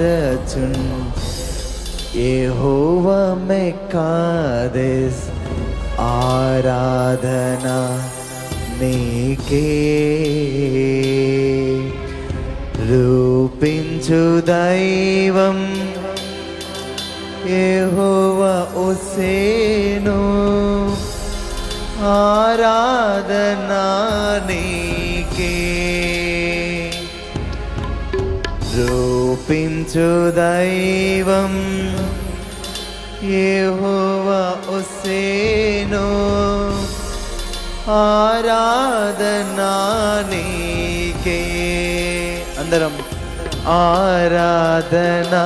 रचुन यहोवा में कादेश आराधना नीके रूपिंचु दैवं यहोवा उसेनु आराधना नीके रूपिंचु दैवं यहोवा उसेनु आराधना नीके अंदरम आराधना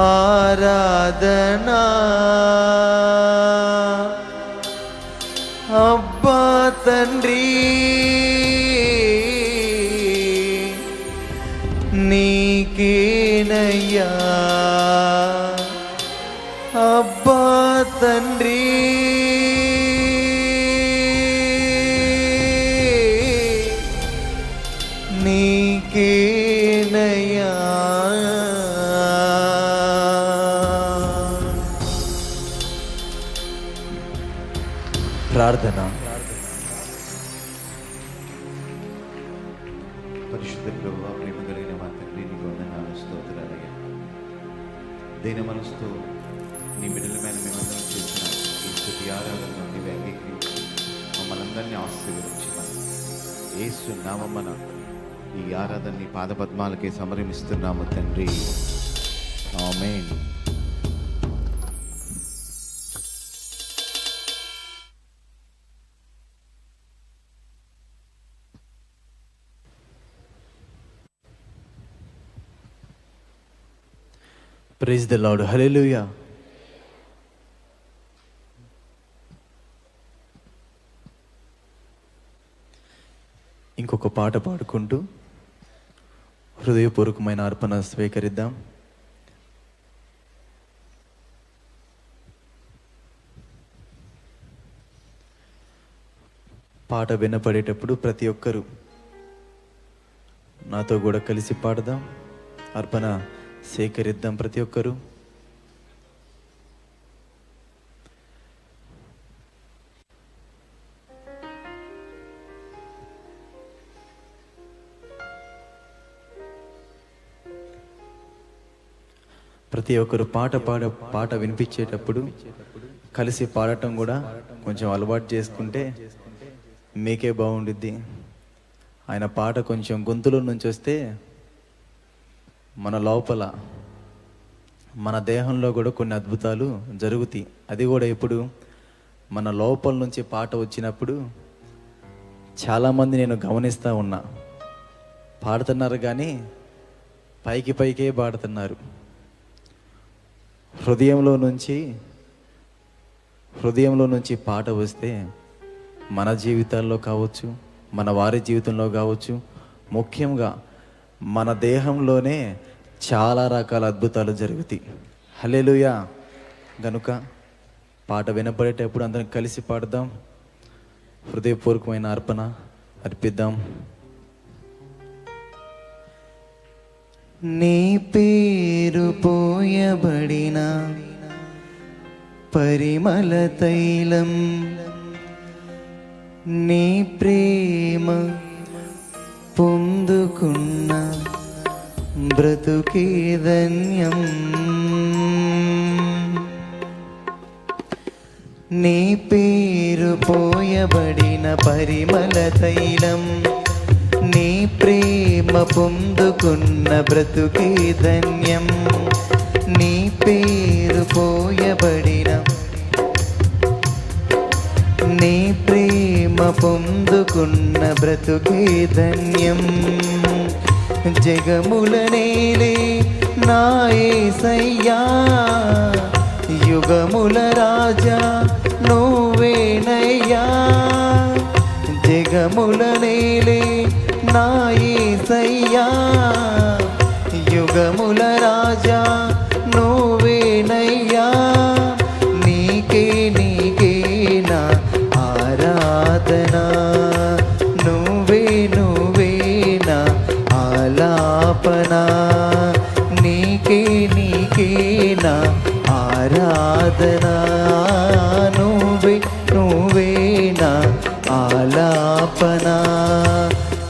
आराधना अब्बा तंड्री నీకేనయ్యా అబ్బా తండ్రి నీకేనయ్యా ప్రార్థన. పరిశుద్ధ ప్రభువా, ప్రేమ కలిగిన మా తండ్రి, నీకు వందనాలు, స్తోత్రాలయ్యా. దీన మనసుతో నీ బిడ్డల మీద మేమందరం చేసిన ఈ స్తుతి ఆరాధనను నీవు అంగీకరించి మమ్మల్ని అందరినీ ఆశీర్వదించమని యేసు నామమున ఈ ఆరాధన నీ పాదపద్మాలకే సమర్పిస్తున్నాము తండ్రి. Amen. Praise the Lord. Hallelujah. ఇంకొక పాట పాడుకుంటూ హృదయపూర్వకమైన అర్పణ స్వీకరిద్దాం. పాట వినపడేటప్పుడు ప్రతి ఒక్కరూ నాతో కూడా కలిసి పాడదాం, అర్పణ సేకరిద్దాం. ప్రతి ఒక్కరూ పాట వినిపించేటప్పుడు కలిసి పాడటం కూడా కొంచెం అలవాటు చేసుకుంటే మీకే బాగుండిద్ది. ఆయన పాట కొంచెం గొంతులో నుంచి వస్తే మన లోపల మన దేహంలో కూడా కొన్ని అద్భుతాలు జరుగుతాయి. అది కూడా ఇప్పుడు మన లోపల నుంచి పాట వచ్చినప్పుడు చాలామంది నేను గమనిస్తూ ఉన్నా, పాడుతున్నారు కానీ పైకే పాడుతున్నారు. హృదయంలో నుంచి పాట వస్తే మన జీవితాల్లో కావచ్చు, మన వారి జీవితంలో కావచ్చు, ముఖ్యంగా మన దేహంలోనే చాలా రకాల అద్భుతాలు జరుగుతాయి. హల్లెలూయా. గనుక పాట వినపడేటప్పుడు అందరం కలిసి పాడదాం, హృదయపూర్వకమైన అర్పణ అర్పిద్దాం. నీ పేరు పోయబడిన పరిమళ తైలం, నీ ప్రేమ పొందుకున్న బ్రతుకే ధన్యం. నీ పేరు పోయబడిన పరిమళ తైలం, నీ ప్రేమ పొందుకున్న బ్రతుకే ధన్యం. నీ పేరు పోయబడిన, నీ ప్రేమ పొందుకున్న బ్రతుకే ధన్యం. జగముల నేలే నా యేసయ్యా, యుగముల రాజా నువ్వేనయ్యా. జగముల నేలే నా యేసయ్యా, యుగముల రాజా నువ్వేనయ్యా. నీకే నా ఆరాధన, నువ్వే నా ఆలాపన నీకే నీకే నా ఆరాధన నువ్వే నువ్వే నా ఆలాపన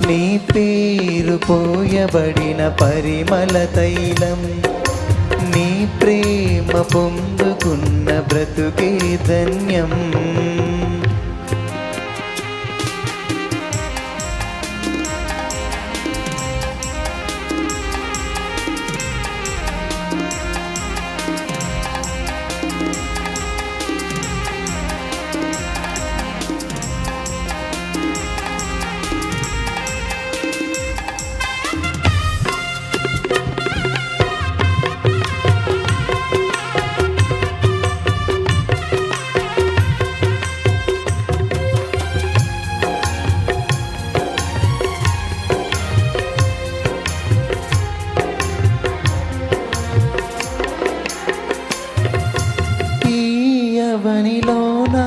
నీ పేరు పోయబడిన పరిమళ తైలం నీ ప్రేమ పొందుకున్న బ్రతుకే ధన్యం వనిలోన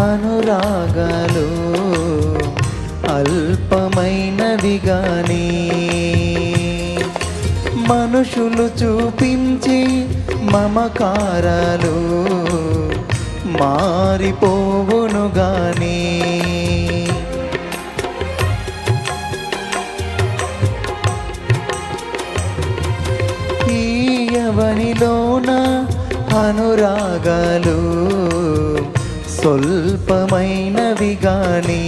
అనురాగాలు అల్పమైనవి గాని మనుషులు చూపించి మమకారాలు మారిపోవును గాని ఈ యవనిలోన అనురాగాలు స్వల్పమైనవి గాని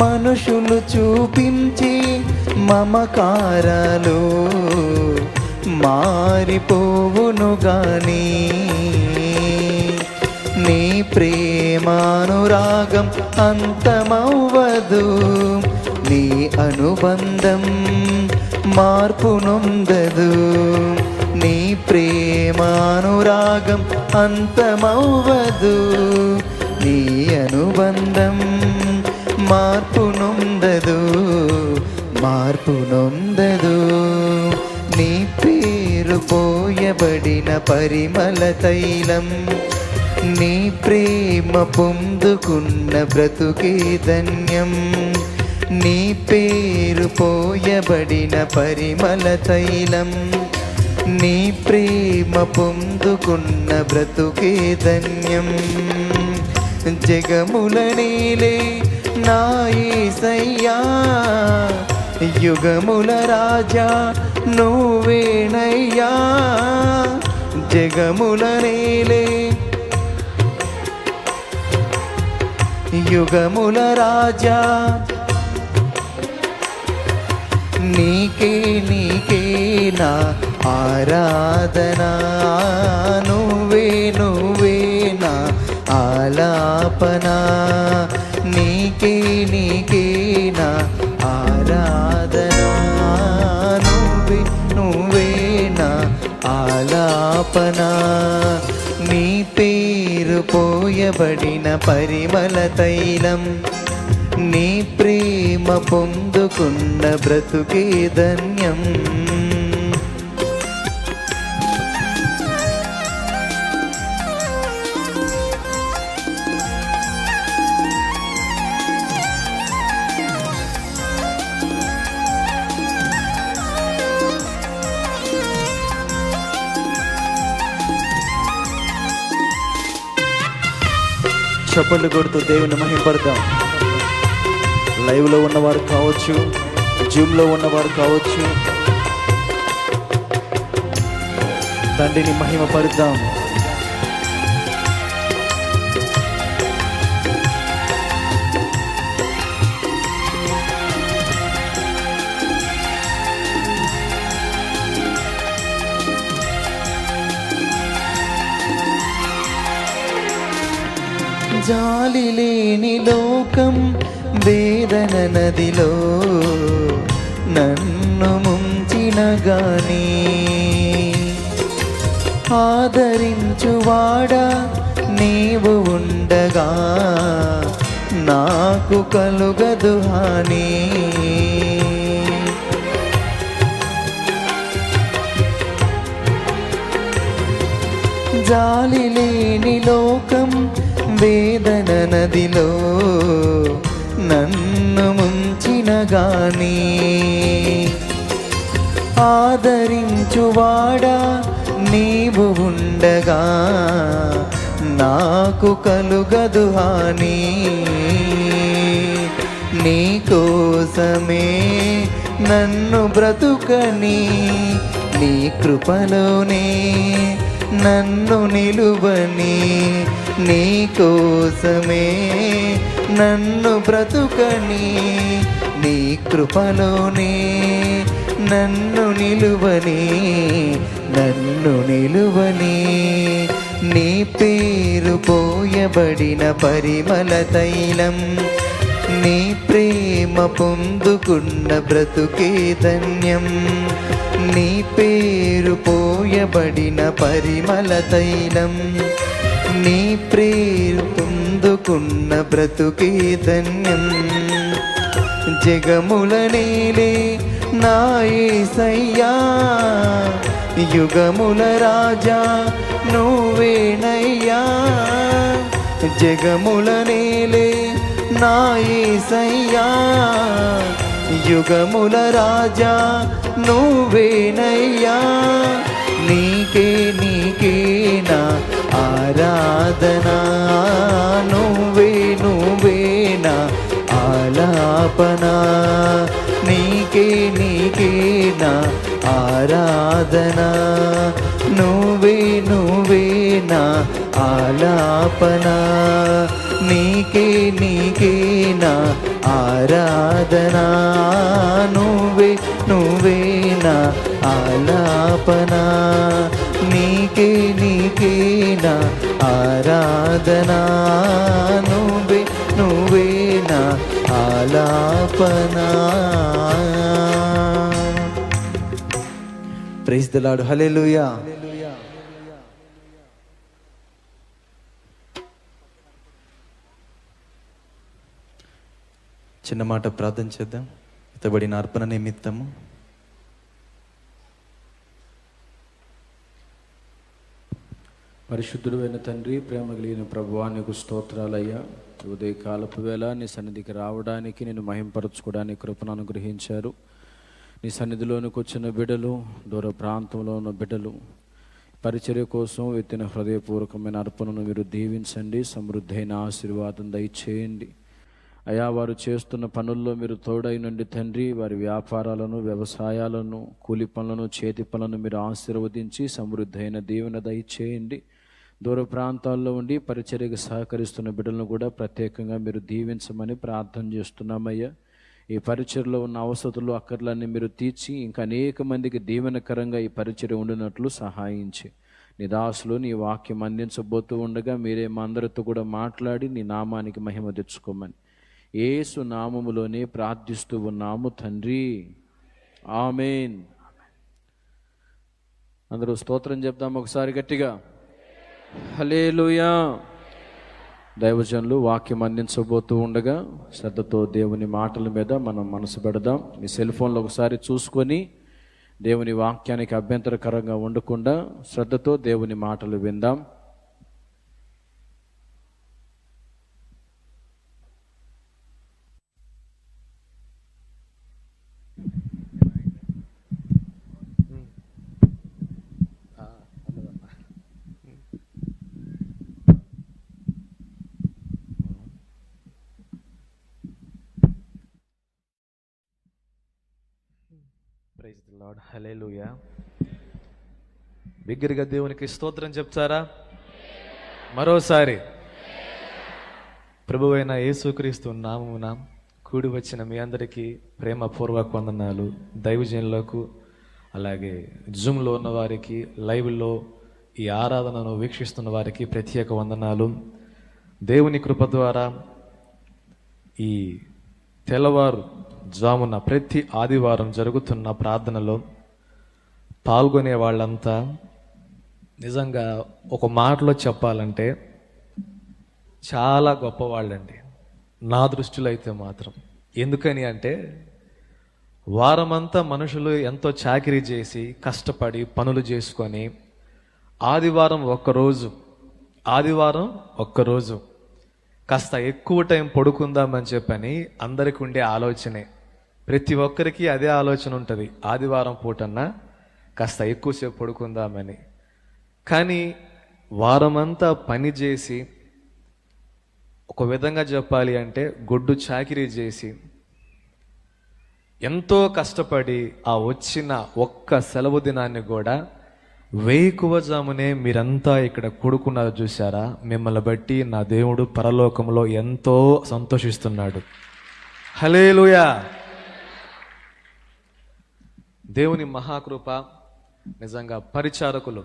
మనుషులు చూపించి మమకారాలు మారిపోవును గాని నీ ప్రేమానురాగం అంతమవ్వదు నీ అనుబంధం మార్పు నొందదు నీ ప్రేమానురాగం అంతమవ్వదు నీ అనుబంధం మార్పు నొందదు నీ పేరు పోయబడిన పరిమళ తైలం నీ ప్రేమ పొందుకున్న బ్రతుకే ధన్యం నీ పేరు పోయబడిన పరిమళ తైలం నీ ప్రేమ పొందుకున్న బ్రతుకే ధన్యం జగముల నీలే నా యేసయ్యా యుగముల రాజా నువ్వేనయ్యా జగముల నీలే యుగముల రాజా నీకే నీకే నా ఆరాధన నువ్వే నువ్వే నా ఆలాపన నీకే నీకే నా ఆరాధన నువ్వే నువ్వే నా ఆలాపన నీ పేరు పోయబడిన పరిమళ తైలం నీ ప్రేమ పొందుకున్న బ్రతుకే ధన్యం చప్పట్లు కొడుతూ దేవుని మహింపడదాం. లైవ్లో ఉన్నవారు కావచ్చు, జూమ్లో ఉన్నవారు కావచ్చు, తండ్రిని మహిమపడదాం. జాలి లేని లోకం వేదన నదిలో నన్ను ముంచిన గాని ఆదరించువాడా నీవు ఉండగా నాకు కలుగదు హాని. జాలి లేని లోకం వేదన నదిలో నన్ను ముంచిన గాని ఆదరించువాడా నీవు ఉండగా నాకు కలుగదు హాని. నీ కోసమే నన్ను బ్రతుకని, నీ కృపలోనే నన్ను నిలువని. నీ కోసమే నన్ను బ్రతుకని, నీ కృపలోనే నన్ను నిలువని, నన్ను నిలువని. నీ పేరు పోయబడిన పరిమళ తైలం, నీ ప్రేమ పొందుకున్న బ్రతుకే ధన్యం. నీ పేరు పోయబడిన పరిమళ తైలం, నీ పేరు పొందుకున్న బ్రతుకే ధన్యం. జగముల నేలే నా యేసయ్యా, యుగముల రాజా నువ్వేనయ్యా. జగముల నేలే నా యేసయ్యా, యుగముల రాజా నువ్వేనయ్యా. నీకే నీకే నా ఆరాధన, నువ్వే నువ్వే నా ఆలాపన. నీకే నీకే నా ఆరాధన, నువ్వే నువ్వే నా ఆలాపన. నీకే నీకే నా ఆరాధన, నువ్వే నువ్వే నా ఆలాపన. నీకే నీకే నా ఆరాధన, నువ్వే నువ్వే నా ఆలాపన. Praise the Lord. హల్లెలూయా. చిన్న మాట ప్రార్థన చేద్దాం. ఎత్తబడిన అర్పణ నిమిత్తము. పరిశుద్ధుడు అయిన తండ్రి, ప్రేమ కలిగిన ప్రభువా, నీకు స్తోత్రాలయ్యా. ఉదయ కాలపు వేళ నీ సన్నిధికి రావడానికి, నేను మహింపరచుకోవడానికి కృపను అనుగ్రహించారు. నీ సన్నిధిలోనికి వచ్చిన బిడ్డలు, దూర ప్రాంతంలో ఉన్న బిడ్డలు, పరిచర్య కోసం ఎత్తిన హృదయపూర్వకమైన అర్పణను మీరు దీవించండి. సమృద్ధైన ఆశీర్వాదం దయచేయండి అయా. వారు చేస్తున్న పనుల్లో మీరు తోడైనండి తండ్రి. వారి వ్యాపారాలను, వ్యవసాయాలను, కూలి పనులను, చేతి పనులను మీరు ఆశీర్వదించి సమృద్ధైన దీవెన దయచేయండి. దూర ప్రాంతాల్లో ఉండి పరిచర్యకు సహకరిస్తున్న బిడ్డలను కూడా ప్రత్యేకంగా మీరు దీవించమని ప్రార్థన చేస్తున్నామయ్యా. ఈ పరిచర్యలో ఉన్న అవసరాలు, అక్కర్లన్నీ మీరు తీర్చి ఇంకా అనేక మందికి దీవెనకరంగా ఈ పరిచర్య ఉండినట్లు సహాయించి, నీ దాసులు నీ వాక్యం అందించబోతూ ఉండగా మీరే మా అందరితో కూడా మాట్లాడి నీ నామానికి మహిమ తెచ్చుకోమని యేసు నామములోనే ప్రార్థిస్తూ ఉన్నాము తండ్రి, ఆమేన్. అందరూ స్తోత్రం చెప్దాం ఒకసారి గట్టిగా. హల్లెలూయా. దైవజనులు వాక్యం అందించబోతూ ఉండగా శ్రద్ధతో దేవుని మాటల మీద మనం మనసు పెడదాం. మీ సెల్ ఫోన్లో ఒకసారి చూసుకొని దేవుని వాక్యానికి అభ్యంతరకరంగా ఉండకుండా శ్రద్ధతో దేవుని మాటలు విందాం. Praise the Lord. హల్లెలూయా. బిగ్గరగా దేవునికి స్తోత్రం చెప్తారా? మరోసారి. ప్రభువైన యేసుక్రీస్తు నామమున కూడి వచ్చిన మీ అందరికీ ప్రేమపూర్వక వందనాలు. దైవజనులకు, అలాగే జూమ్లో ఉన్న వారికి, లైవ్లో ఈ ఆరాధనను వీక్షిస్తున్న వారికి ప్రత్యేక వందనాలు. దేవుని కృప ద్వారా ఈ తెల్లవారు జామున ప్రతి ఆదివారం జరుగుతున్న ప్రార్థనలో పాల్గొనే వాళ్ళంతా నిజంగా ఒక మాటలో చెప్పాలంటే చాలా గొప్పవాళ్ళండి నా దృష్టిలో అయితే మాత్రం. ఎందుకని అంటే వారమంతా మనుషులు ఎంతో చాకిరీ చేసి కష్టపడి పనులు చేసుకొని ఆదివారం ఒక్కరోజు కాస్త ఎక్కువ టైం పడుకుందామని చెప్పని అందరికి ఉండే ఆలోచనే. ప్రతి ఒక్కరికి అదే ఆలోచన ఉంటుంది, ఆదివారం పూటన్నా కాస్త ఎక్కువసేపు పడుకుందామని. కానీ వారమంతా పని చేసి, ఒక విధంగా చెప్పాలి అంటే గొడ్డు చాకిరీ చేసి, ఎంతో కష్టపడి ఆ వచ్చిన ఒక్క సెలవు దినాన్ని కూడా వేకువజామునే మీరంతా ఇక్కడ కూడుకున్నారు చూసారా? మిమ్మల్ని బట్టి నా దేవుడు పరలోకంలో ఎంతో సంతోషిస్తున్నాడు. హల్లెలూయా. దేవుని మహాకృప. నిజంగా పరిచారకులు,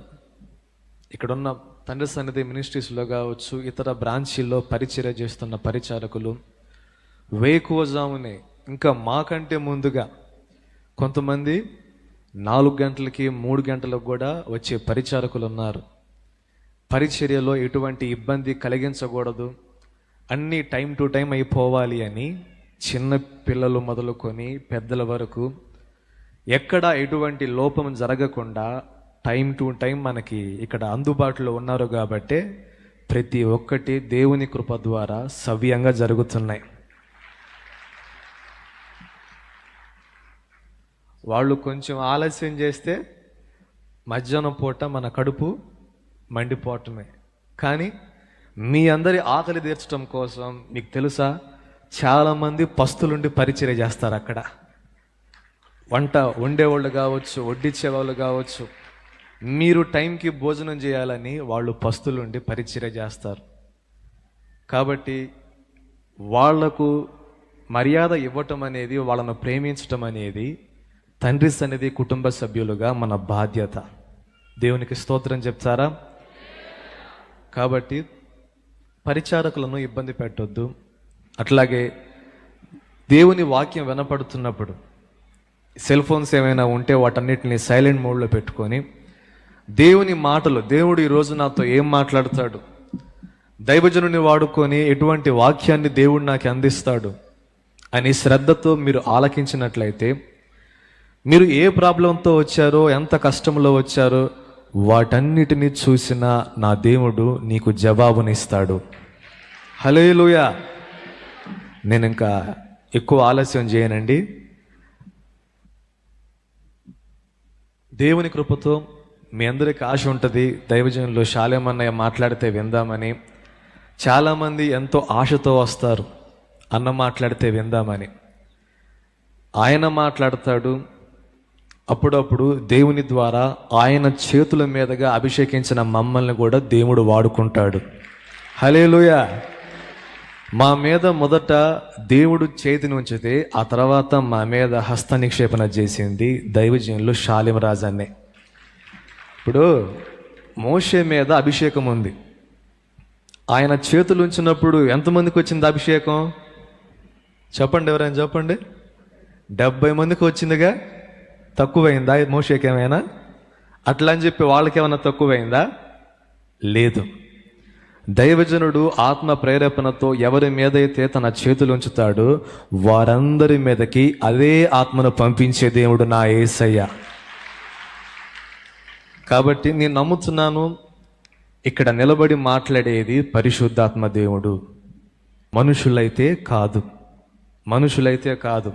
ఇక్కడున్న తండ్రి సన్నిధి మినిస్ట్రీస్లో కావచ్చు, ఇతర బ్రాంచీల్లో పరిచర్య చేస్తున్న పరిచారకులు వేకువజామునే, ఇంకా మాకంటే ముందుగా కొంతమంది 4 గంటలకి 3 గంటలకు కూడా వచ్చే పరిచారకులు ఉన్నారు. పరిచర్యలో ఎటువంటి ఇబ్బంది కలిగించకూడదు, అన్నీ టైం టు టైం అయిపోవాలి అని చిన్న పిల్లలు మొదలుకొని పెద్దల వరకు ఎక్కడ ఎటువంటి లోపం జరగకుండా టైం టు టైం మనకి ఇక్కడ అందుబాటులో ఉన్నారు. కాబట్టి ప్రతి ఒక్కటి దేవుని కృప ద్వారా సవ్యంగా జరుగుతున్నాయి. వాళ్ళు కొంచెం ఆలస్యం చేస్తే మధ్యాహ్నం పూట మన కడుపు మండిపోవటమే. కానీ మీ అందరి ఆకలి తీర్చడం కోసం మీకు తెలుసా, చాలామంది పస్తులుండి పరిచర్య చేస్తారు. అక్కడ వంట వండేవాళ్ళు కావచ్చు, వడ్డించేవాళ్ళు కావచ్చు, మీరు టైంకి భోజనం చేయాలని వాళ్ళు పస్తులుండి పరిచర్య చేస్తారు. కాబట్టి వాళ్లకు మర్యాద ఇవ్వటం అనేది, వాళ్ళను ప్రేమించటం అనేది తండ్రి సన్నిధి కుటుంబ సభ్యులుగా మన బాధ్యత. దేవునికి స్తోత్రం చెప్తారా? కాబట్టి పరిచారకులను ఇబ్బంది పెట్టొద్దు. అట్లాగే దేవుని వాక్యం వినపడుతున్నప్పుడు సెల్ ఫోన్స్ ఏమైనా ఉంటే వాటన్నిటిని సైలెంట్ మోడ్లో పెట్టుకొని దేవుని మాటలు, దేవుడు ఈరోజు నాతో ఏం మాట్లాడతాడు, దైవజనుని వాడుకొని ఎటువంటి వాక్యాన్ని దేవుడు నాకు అందిస్తాడు అని శ్రద్ధతో మీరు ఆలకించినట్లయితే, మీరు ఏ ప్రాబ్లంతో వచ్చారో, ఎంత కష్టంలో వచ్చారో వాటన్నిటినీ చూసిన నా దేవుడు నీకు జవాబునిస్తాడు. హల్లెలూయా. నేను ఇంకా ఎక్కువ ఆలస్యం చేయనండి. దేవుని కృపతో మీ అందరికి ఆశ ఉంటుంది, దైవజనులు శాలేమన్నయ్య మాట్లాడితే విందామని. చాలామంది ఎంతో ఆశతో వస్తారు, అన్న మాట్లాడితే విందామని. ఆయన మాట్లాడతాడు. అప్పుడప్పుడు దేవుని ద్వారా ఆయన చేతుల మీదుగా అభిషేకించిన మమ్మల్ని కూడా దేవుడు వాడుకుంటాడు. హల్లెలూయా. మా మీద మొదట దేవుడు చేతిని ఉంచితే ఆ తర్వాత మా మీద హస్త నిక్షేపణ చేసింది దైవజనులు శాలిం రాజన్నే. ఇప్పుడు మోషే మీద అభిషేకం ఉంది. ఆయన చేతులు ఉంచినప్పుడు ఎంతమందికి వచ్చింది అభిషేకం? చెప్పండి, ఎవరైనా చెప్పండి. 70 మందికి వచ్చిందిగా. తక్కువైందా మోషేకి ఏమైనా? అట్లా అని చెప్పి వాళ్ళకేమైనా తక్కువైందా? లేదు. దైవజనుడు ఆత్మ ప్రేరేపణతో ఎవరి మీదైతే తన చేతులు ఉంచుతాడో వారందరి మీదకి అదే ఆత్మను పంపించే దేవుడు నా యేసయ్య. కాబట్టి నేను నమ్ముతున్నాను, ఇక్కడ నిలబడి మాట్లాడేది పరిశుద్ధాత్మ దేవుడు, మనుషులైతే కాదు. మనుషులైతే కాదు.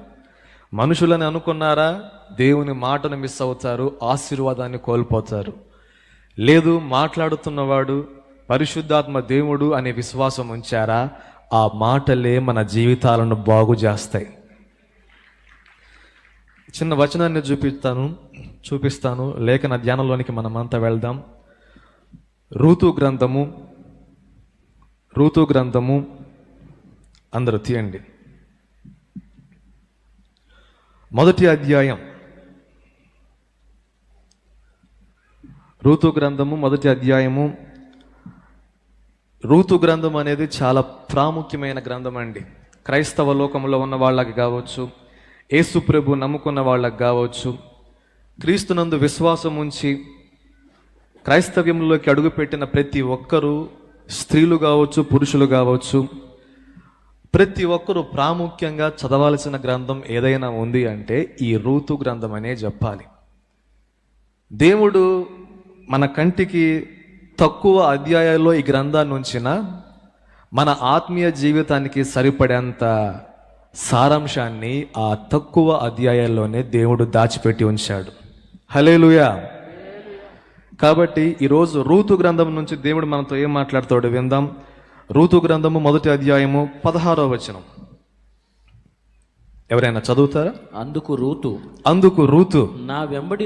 మనుషులని అనుకున్నారా, దేవుని మాటను మిస్ అవుతారు, ఆశీర్వాదాన్ని కోల్పోతారు. లేదు, మాట్లాడుతున్నవాడు పరిశుద్ధాత్మ దేవుడు అనే విశ్వాసం ఉంచారా, ఆ మాటలే మన జీవితాలను బాగు చేస్తాయి. చిన్న వచనాన్ని చూపిస్తాను. లేఖన ధ్యానంలోనికి మనమంతా వెళ్దాం. రూతు గ్రంథము అందరూ తీయండి. మొదటి అధ్యాయం. రూతు గ్రంథము మొదటి అధ్యాయము. రూతు గ్రంథం అనేది చాలా ప్రాముఖ్యమైన గ్రంథం అండి. క్రైస్తవ లోకంలో ఉన్న వాళ్ళకి కావచ్చు, యేసు ప్రభు నమ్ముకున్న వాళ్ళకి కావచ్చు, క్రీస్తునందు విశ్వాసం ఉంచి క్రైస్తవ్యంలోకి అడుగుపెట్టిన ప్రతి ఒక్కరూ, స్త్రీలు కావచ్చు, పురుషులు కావచ్చు, ప్రతి ఒక్కరూ ప్రాముఖ్యంగా చదవాల్సిన గ్రంథం ఏదైనా ఉంది అంటే ఈ రూతు గ్రంథం అనే చెప్పాలి. దేవుడు మన కంటికి తక్కువ అధ్యాయాల్లో ఈ గ్రంథాన్ని ఉంచిన మన ఆత్మీయ జీవితానికి సరిపడేంత సారాంశాన్ని ఆ తక్కువ అధ్యాయాల్లోనే దేవుడు దాచిపెట్టి ఉంచాడు. హల్లెలూయా. కాబట్టి ఈరోజు రూతు గ్రంథం నుంచి దేవుడు మనతో ఏం మాట్లాడతాడు విందాం. రూతు గ్రంథము 1వ అధ్యాయము 16వ వచనం. ఎవరైనా చదువుతారా? అందుకు రూతు నా వెంబడి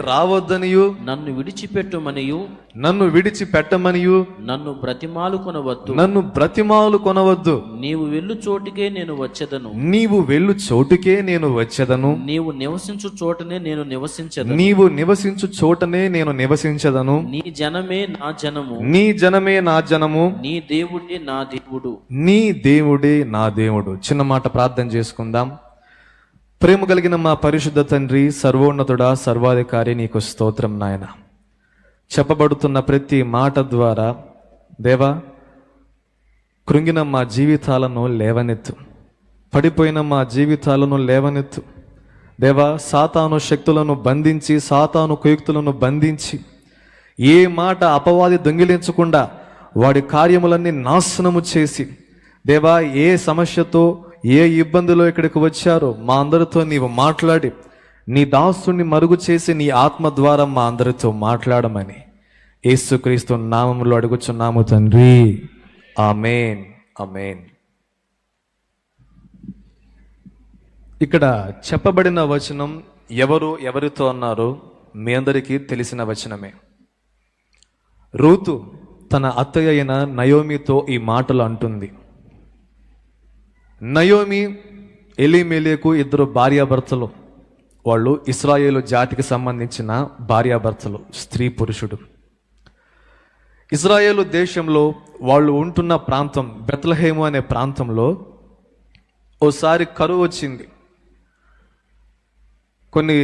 రావద్దనియు నన్ను విడిచిపెట్టమనియు నన్ను బ్రతిమాలు కొనవద్దు. నీవు వెళ్ళు చోటుకే నేను వచ్చెదను. నీవు నివసించు చోటనే నేను నివసించదను. నీ జనమే నా జనము. నీ దేవుడే నా దేవుడు. చిన్న మాట ప్రార్థన చేసుకుందాం. ప్రేమ కలిగిన మా పరిశుద్ధ తండ్రి, సర్వోన్నతుడా, సర్వాధికారి, నీకు స్తోత్రం నాయన. చెప్పబడుతున్న ప్రతి మాట ద్వారా దేవా, కృంగిన మా జీవితాలను లేవనెత్తు, పడిపోయిన మా జీవితాలను లేవనెత్తు దేవా. సాతాను శక్తులను బంధించి, సాతాను కుయుక్తులను బంధించి, ఏ మాట అపవాది దొంగిలించకుండా వాడి కార్యములన్నీ నాశనము చేసి దేవా, ఏ సమస్యతో, ఏ ఇబ్బందిలో ఇక్కడికి వచ్చారో మా అందరితో నీవు మాట్లాడి, నీ దాసుని మరుగు చేసి నీ ఆత్మ ద్వారా మా అందరితో మాట్లాడమని యేసుక్రీస్తు నామములో అడుగుచున్నాము తండ్రి. ఆమేన్, ఆమేన్. ఇక్కడ చెప్పబడిన వచనం ఎవరితో అన్నారో మీ అందరికీ తెలిసిన వచనమే. రూతు తన అత్తయ్య అయిన నయోమితో ఈ మాటలు అంటుంది. నయోమి, ఎలీమెలెకు ఇద్దరు భార్యాభర్తలు. వాళ్ళు ఇశ్రాయేలు జాతికి సంబంధించిన భార్యాభర్తలు, స్త్రీ పురుషుడు. ఇశ్రాయేలు దేశంలో వాళ్ళు ఉంటున్న ప్రాంతం బెత్లెహేము అనే ప్రాంతంలో ఓసారి కరువు వచ్చింది. కొన్ని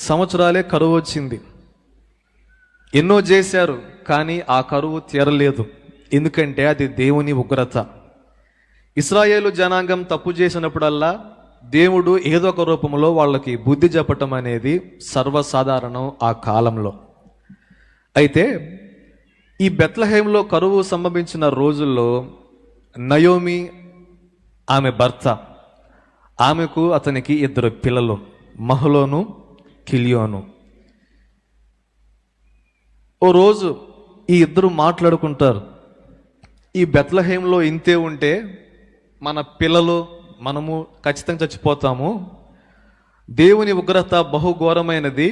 సంవత్సరాలే కరువు వచ్చింది. ఎన్నో చేశారు, కానీ ఆ కరువు తీరలేదు. ఎందుకంటే అది దేవుని ఉగ్రత. ఇశ్రాయేలు జనాంగం తప్పు చేసినప్పుడల్లా దేవుడు ఏదో ఒక రూపంలో వాళ్ళకి బుద్ధి చెప్పటం అనేది సర్వసాధారణం ఆ కాలంలో. అయితే ఈ బెత్లెహేంలో కరువు సంభవించిన రోజుల్లో నయోమి, ఆమె భర్త, ఆమెకు అతనికి ఇద్దరు పిల్లలు, మహలోను, కిలియోను. ఓ రోజు ఈ ఇద్దరు మాట్లాడుకుంటారు. ఈ బెత్లెహేంలో ఇంతే ఉంటే మన పిల్లలు, మనము ఖచ్చితంగా చచ్చిపోతాము. దేవుని ఉగ్రత బహుఘోరమైనది.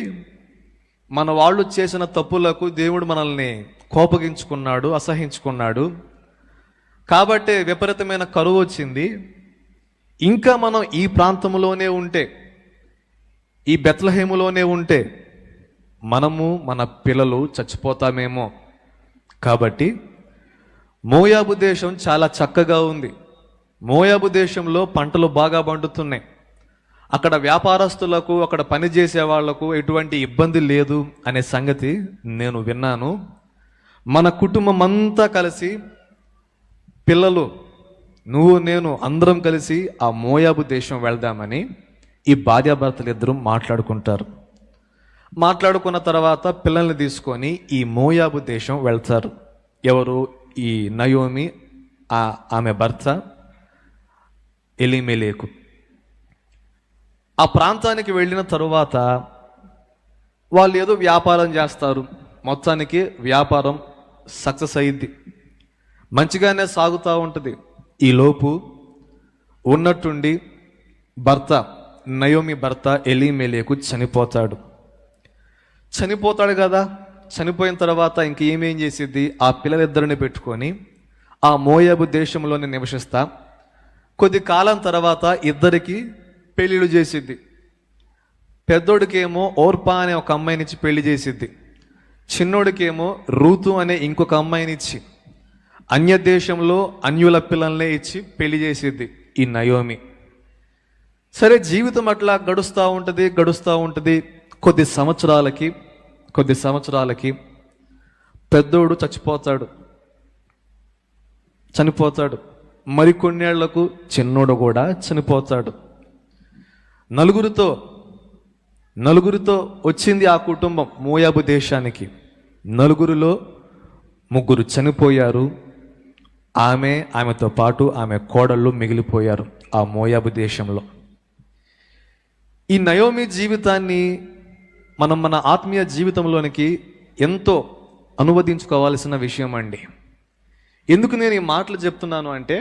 మన వాళ్ళు చేసిన తప్పులకు దేవుడు మనల్ని కోపగించుకున్నాడు, అసహించుకున్నాడు. కాబట్టి విపరీతమైన కరువు వచ్చింది. ఇంకా మనం ఈ ప్రాంతంలోనే ఉంటే, ఈ బెత్లెహేములోనే ఉంటే మనము, మన పిల్లలు చచ్చిపోతామేమో. కాబట్టి మోయాబు దేశం చాలా చక్కగా ఉంది. మోయాబు దేశంలో పంటలు బాగా పండుతున్నాయి. అక్కడ వ్యాపారస్తులకు, అక్కడ పనిచేసే వాళ్లకు ఎటువంటి ఇబ్బంది లేదు అనే సంగతి నేను విన్నాను. మన కుటుంబం అంతా కలిసి, పిల్లలు, నువ్వు, నేను అందరం కలిసి ఆ మోయాబు దేశం వెళ్దామని ఈ భార్యాభర్తలు ఇద్దరు మాట్లాడుకుంటారు. మాట్లాడుకున్న తర్వాత పిల్లల్ని తీసుకొని ఈ మోయాబు దేశం వెళ్తారు. ఎవరు? ఈ నయోమి, ఆమె భర్త ఎలీమెలెకు. ఆ ప్రాంతానికి వెళ్ళిన తరువాత వాళ్ళు ఏదో వ్యాపారం చేస్తారు. మొత్తానికి వ్యాపారం సక్సెస్ అయ్యిద్ది, మంచిగానే సాగుతూ ఉంటుంది. ఈలోపు ఉన్నట్టుండి నయోమి భర్త ఎలీమెలెకు చనిపోతాడు కదా. చనిపోయిన తర్వాత ఇంక ఏమేం చేసిద్ది? ఆ పిల్లలిద్దరిని పెట్టుకొని ఆ మోయాబు దేశంలోనే నివసిస్తా కొద్ది కాలం తర్వాత ఇద్దరికి పెళ్ళిళ్ళు చేసిద్ది. పెద్దోడికేమో ఓర్పా అనే ఒక అమ్మాయినిచ్చి పెళ్లి చేసిద్ది. చిన్నోడికేమో రూతు అనే ఇంకొక అమ్మాయినిచ్చి, అన్య దేశంలో అన్యుల పిల్లల్నే ఇచ్చి పెళ్లి చేసిద్ది ఈ నయోమి. సరే, జీవితం అట్లా గడుస్తూ ఉంటుంది. కొద్ది సంవత్సరాలకి పెద్దోడు చనిపోతాడు. మరికొన్నేళ్లకు చిన్నోడు కూడా చనిపోతాడు. నలుగురితో వచ్చింది ఆ కుటుంబం మోయాబు దేశానికి. నలుగురిలో 3 చనిపోయారు, ఆమెతో పాటు ఆమె కోడళ్ళు మిగిలిపోయారు ఆ మోయాబు దేశంలో. ఈ నయోమి జీవితాన్ని మనం మన ఆత్మీయ జీవితంలోనికి ఎంతో అనువదించుకోవాల్సిన విషయం అండి. ఎందుకు నేను ఈ మాటలు చెప్తున్నాను అంటే,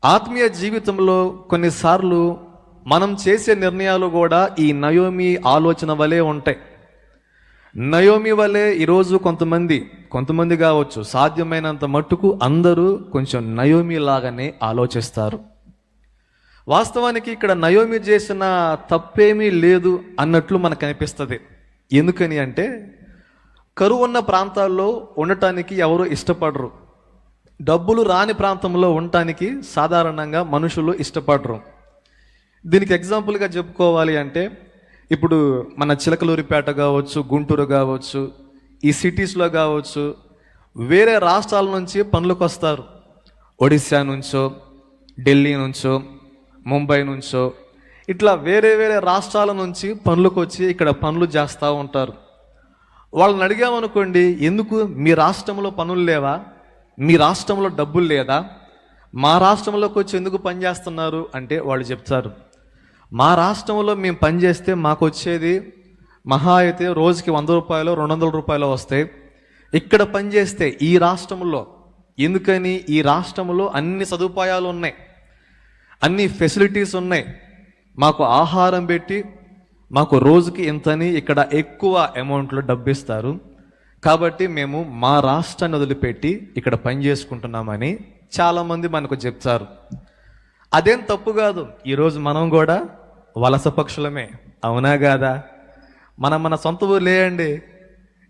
ఆత్మీయ జీవితంలో కొన్నిసార్లు మనం చేసే నిర్ణయాలు కూడా ఈ నయోమి ఆలోచన వలె ఉంటాయి. నయోమి వలె ఈరోజు కొంతమంది కావచ్చు, సాధ్యమైనంత మట్టుకు అందరూ కొంచెం నయోమి లాగానే ఆలోచిస్తారు. వాస్తవానికి ఇక్కడ నయోమి చేసిన తప్పేమీ లేదు అన్నట్లు మనకు అనిపిస్తుంది. ఎందుకని అంటే, కరువు ఉన్న ప్రాంతాల్లో ఉండటానికి ఎవరు ఇష్టపడరు. డబ్బులు రాని ప్రాంతంలో ఉండటానికి సాధారణంగా మనుషులు ఇష్టపడరు. దీనికి ఎగ్జాంపుల్గా చెప్పుకోవాలి అంటే, ఇప్పుడు మన చిలకలూరిపేట కావచ్చు, గుంటూరు కావచ్చు, ఈ సిటీస్లో కావచ్చు, వేరే రాష్ట్రాల నుంచి పనులకు వస్తారు. ఒడిశా నుంచో, ఢిల్లీ నుంచో, ముంబై నుంచో, ఇట్లా వేరే వేరే రాష్ట్రాల నుంచి పనులకు వచ్చి ఇక్కడ పనులు చేస్తూ ఉంటారు. వాళ్ళని అడిగామనుకోండి, ఎందుకు మీ రాష్ట్రంలో పనులు లేవా, మీ రాష్ట్రంలో డబ్బులు లేదా, మా రాష్ట్రంలోకి వచ్చి ఎందుకు పని చేస్తున్నారు అంటే వాళ్ళు చెప్తారు, మా రాష్ట్రంలో మేము పని చేస్తే మాకు వచ్చేది మహా అయితే రోజుకి 100 రూపాయలు 200 రూపాయలు వస్తాయి. ఇక్కడ పని చేస్తే ఈ రాష్ట్రంలో, ఎందుకని ఈ రాష్ట్రంలో అన్ని సదుపాయాలు ఉన్నాయి, అన్ని ఫెసిలిటీస్ ఉన్నాయి, మాకు ఆహారం పెట్టి మాకు రోజుకి ఇంతని ఇక్కడ ఎక్కువ అమౌంట్లో డబ్బిస్తారు, కాబట్టి మేము మా రాష్ట్రాన్ని వదిలిపెట్టి ఇక్కడ పని చేసుకుంటున్నామని చాలామంది మనకు చెప్తారు. అదేం తప్పు కాదు. ఈరోజు మనం కూడా వలస పక్షులమే, అవునా కాదా? మన సొంత ఊరు లేయండి.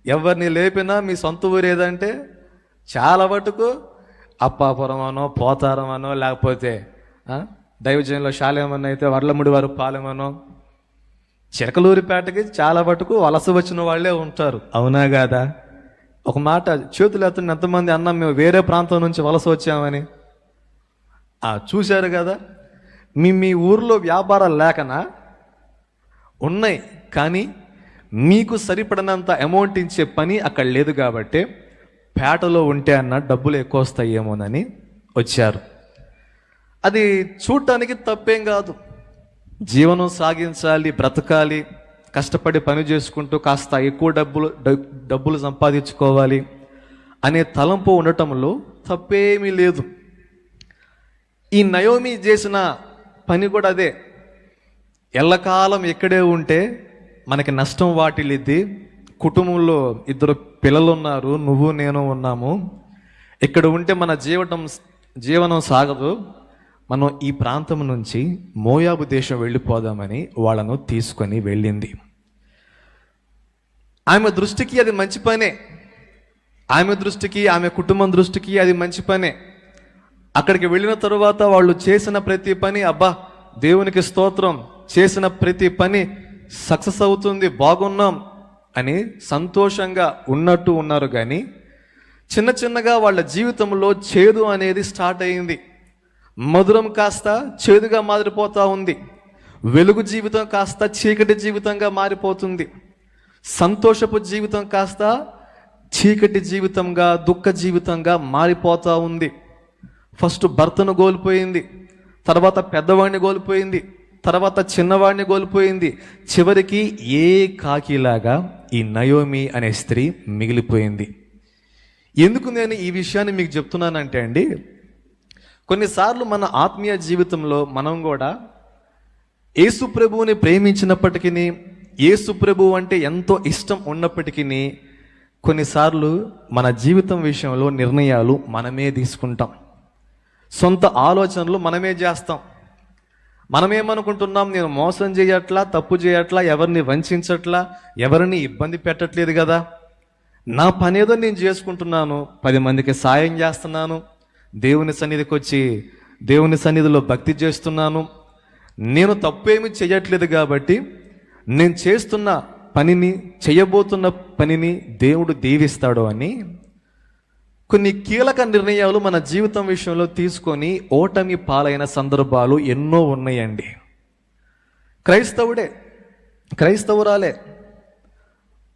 ఎవరిని లేపినా మీ సొంత ఊరు ఏదంటే చాలా మటుకు అప్పాపురం అనో, పోతారం అనో, లేకపోతే దైవజనంలో శాలేమని అయితే వడ్లముడి వారు పాలెమనో, చిలకలూరిపేటకి చాలా మటుకు వలస వచ్చిన వాళ్ళే ఉంటారు, అవునా కాదా? ఒక మాట చేతులు ఎత్తున్న ఎంతమంది అన్నాం మేము వేరే ప్రాంతం నుంచి వలస వచ్చామని. చూశారు కదా, మీ ఊర్లో వ్యాపారాలు లేకనా? ఉన్నాయి, కానీ మీకు సరిపడినంత అమౌంట్ ఇచ్చే పని అక్కడ లేదు కాబట్టి పేటలో ఉంటే అన్న డబ్బులు ఎక్కువ వస్తాయేమోనని వచ్చారు. అది చూడటానికి తప్పేం కాదు. జీవనం సాగించాలి, బ్రతకాలి, కష్టపడి పని చేసుకుంటూ కాస్త ఎక్కువ డబ్బులు సంపాదించుకోవాలి అనే తలంపు ఉండటంలో తప్పేమీ లేదు. ఈ నయోమి చేసిన పని కూడా అదే. ఎల్లకాలం ఇక్కడే ఉంటే మనకి నష్టం వాటిల్లిద్ది. కుటుంబంలో 2 పిల్లలు ఉన్నారు, నువ్వు నేను ఉన్నాము, ఇక్కడ ఉంటే మన జీవనం సాగదు, మనం ఈ ప్రాంతం నుంచి మోయాబు దేశం వెళ్ళిపోదామని వాళ్ళను తీసుకొని వెళ్ళింది. ఆమె దృష్టికి అది మంచి పనే, ఆమె దృష్టికి, ఆమె కుటుంబం దృష్టికి అది మంచి పనే. అక్కడికి వెళ్ళిన తరువాత వాళ్ళు చేసిన ప్రతి పని, అబ్బా దేవునికి స్తోత్రం, చేసిన ప్రతి పని సక్సెస్ అవుతుంది, బాగున్నాం అని సంతోషంగా ఉన్నట్టు ఉన్నారు. కానీ చిన్నగా వాళ్ళ జీవితంలో చేదు అనేది స్టార్ట్ అయింది. మధురం కాస్త చేదుగా మారిపోతూ ఉంది. వెలుగు జీవితం కాస్త చీకటి జీవితంగా మారిపోతుంది. సంతోషపు జీవితం కాస్త చీకటి జీవితంగా, దుఃఖ జీవితంగా మారిపోతూ ఉంది. ఫస్ట్ భర్తను కోల్పోయింది, తర్వాత పెద్దవాడిని కోల్పోయింది, తర్వాత చిన్నవాడిని కోల్పోయింది. చివరికి ఏ కాకిలాగా ఈ నయోమి అనే స్త్రీ మిగిలిపోయింది. ఎందుకు నేను ఈ విషయాన్ని మీకు చెప్తున్నానంటే అండి, కొన్నిసార్లు మన ఆత్మీయ జీవితంలో మనం కూడా యేసు ప్రభువుని ప్రేమించినప్పటికీ, యేసు ప్రభువు అంటే ఎంతో ఇష్టం ఉన్నప్పటికీ, కొన్నిసార్లు మన జీవితం విషయంలో నిర్ణయాలు మనమే తీసుకుంటాం. సొంత ఆలోచనలు మనమే చేస్తాం. మనమేమనుకుంటున్నాం, నేను మోసం చేయట్లా, తప్పు చేయట్లా, ఎవరిని వంచట్లా, ఎవరిని ఇబ్బంది పెట్టట్లేదు కదా, నా పనేదో నేను చేసుకుంటున్నాను, 10 మందికి సాయం చేస్తున్నాను, దేవుని సన్నిధికి వచ్చి దేవుని సన్నిధిలో భక్తి చేస్తున్నాను, నేను తప్పేమీ చేయట్లేదు కాబట్టి నేను చేస్తున్న పనిని, చేయబోతున్న పనిని దేవుడు దీవిస్తాడు అని కొన్ని కీలక నిర్ణయాలు మన జీవితం విషయంలో తీసుకొని ఓటమి పాలైన సందర్భాలు ఎన్నో ఉన్నాయండి. క్రైస్తవురాలే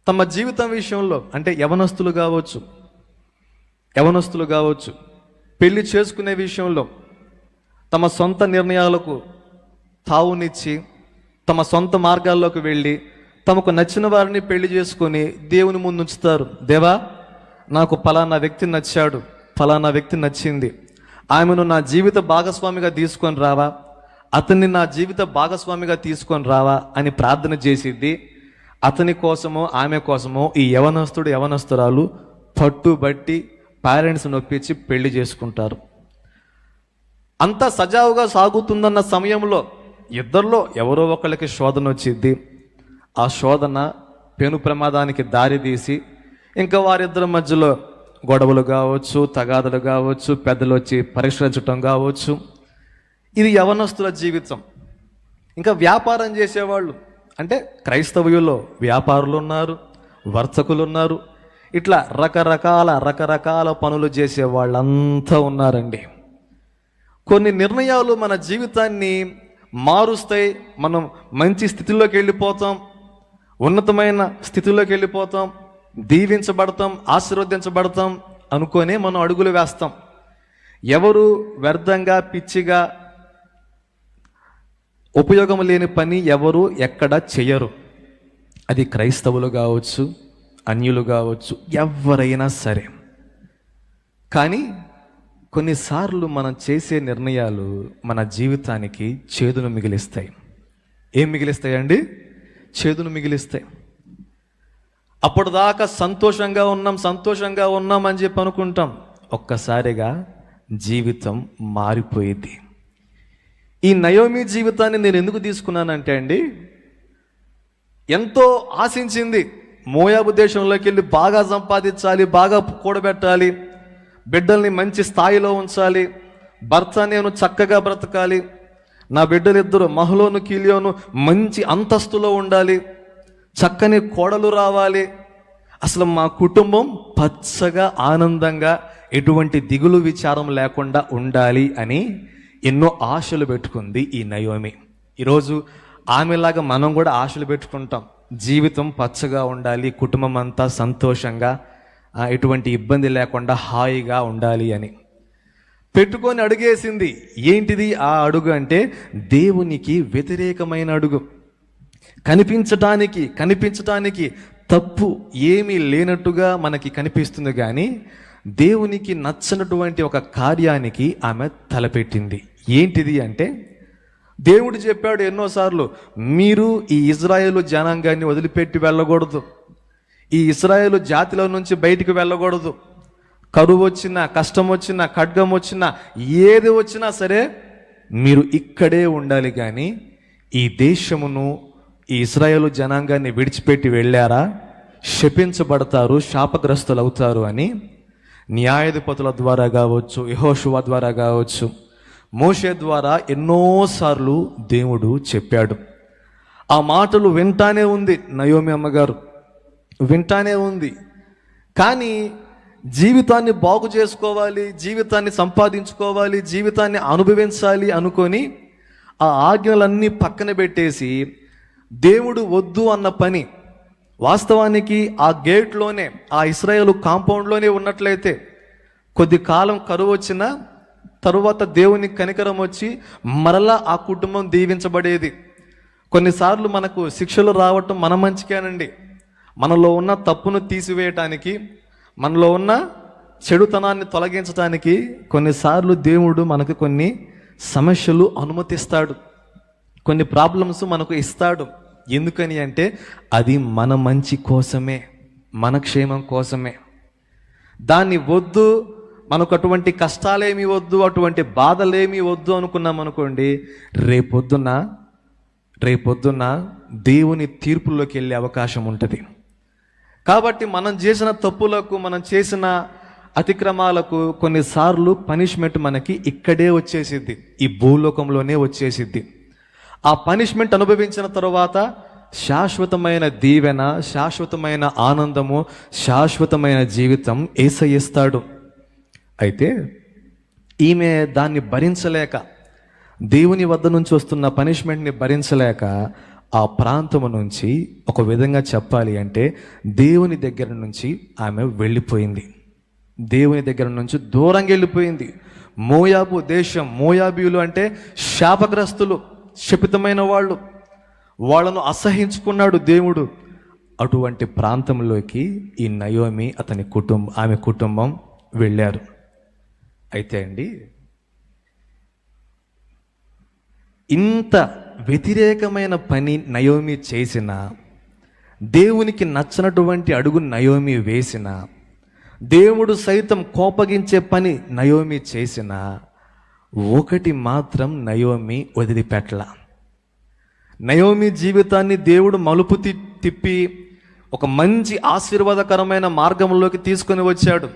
తమ జీవితం విషయంలో, అంటే యవనస్తులు కావచ్చు, పెళ్లి చేసుకునే విషయంలో తమ సొంత నిర్ణయాలకు తావునిచ్చి తమ సొంత మార్గాల్లోకి వెళ్ళి తమకు నచ్చిన వారిని పెళ్లి చేసుకొని దేవుని ముందు ఉంచుతారు. దేవా, నాకు ఫలానా వ్యక్తి నచ్చాడు, ఫలానా వ్యక్తి నచ్చింది, ఆమెను నా జీవిత భాగస్వామిగా తీసుకొని రావా, అతన్ని నా జీవిత భాగస్వామిగా తీసుకొని రావా అని ప్రార్థన చేసిద్ది. అతని కోసమో ఆమె కోసమో ఈ యవనస్తురాలు పట్టుబట్టి పేరెంట్స్ నొప్పించి పెళ్లి చేసుకుంటారు. అంతా సజావుగా సాగుతుందన్న సమయంలో ఇద్దరిలో ఎవరో ఒకళ్ళకి శోధన వచ్చింది. ఆ శోధన పెను ప్రమాదానికి దారితీసి ఇంకా వారిద్దరి మధ్యలో గొడవలు కావచ్చు, తగాదలు కావచ్చు, పెద్దలు వచ్చి పరిష్కరించటం కావచ్చు. ఇది యవనస్తుల జీవితం. ఇంకా వ్యాపారం చేసేవాళ్ళు అంటే క్రైస్తవుల్లో వ్యాపారులు ఉన్నారు, వర్తకులు ఉన్నారు, ఇట్లా రకరకాల పనులు చేసే వాళ్ళంతా ఉన్నారండి. కొన్ని నిర్ణయాలు మన జీవితాన్ని మారుస్తాయి. మనం మంచి స్థితిలోకి వెళ్ళిపోతాం, ఉన్నతమైన స్థితిలోకి వెళ్ళిపోతాం, దీవించబడతాం, ఆశీర్వదించబడతాం అనుకునే మనం అడుగులు వేస్తాం. ఎవరు వ్యర్థంగా పిచ్చిగా ఉపయోగం లేని పని ఎవరు ఎక్కడ చెయ్యరు. అది క్రైస్తవులు కావచ్చు, అన్యులు కావచ్చు, ఎవరైనా సరే. కానీ కొన్నిసార్లు మనం చేసే నిర్ణయాలు మన జీవితానికి చేదును మిగిలిస్తాయి. ఏం మిగిలిస్తాయండి? చేదును మిగిలిస్తాయి. అప్పటిదాకా సంతోషంగా ఉన్నాం అని చెప్పి అనుకుంటాం. ఒక్కసారిగా జీవితం మారిపోయింది. ఈ నయోమి జీవితాన్ని నేను ఎందుకు తీసుకున్నానంటే అండి, ఎంతో ఆశించింది. మోయాబు దేశంలోకి వెళ్ళి బాగా సంపాదించాలి, బాగా కూడబెట్టాలి, బిడ్డల్ని మంచి స్థాయిలో ఉంచాలి, భర్త నేను చక్కగా బ్రతకాలి, నా బిడ్డలిద్దరు మహలోను కీలియోను మంచి అంతస్తులో ఉండాలి, చక్కని కోడలు రావాలి, అసలు మా కుటుంబం పచ్చగా ఆనందంగా ఎటువంటి దిగులు విచారం లేకుండా ఉండాలి అని ఎన్నో ఆశలు పెట్టుకుంది ఈ నయోమి. ఈరోజు ఆమెలాగా మనం కూడా ఆశలు పెట్టుకుంటాం. జీవితం పచ్చగా ఉండాలి, కుటుంబం అంతా సంతోషంగా, ఎటువంటి ఇబ్బంది లేకుండా హాయిగా ఉండాలి అని పెట్టుకొని అడుగేసింది. ఏంటిది ఆ అడుగు అంటే దేవునికి వ్యతిరేకమైన అడుగు. కనిపించటానికి తప్పు ఏమీ లేనట్టుగా మనకి కనిపిస్తుంది, కానీ దేవునికి నచ్చనటువంటి ఒక కార్యానికి ఆమె తలపెట్టింది. ఏంటిది అంటే, దేవుడు చెప్పాడు ఎన్నోసార్లు, మీరు ఈ ఇజ్రాయేలు జనాంగాన్ని వదిలిపెట్టి వెళ్ళకూడదు, ఈ ఇజ్రాయేలు జాతిలో నుంచి బయటికి వెళ్ళకూడదు. కరువు వచ్చినా, కష్టం వచ్చినా, ఖడ్గం వచ్చినా, ఏది వచ్చినా సరే మీరు ఇక్కడే ఉండాలి. కానీ ఈ దేశమును, ఈ ఇజ్రాయేలు జనాంగాన్ని విడిచిపెట్టి వెళ్ళారా శపించబడతారు, శాపగ్రస్తులు అవుతారు అని న్యాయాధిపతుల ద్వారా కావచ్చు, యెహోషువ ద్వారా కావచ్చు, మోషే ద్వారా ఎన్నోసార్లు దేవుడు చెప్పాడు. ఆ మాటలు వింటానే ఉంది నయోమి అమ్మగారు, వింటానే ఉంది. కానీ జీవితాన్ని బాగు చేసుకోవాలి, జీవితాన్ని సంపాదించుకోవాలి, జీవితాన్ని అనుభవించాలి అనుకొని ఆ ఆజ్ఞలన్నీ పక్కన పెట్టేసి దేవుడు వద్దు అన్న పని, వాస్తవానికి ఆ గేట్లోనే, ఆ ఇశ్రాయేలు కాంపౌండ్లోనే ఉన్నట్లయితే కొద్ది కాలం కరువు వచ్చిన తరువాత దేవుని కనికరం వచ్చి మరలా ఆ కుటుంబం దీవించబడేది. కొన్నిసార్లు మనకు శిక్షలు రావటం మన మంచికేనండి. మనలో ఉన్న తప్పును తీసివేయటానికి, మనలో ఉన్న చెడుతనాన్ని తొలగించడానికి కొన్నిసార్లు దేవుడు మనకు కొన్ని సమస్యలు అనుమతిస్తాడు, కొన్ని ప్రాబ్లమ్స్ మనకు ఇస్తాడు. ఎందుకని అంటే అది మన మంచి కోసమే, మన క్షేమం కోసమే. దాన్ని వద్దు, మనకు అటువంటి కష్టాలేమీ వద్దు, అటువంటి బాధలేమీ వద్దు అనుకున్నాం అనుకోండి, రేపొద్దున దేవుని తీర్పుల్లోకి వెళ్ళే అవకాశం ఉంటుంది. కాబట్టి మనం చేసిన తప్పులకు, మనం చేసిన అతిక్రమాలకు కొన్నిసార్లు పనిష్మెంట్ మనకి ఇక్కడే వచ్చేసిద్ది, ఈ భూలోకంలోనే వచ్చేసిద్ది. ఆ పనిష్మెంట్ అనుభవించిన తరువాత శాశ్వతమైన దీవెన, శాశ్వతమైన ఆనందము, శాశ్వతమైన జీవితం యేసయ్య ఇస్తాడు. అయితే ఈమె దాన్ని భరించలేక, దేవుని వద్ద నుంచి వస్తున్న పనిష్మెంట్ని భరించలేక ఆ ప్రాంతము నుంచి, ఒక విధంగా చెప్పాలి అంటే దేవుని దగ్గర నుంచి ఆమె వెళ్ళిపోయింది. దేవుని దగ్గర నుంచి దూరంగా వెళ్ళిపోయింది. మోయాబు దేశం. మోయాబీయులు అంటే శాపగ్రస్తులు, శపితమైన వాళ్ళు. వాళ్ళను అసహించుకున్నాడు దేవుడు. అటువంటి ప్రాంతంలోకి ఈ నయోమి ఆమె కుటుంబం వెళ్ళారు. అయితే అండి, ఇంత వ్యతిరేకమైన పని నయోమి చేసిన, దేవునికి నచ్చనటువంటి అడుగు నయోమి వేసిన, దేవుడు సైతం కోపగించే పని నయోమి చేసిన, ఒకటి మాత్రం నయోమి వదిలిపెట్టల. నయోమి జీవితాన్ని దేవుడు మలుపు తిప్పి ఒక మంచి ఆశీర్వాదకరమైన మార్గంలోకి తీసుకొని వచ్చాడు.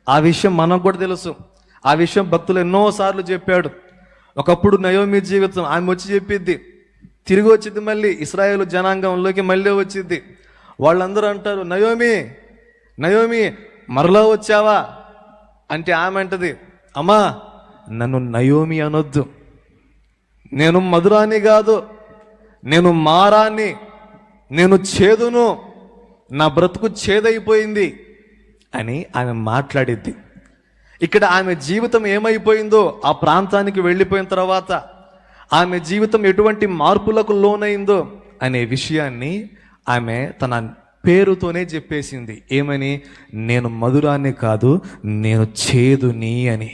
ఆ విషయం మనకు కూడా తెలుసు. ఆ విషయం భక్తులు ఎన్నోసార్లు చెప్పాడు. ఒకప్పుడు నయోమి జీవితం ఆమె వచ్చి చెప్పిద్ది, తిరిగి వచ్చింది, మళ్ళీ ఇశ్రాయేలు జనాంగంలోకి మళ్ళీ వచ్చింది. వాళ్ళందరూ అంటారు, నయోమి నయోమి మరలా వచ్చావా అంటే ఆమె అంటది, అమ్మా నన్ను నయోమి అనొద్దు, నేను మధురాన్ని కాదు, నేను మారాన్ని, నేను చేదును, నా బ్రతుకు చేదైపోయింది అని ఆమె మాట్లాడిద్ది. ఇక్కడ ఆమె జీవితం ఏమైపోయిందో, ఆ ప్రాంతానికి వెళ్ళిపోయిన తర్వాత ఆమె జీవితం ఎటువంటి మార్పులకు లోనైందో అనే విషయాన్ని ఆమె తన పేరుతోనే చెప్పేసింది. ఏమని? నేను మధురాన్ని కాదు, నేను చేదుని అని.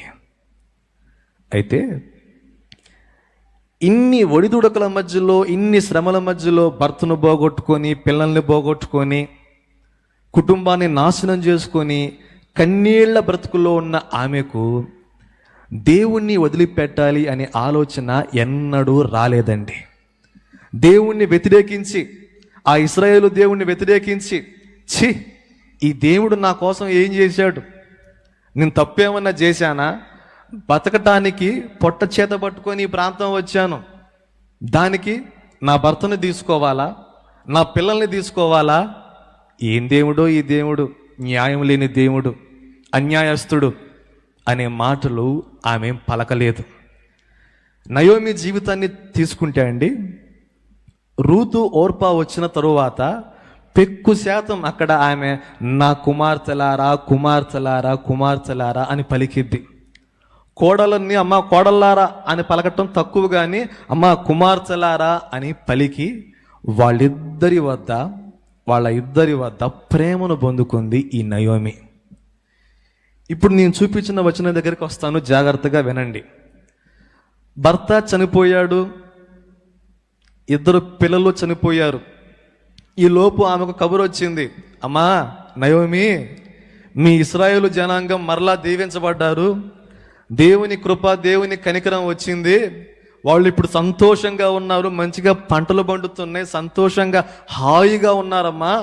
అయితే ఇన్ని ఒడిదుడకల మధ్యలో, ఇన్ని శ్రమల మధ్యలో భర్తను పోగొట్టుకొని, పిల్లల్ని పోగొట్టుకొని, కుటుంబాన్ని నాశనం చేసుకొని కన్నీళ్ల బ్రతుకులో ఉన్న ఆమెకు దేవుణ్ణి వదిలిపెట్టాలి అనే ఆలోచన ఎన్నడూ రాలేదండి. దేవుణ్ణి వ్యతిరేకించి, ఆ ఇశ్రాయేలు దేవుణ్ణి వ్యతిరేకించి, ఛీ ఈ దేవుడు నా కోసం ఏం చేశాడు, నేను తప్పేమన్నా చేశానా, బతకటానికి పొట్ట చేత పట్టుకొని ఈ ప్రాంతం వచ్చాను, దానికి నా భర్తను తీసుకోవాలా, నా పిల్లల్ని తీసుకోవాలా, ఏం దేవుడో ఈ దేవుడు, న్యాయం లేని దేవుడు, అన్యాయస్తుడు అనే మాటలు ఆమె పలకలేదు. నయోమి జీవితాన్ని తీసుకుంటే అండి, రూతు ఓర్పా వచ్చిన తరువాత పెక్కు శాతం అక్కడ ఆమె నా కుమార్తెలారా కుమార్తెలారా కుమార్తెలారా అని పలికిద్ది. కోడలన్నీ అమ్మ కోడల్లారా అని పలకటం తక్కువ, కానీ అమ్మ కుమార్తెలారా అని పలికి వాళ్ళ ఇద్దరి వద్ద ప్రేమను పొందుకుంది ఈ నయోమి. ఇప్పుడు నేను చూపించిన వచనం దగ్గరికి వస్తాను, జాగ్రత్తగా వినండి. భర్త చనిపోయాడు, ఇద్దరు పిల్లలు చనిపోయారు. ఈ లోపు ఆమెకు కబురు వచ్చింది, అమ్మా నయోమి, మీ ఇశ్రాయేలు జనాంగం మరలా దీవించబడ్డారు, దేవుని కృప, దేవుని కనికరం వచ్చింది, వాళ్ళు ఇప్పుడు సంతోషంగా ఉన్నారు, మంచిగా పంటలు పండుతున్నాయి, సంతోషంగా హాయిగా ఉన్నారమ్మా,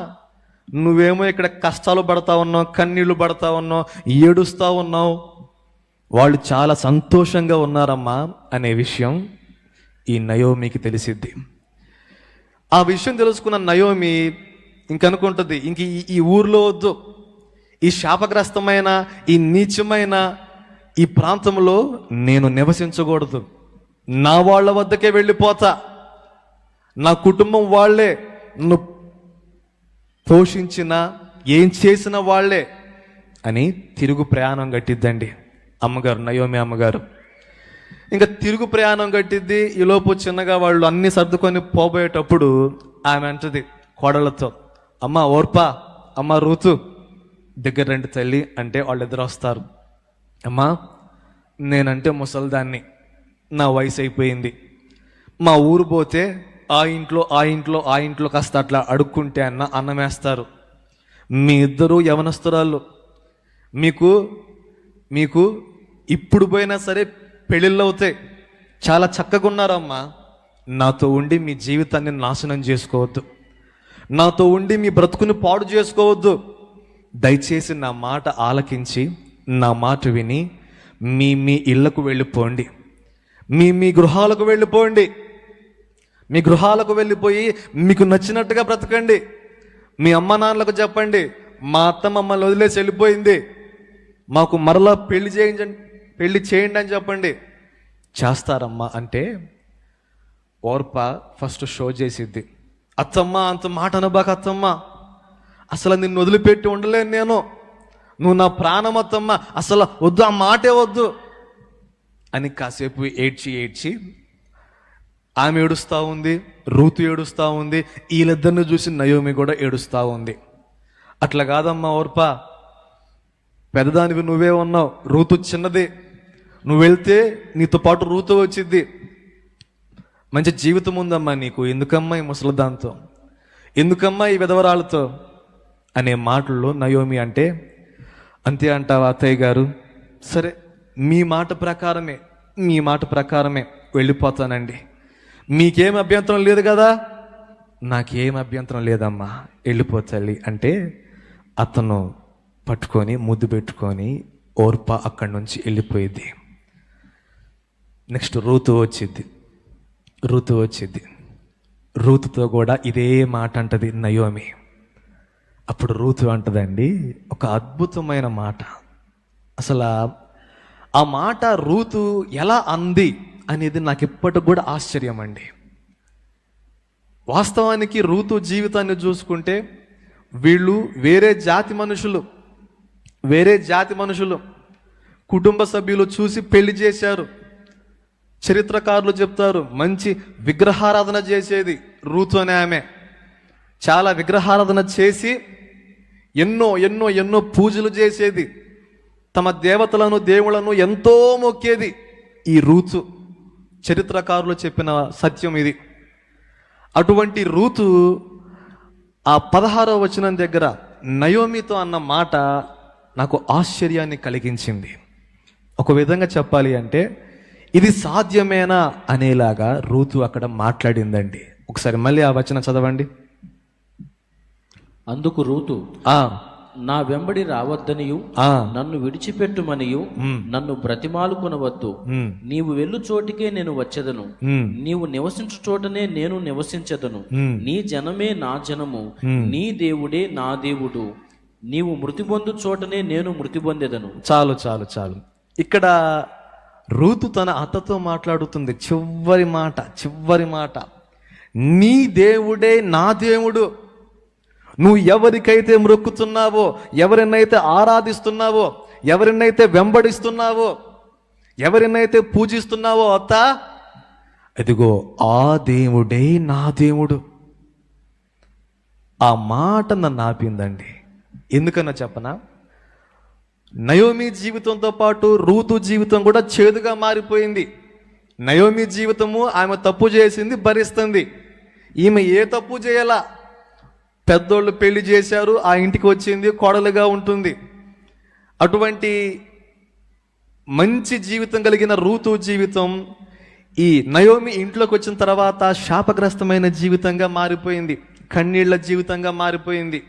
నువ్వేమో ఇక్కడ కష్టాలు పడతా ఉన్నావు, కన్నీళ్లు పడతా ఉన్నావు, ఏడుస్తూ ఉన్నావు, వాళ్ళు చాలా సంతోషంగా ఉన్నారమ్మా అనే విషయం ఈ నయోమికి తెలిసిద్ది. ఆ విషయం తెలుసుకున్న నయోమి ఇంకనుకుంటుంది, ఇంక ఈ ఊర్లో వద్దు, ఈ శాపగ్రస్తమైన, ఈ నీచమైన ఈ ప్రాంతంలో నేను నివసించకూడదు, నా వాళ్ళ వద్దకే వెళ్ళిపోతా, నా కుటుంబం వాళ్ళే, నన్ను పోషించిన ఏం చేసిన వాళ్ళే అని తిరుగు ప్రయాణం కట్టిద్దండి అమ్మగారు, నయోమి అమ్మగారు. ఇంకా తిరుగు ప్రయాణం కట్టిద్ది. ఈలోపు చిన్నగా వాళ్ళు అన్ని సర్దుకొని పోబోయేటప్పుడు ఆమె అంటది కోడలతో, అమ్మ ఓర్పా, అమ్మ రూతు దగ్గర రండి తల్లి అంటే వాళ్ళిద్దరు వస్తారు. అమ్మా నేనంటే ముసల్దాన్ని, నా వయసు అయిపోయింది, మా ఊరు పోతే ఆ ఇంట్లో కాస్త అట్లా అడుక్కుంటే అన్నం వేస్తారు, మీ ఇద్దరు యవనస్తురాళ్ళు, మీకు ఇప్పుడు పోయినా సరే పెళ్ళిళ్ళు అవుతాయి, చాలా చక్కగా ఉన్నారమ్మా, నాతో ఉండి మీ జీవితాన్ని నాశనం చేసుకోవద్దు, నాతో ఉండి మీ బ్రతుకుని పాడు చేసుకోవద్దు, దయచేసి నా మాట ఆలకించి నా మాట విని మీ ఇళ్లకు వెళ్ళిపోండి, మీ గృహాలకు వెళ్ళిపోండి, మీ గృహాలకు వెళ్ళిపోయి మీకు నచ్చినట్టుగా బ్రతకండి, మీ అమ్మ నాన్నలకు చెప్పండి మా అత్త మమ్మల్ని వదిలేసి వెళ్ళిపోయింది, మాకు మరలా పెళ్లి చేయండి అని చెప్పండి. చేస్తారమ్మా అంటే ఓర్ప ఫస్ట్ షో చేసిద్ది, అత్తమ్మ అంత మాట అనబాక అత్తమ్మ, అసలు నిన్ను వదిలిపెట్టి ఉండలేను నేను, నువ్వు నా ప్రాణం అత్తమ్మ, అసలు వద్దు, ఆ మాటే వద్దు, అని కాసేపు ఏడ్చి ఆమె ఏడుస్తూ ఉంది, రూతు ఏడుస్తూ ఉంది, వీళ్ళిద్దరిని చూసి నయోమి కూడా ఏడుస్తూ ఉంది. అట్లా కాదమ్మా ఓర్పా, పెద్దదానికి నువ్వే ఉన్నావు, రూతు చిన్నది, నువ్వు వెళ్తే నీతో పాటు రూతు వచ్చిద్ది, మంచి జీవితం ఉందమ్మా నీకు, ఎందుకమ్మా ఈ ముసలిదాంతో, ఎందుకమ్మా ఈ విధవరాలతో అనే మాటల్లో నయోమి అంటే, అంతే అంటావా అత్తయ్య గారు, సరే మీ మాట ప్రకారమే వెళ్ళిపోతానండి, మీకేం అభ్యంతరం లేదు కదా, నాకేం అభ్యంతరం లేదమ్మా, వెళ్ళిపోతాలి అంటే అతను పట్టుకొని ముద్దు పెట్టుకొని ఓర్పా అక్కడి నుంచి వెళ్ళిపోయింది. నెక్స్ట్ రూతు వచ్చింది. రూతుతో కూడా ఇదే మాట అంటది నయోమి. అప్పుడు రూతు అంటదండి ఒక అద్భుతమైన మాట. అసలు ఆ మాట రూతు ఎలా అంది అనేది నాకు ఇప్పటికి కూడా ఆశ్చర్యం అండి. వాస్తవానికి రూతు జీవితాన్ని చూసుకుంటే వీళ్ళు వేరే జాతి మనుషులు కుటుంబ సభ్యులు చూసి పెళ్లి చేశారు. చరిత్రకారులు చెప్తారు మంచి విగ్రహారాధన చేసేది రూతు అనే ఆమె. చాలా విగ్రహారాధన చేసి ఎన్నో పూజలు చేసేది, తమ దేవతలను దేవుళ్లను ఎంతో మొక్కేది ఈ రూతు. చరిత్రకారులు చెప్పిన సత్యం ఇది. అటువంటి రూతు ఆ 16వ వచనం దగ్గర నయోమితో అన్న మాట నాకు ఆశ్చర్యాన్ని కలిగించింది. ఒక విధంగా చెప్పాలి అంటే ఇది సాధ్యమేనా అనేలాగా రూతు అక్కడ మాట్లాడిందండి. ఒకసారి మళ్ళీ ఆ వచనం చదవండి. అందుకు రూతు, నా వెంబడి రావద్దనియు నన్ను విడిచిపెట్టుమనియు నన్ను బ్రతిమాలుకొనవద్దు, నీవు వెళ్ళు చోటికే నేను వచ్చేదను, నీవు నివసించు చోటనే నేను నివసించదను, నీ జనమే నా జనము, నీ దేవుడే నా దేవుడు, నీవు మృతి పొందు చోటనే నేను మృతి పొందేదను. చాలు. ఇక్కడ రూతు తన అత్తతో మాట్లాడుతుంది. చివరి మాట, నీ దేవుడే నా దేవుడు, నువ్వు ఎవరికైతే మొక్కుతున్నావో, ఎవరినైతే ఆరాధిస్తున్నావో, ఎవరినైతే వెంబడిస్తున్నావో, ఎవరినైతే పూజిస్తున్నావో అత్త, అదిగో ఆ దేవుడే నా దేవుడు. ఆ మాట నన్ను ఆపిందండి. ఎందుకన్నా చెప్పనా, నయోమి జీవితంతో పాటు రూతు జీవితం కూడా చేదుగా మారిపోయింది. నయోమి జీవితము ఆమె తప్పు చేసింది, భరిస్తుంది. ఈమె ఏ తప్పు చేయాలా, పెద్దోళ్ళు పెళ్లి చేశారు, ఆ ఇంటికి వచ్చింది, కోడలుగా ఉంటుంది. అటువంటి మంచి జీవితం కలిగిన రూతు జీవితం ఈ నయోమి ఇంట్లోకి వచ్చిన తర్వాత శాపగ్రస్తమైన జీవితంగా మారిపోయింది, కన్నీళ్ల జీవితంగా మారిపోయింది.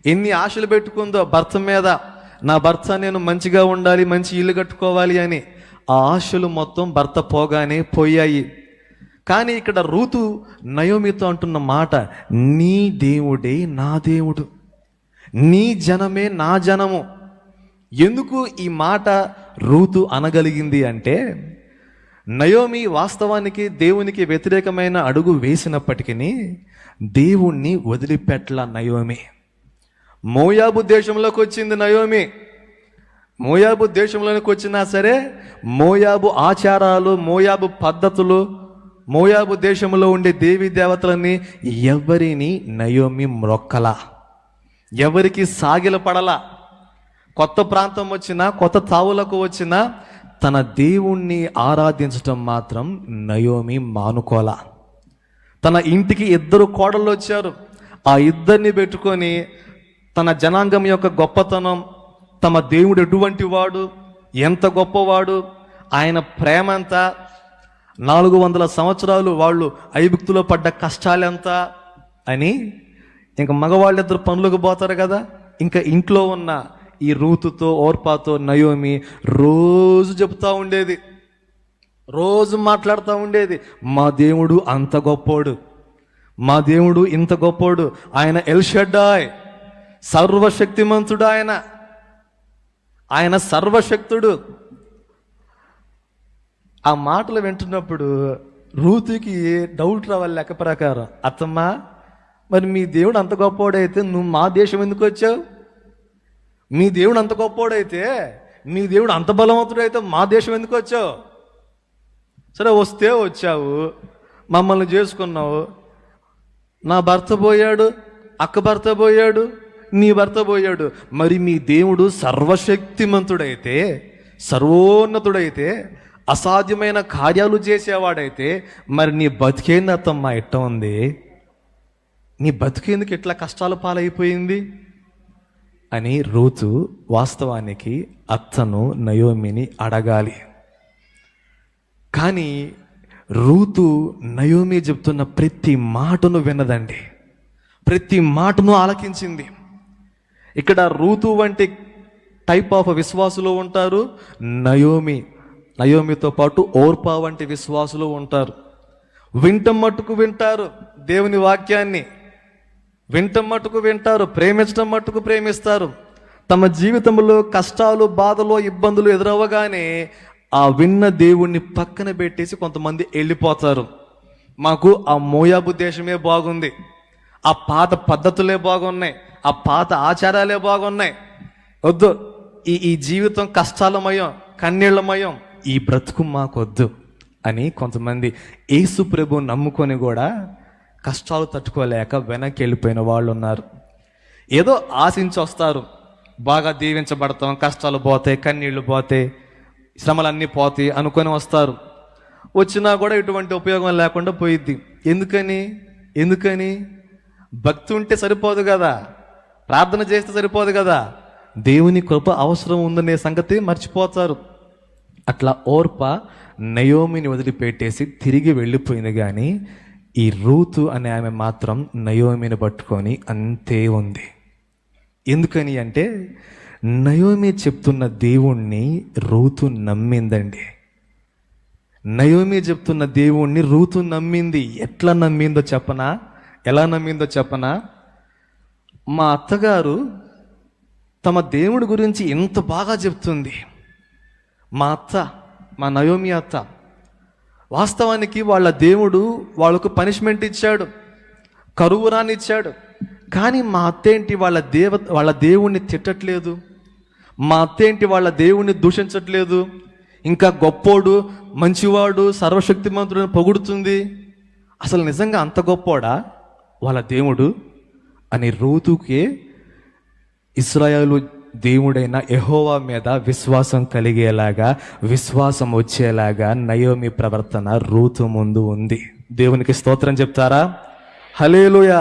ఎన్ని ఆశలు పెట్టుకుందో భర్త మీద, నా భర్త నేను మంచిగా ఉండాలి, మంచి ఇల్లు కట్టుకోవాలి అని, ఆ ఆశలు మొత్తం భర్త పోగానే పోయాయి. కానీ ఇక్కడ రూతు నయోమితో అంటున్న మాట, నీ దేవుడే నా దేవుడు, నీ జనమే నా జనము. ఎందుకు ఈ మాట రూతు అనగలిగింది అంటే, నయోమి వాస్తవానికి దేవునికి వ్యతిరేకమైన అడుగు వేసినప్పటికీ దేవుణ్ణి వదిలిపెట్టల నయోమి. మోయాబు దేశంలోకి వచ్చింది నయోమి. మోయాబు దేశంలోకి వచ్చినా సరే మోయాబు ఆచారాలు, మోయాబు పద్ధతులు, మోయాబు దేశంలో ఉండే దేవీ దేవతలని ఎవరిని నయోమి మ్రొక్కల, ఎవరికి సాగిల పడల. కొత్త ప్రాంతం వచ్చినా, కొత్త తావులకు వచ్చినా తన దేవుణ్ణి ఆరాధించటం మాత్రం నయోమి మానుకోల. తన ఇంటికి 2 కోడళ్ళు వచ్చారు. ఆ ఇద్దరిని పెట్టుకొని తన జనాంగం యొక్క గొప్పతనం, తమ దేవుడు ఎటువంటి వాడు, ఎంత గొప్పవాడు, ఆయన ప్రేమంతా, 400 సంవత్సరాలు వాళ్ళు ఐగుప్తులో పడ్డ కష్టాలెంత అని, ఇంకా మగవాళ్ళిద్దరు పనులకు పోతారు కదా, ఇంకా ఇంట్లో ఉన్న ఈ రూతుతో ఓర్పాతో నయోమి రోజు చెబుతూ ఉండేది, రోజు మాట్లాడుతూ ఉండేది, మా దేవుడు అంత గొప్పోడు, మా దేవుడు ఇంత గొప్పోడు, ఆయన ఎల్ షడ్డాయ్, సర్వశక్తిమంతుడు, ఆయన సర్వశక్తుడు. ఆ మాటలు వింటున్నప్పుడు రూతుకి డౌట్ రావాలి. లెక్క ప్రకారం, అత్తమ్మా మరి మీ దేవుడు అంత గొప్పోడైతే నువ్వు మా దేశం ఎందుకు వచ్చావు? మీ దేవుడు అంత గొప్పోడైతే, మీ దేవుడు అంత బలవంతుడైతే మా దేశం ఎందుకు వచ్చావు? సరే వస్తే వచ్చావు, మమ్మల్ని చేసుకున్నావు, నా భర్త పోయాడు, అక్క భర్త పోయాడు, నీ భర్త పోయాడు. మరి మీ దేవుడు సర్వశక్తిమంతుడైతే, సర్వోన్నతుడైతే, అసాధ్యమైన కార్యాలు చేసేవాడైతే మరి నీ బతికేందత్తమ్మా ఇట్ట ఉంది? నీ బతికేందుకు ఇట్లా కష్టాల పాలైపోయింది అని రూతు వాస్తవానికి అత్తను నయోమిని అడగాలి. కానీ రూతు నయోమి చెప్తున్న ప్రతి మాటను విన్నదండి, ప్రతి మాటను ఆలకించింది. ఇక్కడ రూతు వంటి టైప్ ఆఫ్ విశ్వాసులు ఉంటారు, నయోమితో పాటు ఓర్పా వంటి విశ్వాసులు ఉంటారు. వింటం మట్టుకు వింటారు, దేవుని వాక్యాన్ని వింటం మట్టుకు వింటారు, ప్రేమించడం మట్టుకు ప్రేమిస్తారు. తమ జీవితంలో కష్టాలు, బాధలు, ఇబ్బందులు ఎదురవ్వగానే ఆ విన్న దేవుణ్ణి పక్కన పెట్టేసి కొంతమంది వెళ్ళిపోతారు. మాకు ఆ మోయాబు దేశమే బాగుంది, ఆ పాత పద్ధతులే బాగున్నాయి, ఆ పాత ఆచారాలే బాగున్నాయి, వద్దు ఈ జీవితం కష్టాలమయం, కన్నీళ్లమయం, ఈ బ్రతుకు మాకొద్దు అని కొంతమంది యేసు ప్రభు నమ్ముకొని కూడా కష్టాలు తట్టుకోలేక వెనక్కి వెళ్ళిపోయిన వాళ్ళు ఉన్నారు. ఏదో ఆశించి వస్తారు, బాగా దీవించబడతాం, కష్టాలు పోతాయి, కన్నీళ్లు పోతాయి, శ్రమలన్నీ పోతాయి అనుకొని వస్తారు. వచ్చినా కూడా ఇటువంటి ఉపయోగం లేకుండా పోయిద్ది. ఎందుకని భక్తి ఉంటే సరిపోదు కదా, ప్రార్థన చేస్తే సరిపోదు కదా, దేవుని కృప అవసరం ఉందనే సంగతి మర్చిపోతారు. అట్లా ఓర్ప నయోమిని వదిలిపెట్టేసి తిరిగి వెళ్ళిపోయింది. కానీ ఈ రూతు అనే ఆమె మాత్రం నయోమిని పట్టుకొని అంతే ఉంది. ఎందుకని అంటే నయోమి చెప్తున్న దేవుణ్ణి రూతు నమ్మిందండి. నయోమి చెప్తున్న దేవుణ్ణి రూతు నమ్మింది. ఎట్లా నమ్మిందో చెప్పనా, ఎలా నమ్మిందో చెప్పనా? మా అత్తగారు తమ దేవుడి గురించి ఎంత బాగా చెప్తుంది. మా నయోమి అత్త వాస్తవానికి వాళ్ళ దేవుడు వాళ్ళకు పనిష్మెంట్ ఇచ్చాడు, కరువురాన్ని ఇచ్చాడు. కానీ మా అత్త ఏంటి వాళ్ళ దేవుణ్ణి తిట్టట్లేదు, మా అత్త ఏంటి వాళ్ళ దేవుణ్ణి దూషించట్లేదు, ఇంకా గొప్పోడు, మంచివాడు, సర్వశక్తిమంతుడు పొగుడుతుంది. అసలు నిజంగా అంత గొప్పోడా వాళ్ళ దేవుడు అని రూతుకే ఇశ్రాయేలు దేవుడైన యెహోవా మీద విశ్వాసం కలిగేలాగా, విశ్వాసం వచ్చేలాగా నయోమి ప్రవర్తన రూతు ముందు ఉంది. దేవునికి స్తోత్రం చెప్తారా? హల్లెలూయా.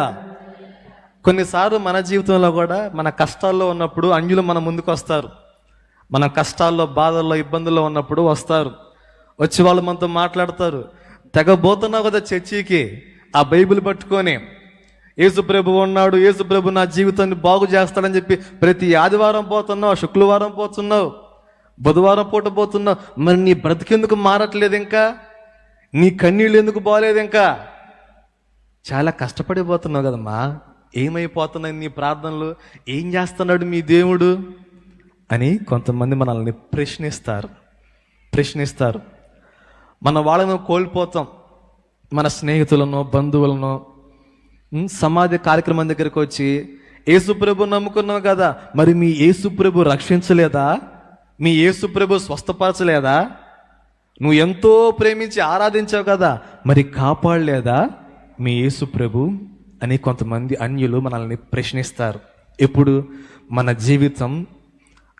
కొన్నిసార్లు మన జీవితంలో కూడా మన కష్టాల్లో ఉన్నప్పుడు అన్యులు మన ముందుకు వస్తారు. మన కష్టాల్లో, బాధల్లో, ఇబ్బందుల్లో ఉన్నప్పుడు వస్తారు. వచ్చి వాళ్ళు మనతో మాట్లాడతారు. తెగబోతున్నావు కదా చర్చికి, ఆ బైబిల్ పట్టుకొని, యేసు ప్రభు ఉన్నాడు, యేసు ప్రభు నా జీవితాన్ని బాగు చేస్తాడని చెప్పి ప్రతి ఆదివారం పోతున్నావు, శుక్రవారం పోతున్నావు, బుధవారం పూట పోతున్నావు. మరి నీ బ్రతికెందుకు మారట్లేదు? ఇంకా నీ కన్నీళ్ళు ఎందుకు బాగలేదు? ఇంకా చాలా కష్టపడిపోతున్నావు కదమ్మా, ఏమైపోతున్నాయి నీ ప్రార్థనలు? ఏం చేస్తున్నాడు మీ దేవుడు అని కొంతమంది మనల్ని ప్రశ్నిస్తారు. మన వాళ్ళను కోల్పోతాం. మన స్నేహితులను, బంధువులను సమాధి కార్యక్రమం దగ్గరికి వచ్చి, యేసుప్రభు నమ్ముకున్నావు కదా, మరి మీ యేసుప్రభు రక్షించలేదా? మీ యేసుప్రభు స్వస్థపరచలేదా? నువ్వు ఎంతో ప్రేమించి ఆరాధించావు కదా, మరి కాపాడలేదా మీ యేసుప్రభు అని కొంతమంది అన్యులు మనల్ని ప్రశ్నిస్తారు. ఎప్పుడు? మన జీవితం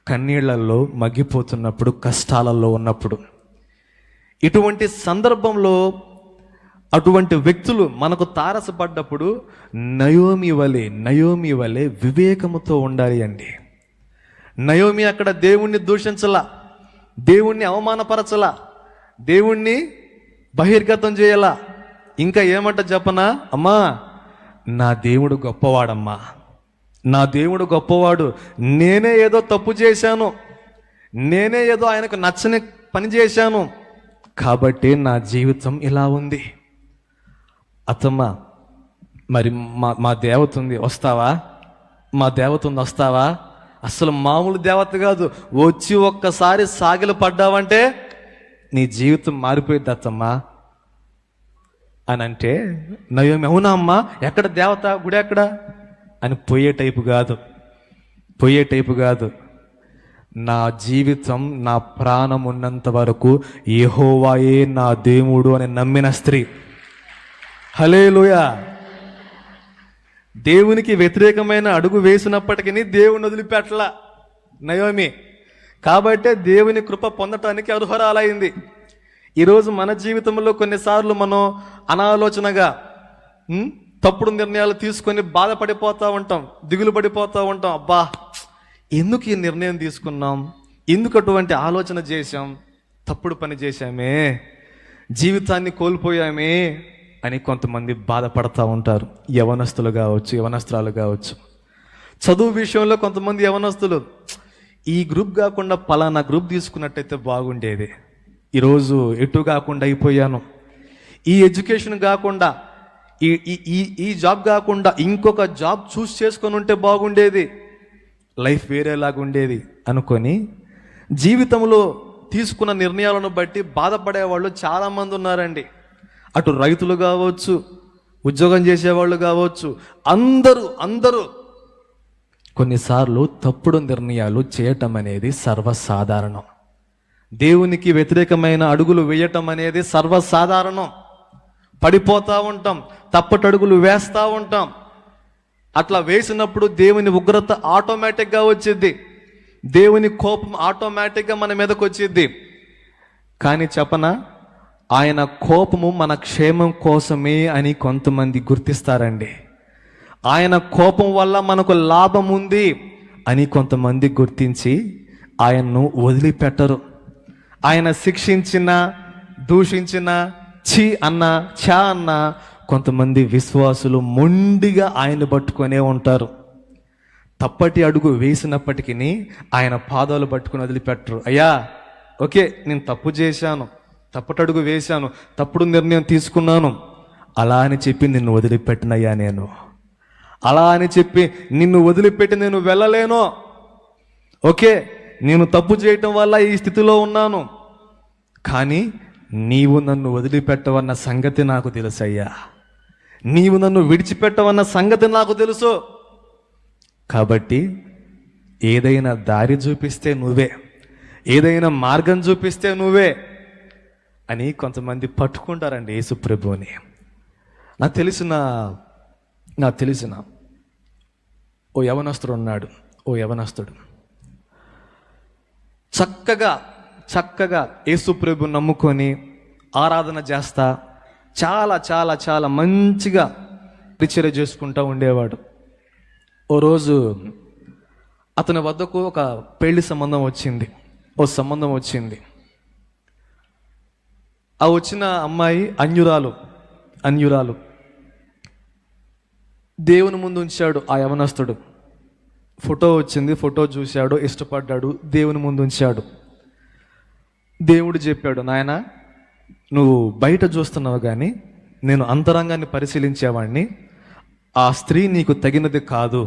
కన్నీళ్లలో మగ్గిపోతున్నప్పుడు, కష్టాలలో ఉన్నప్పుడు. ఇటువంటి సందర్భంలో అటువంటి వ్యక్తులు మనకు తారసపడ్డప్పుడు నయోమి వలె వివేకముతో ఉండాలి అండి. నయోమి అక్కడ దేవుణ్ణి దూషించలా, దేవుణ్ణి అవమానపరచలా, దేవుణ్ణి బహిర్గతం చేయలా. ఇంకా ఏమంట చెప్పనా? అమ్మా, నా దేవుడు గొప్పవాడమ్మా, నా దేవుడు గొప్పవాడు, నేనే ఏదో తప్పు చేశాను, నేనే ఏదో ఆయనకు నచ్చని పని చేశాను, కాబట్టి నా జీవితం ఇలా ఉంది. అత్తమ్మ, మరి మా దేవత ఉంది, వస్తావా? మా దేవత ఉంది, వస్తావా? అసలు మామూలు దేవత కాదు, వచ్చి ఒక్కసారి సాగిలు పడ్డావంటే నీ జీవితం మారిపోయింది అత్తమ్మ అని అంటే, నయోమి అవునా అమ్మా, ఎక్కడ దేవత, గుడి ఎక్కడ అని పోయే టైపు కాదు. నా జీవితం, నా ప్రాణం ఉన్నంత వరకు యెహోవాయే నా దేవుడు అని నమ్మిన స్త్రీ. హల్లెలూయా. దేవునికి వ్యతిరేకమైన అడుగు వేసినప్పటికీ దేవుని వదిలిపెట్టల నయోమి. కాబట్టే దేవుని కృప పొందటానికి అర్హురాలైంది. ఈరోజు మన జీవితంలో కొన్నిసార్లు మనం అనాలోచనగా తప్పుడు నిర్ణయాలు తీసుకొని బాధపడిపోతూ ఉంటాం, దిగులు పడిపోతూ ఉంటాం. అబ్బా, ఎందుకు ఈ నిర్ణయం తీసుకున్నాం, ఎందుకు అటువంటి ఆలోచన చేశాం, తప్పుడు పని చేశామే, జీవితాన్ని కోల్పోయామే అని కొంతమంది బాధపడతా ఉంటారు. యవనస్తులు కావచ్చు, యవనస్త్రాలు కావచ్చు. చదువు విషయంలో కొంతమంది యవనస్తులు ఈ గ్రూప్ కాకుండా పలానా గ్రూప్ తీసుకున్నట్టయితే బాగుండేది, ఈరోజు ఎటు కాకుండా అయిపోయాను, ఈ ఎడ్యుకేషన్ కాకుండా ఈ జాబ్ కాకుండా ఇంకొక జాబ్ చూస్ చేసుకొని ఉంటే బాగుండేది, లైఫ్ వేరేలాగా ఉండేది అనుకొని జీవితంలో తీసుకున్న నిర్ణయాలను బట్టి బాధపడే వాళ్ళు చాలామంది ఉన్నారండి. అటు రైతులు కావచ్చు, ఉద్యోగం చేసేవాళ్ళు కావచ్చు, అందరూ కొన్నిసార్లు తప్పుడు నిర్ణయాలు చేయటం అనేది సర్వసాధారణం. దేవునికి వ్యతిరేకమైన అడుగులు వేయటం అనేది సర్వసాధారణం. పడిపోతూ ఉంటాం, తప్పటడుగులు వేస్తూ ఉంటాం. అట్లా వేసినప్పుడు దేవుని ఉగ్రత ఆటోమేటిక్గా వచ్చిద్ది, దేవుని కోపం ఆటోమేటిక్గా మన మీదకి వచ్చిద్ది. కానీ చెప్పనా, ఆయన కోపము మన క్షేమం కోసమే అని కొంతమంది గుర్తిస్తారండి. ఆయన కోపం వల్ల మనకు లాభం ఉంది అని కొంతమంది గుర్తించి ఆయన్ను వదిలిపెట్టరు. ఆయన శిక్షించిన, దూషించిన, ఛీ అన్న, ఛా అన్న కొంతమంది విశ్వాసులు మొండిగా ఆయన పట్టుకొనే ఉంటారు. తప్పటి అడుగు వేసినప్పటికీ ఆయన పాదాలు పట్టుకుని వదిలిపెట్టరు. అయ్యా, ఓకే, నేను తప్పు చేశాను, తప్పటడుగు వేశాను, తప్పుడు నిర్ణయం తీసుకున్నాను, అలా అని చెప్పి నిన్ను వదిలిపెట్టినయ్యా నేను, అలా అని చెప్పి నిన్ను వదిలిపెట్టి నేను వెళ్ళలేను. ఓకే, నేను తప్పు చేయటం వల్ల ఈ స్థితిలో ఉన్నాను, కానీ నీవు నన్ను వదిలిపెట్టవన్న సంగతి నాకు తెలుసయ్యా, నీవు నన్ను విడిచిపెట్టవన్న సంగతి నాకు తెలుసు. కాబట్టి ఏదైనా దారి చూపిస్తే నువ్వే, ఏదైనా మార్గం చూపిస్తే నువ్వే అని కొంతమంది పట్టుకుంటారండి యేసు ప్రభువుని. నాకు తెలిసిన ఓ యవనస్తుడు ఉన్నాడు. ఓ యవనస్తుడు చక్కగా యేసు ప్రభువుని నమ్ముకొని ఆరాధన చేస్తా చాలా చాలా చాలా మంచిగా పరిచర్య చేసుకుంటూ ఉండేవాడు. ఓ రోజు అతని వద్దకు ఒక పెళ్లి సంబంధం వచ్చింది. ఆ వచ్చిన అమ్మాయి అన్యురాలు. దేవుని ముందు ఉంచాడు ఆ యవనస్తుడు. ఫోటో వచ్చింది, ఫోటో చూశాడు, ఇష్టపడ్డాడు, దేవుని ముందు ఉంచాడు. దేవుడు చెప్పాడు, నాయనా, నువ్వు బయట చూస్తున్నావు కానీ నేను అంతరంగాన్ని పరిశీలించేవాడిని. ఆ స్త్రీ నీకు తగినది కాదు,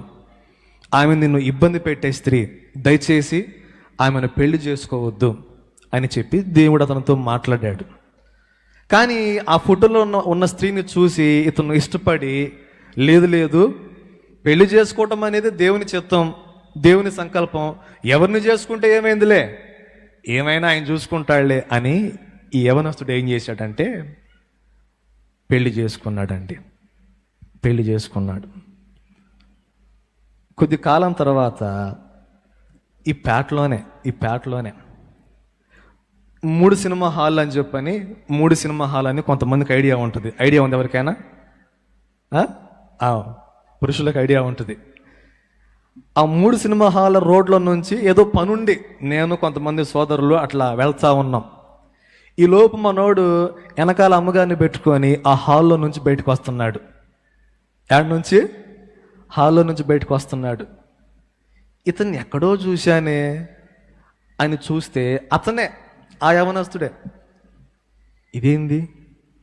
ఆమె నిన్ను ఇబ్బంది పెట్టే స్త్రీ, దయచేసి ఆమెను పెళ్లి చేసుకోవద్దు అని చెప్పి దేవుడు అతనితో మాట్లాడాడు. కానీ ఆ ఫోటోలో ఉన్న స్త్రీని చూసి ఇతను ఇష్టపడి, లేదు పెళ్లి చేసుకోవటం అనేది దేవుని చిత్తం, దేవుని సంకల్పం, ఎవరిని చేసుకుంటే ఏమైందిలే, ఏమైనా ఆయన చూసుకుంటాడులే అని ఈ యవనస్తుడు ఏం చేశాడంటే పెళ్లి చేసుకున్నాడు. కొద్ది కాలం తర్వాత ఈ పేటలోనే 3 సినిమా హాల్ అని చెప్పని 3 సినిమా హాల్ అని కొంతమందికి ఐడియా ఉంటుంది. ఐడియా ఉంది ఎవరికైనా? పురుషులకు ఐడియా ఉంటుంది. ఆ 3 సినిమా హాల్ రోడ్ల నుంచి ఏదో పనుండి నేను కొంతమంది సోదరులు అట్లా వెళ్తా ఉన్నాం. ఈ లోపు మనోడు వెనకాల అమ్మగారిని పెట్టుకొని ఆ హాల్లో నుంచి బయటకు వస్తున్నాడు. హాల్లో నుంచి బయటకు వస్తున్నాడు. ఇతన్ని ఎక్కడో చూశానే అని చూస్తే అతనే, ఆ యవనస్తుడే.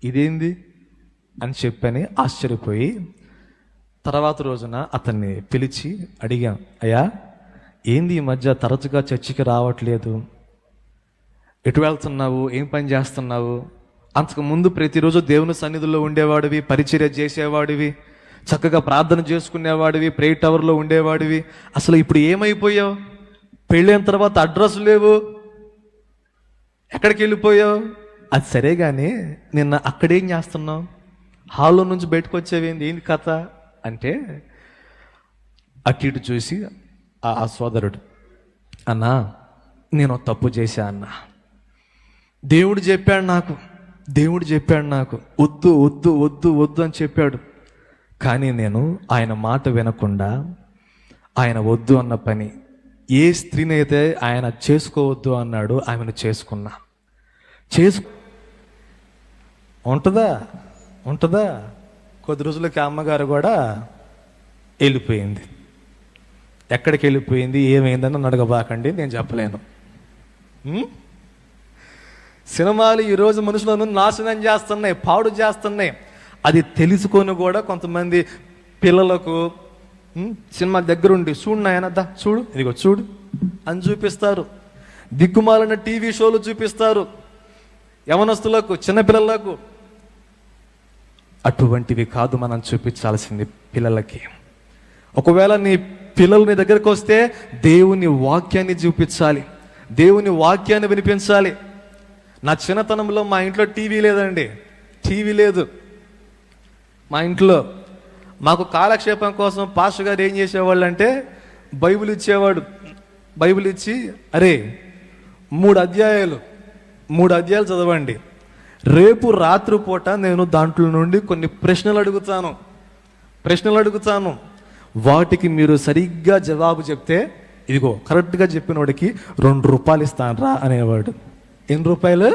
ఇదేంది అని చెప్పని ఆశ్చర్యపోయి తర్వాత రోజున అతన్ని పిలిచి అడిగాం, అయ్యా, ఏంది ఈ మధ్య తరచుగా చర్చికి రావట్లేదు, ఎటు వెళ్తున్నావు, ఏం పని చేస్తున్నావు? అంతకు ముందు ప్రతిరోజు దేవుని సన్నిధిలో ఉండేవాడివి, పరిచర్య చేసేవాడివి, చక్కగా ప్రార్థన చేసుకునేవాడివి, ప్రేయర్ టవర్లో ఉండేవాడివి, అసలు ఇప్పుడు ఏమైపోయావు? పెళ్ళైన తర్వాత అడ్రస్ లేవు, ఎక్కడికి వెళ్ళిపోయావు? అది సరే కానీ నిన్న అక్కడేం చేస్తున్నావు? హాల్లో నుంచి బయటకు వచ్చేవేంది, ఏంది కథ అంటే అటు ఇటు చూసి ఆ సోదరుడు, అన్నా నేను తప్పు చేశా అన్నా, దేవుడు చెప్పాడు నాకు వద్దు వద్దు వద్దు వద్దు అని చెప్పాడు. కానీ నేను ఆయన మాట వినకుండా ఆయన వద్దు అన్న పని, ఏ స్త్రీని అయితే ఆయన చేసుకోవద్దు అన్నాడు ఆమెను చేసుకున్నా. ఉంటుందా? కొద్ది రోజులకి అమ్మగారు కూడా వెళ్ళిపోయింది. ఎక్కడికి వెళ్ళిపోయింది, ఏమైందని నన్ను అడగబాకండి, నేను చెప్పలేను. సినిమాలు ఈరోజు మనుషులను నాశనం చేస్తున్నాయి, పాడు చేస్తున్నాయి. అది తెలుసుకొని కూడా కొంతమంది పిల్లలకు సినిమా దగ్గరుండి చూడు నాయన, చూడు ఇదిగో చూడు అని చూపిస్తారు. దిక్కుమాలిన టీవీ షోలు చూపిస్తారు యవనస్తులకు, చిన్నపిల్లలకు. అటువంటివి కాదు మనం చూపించాల్సింది పిల్లలకి. ఒకవేళ నీ పిల్లలు నీ దగ్గరకు వస్తే దేవుని వాక్యాన్ని చూపించాలి, దేవుని వాక్యాన్ని వినిపించాలి. నా చిన్నతనంలో మా ఇంట్లో టీవీ లేదండి, టీవీ లేదు మా ఇంట్లో. మాకు కాలక్షేపం కోసం పాస్టర్ గారు ఏం చేసేవాళ్ళు అంటే బైబిల్ ఇచ్చేవాడు. బైబిల్ ఇచ్చి, అరే 3 అధ్యాయాలు చదవండి, రేపు రాత్రి పూట నేను దాంట్లో నుండి కొన్ని ప్రశ్నలు అడుగుతాను, వాటికి మీరు సరిగ్గా జవాబు చెప్తే ఇదిగో కరెక్ట్గా చెప్పిన వాడికి 2 రూపాయలు ఇస్తాను రా అనేవాడు. ఎన్ని రూపాయలు?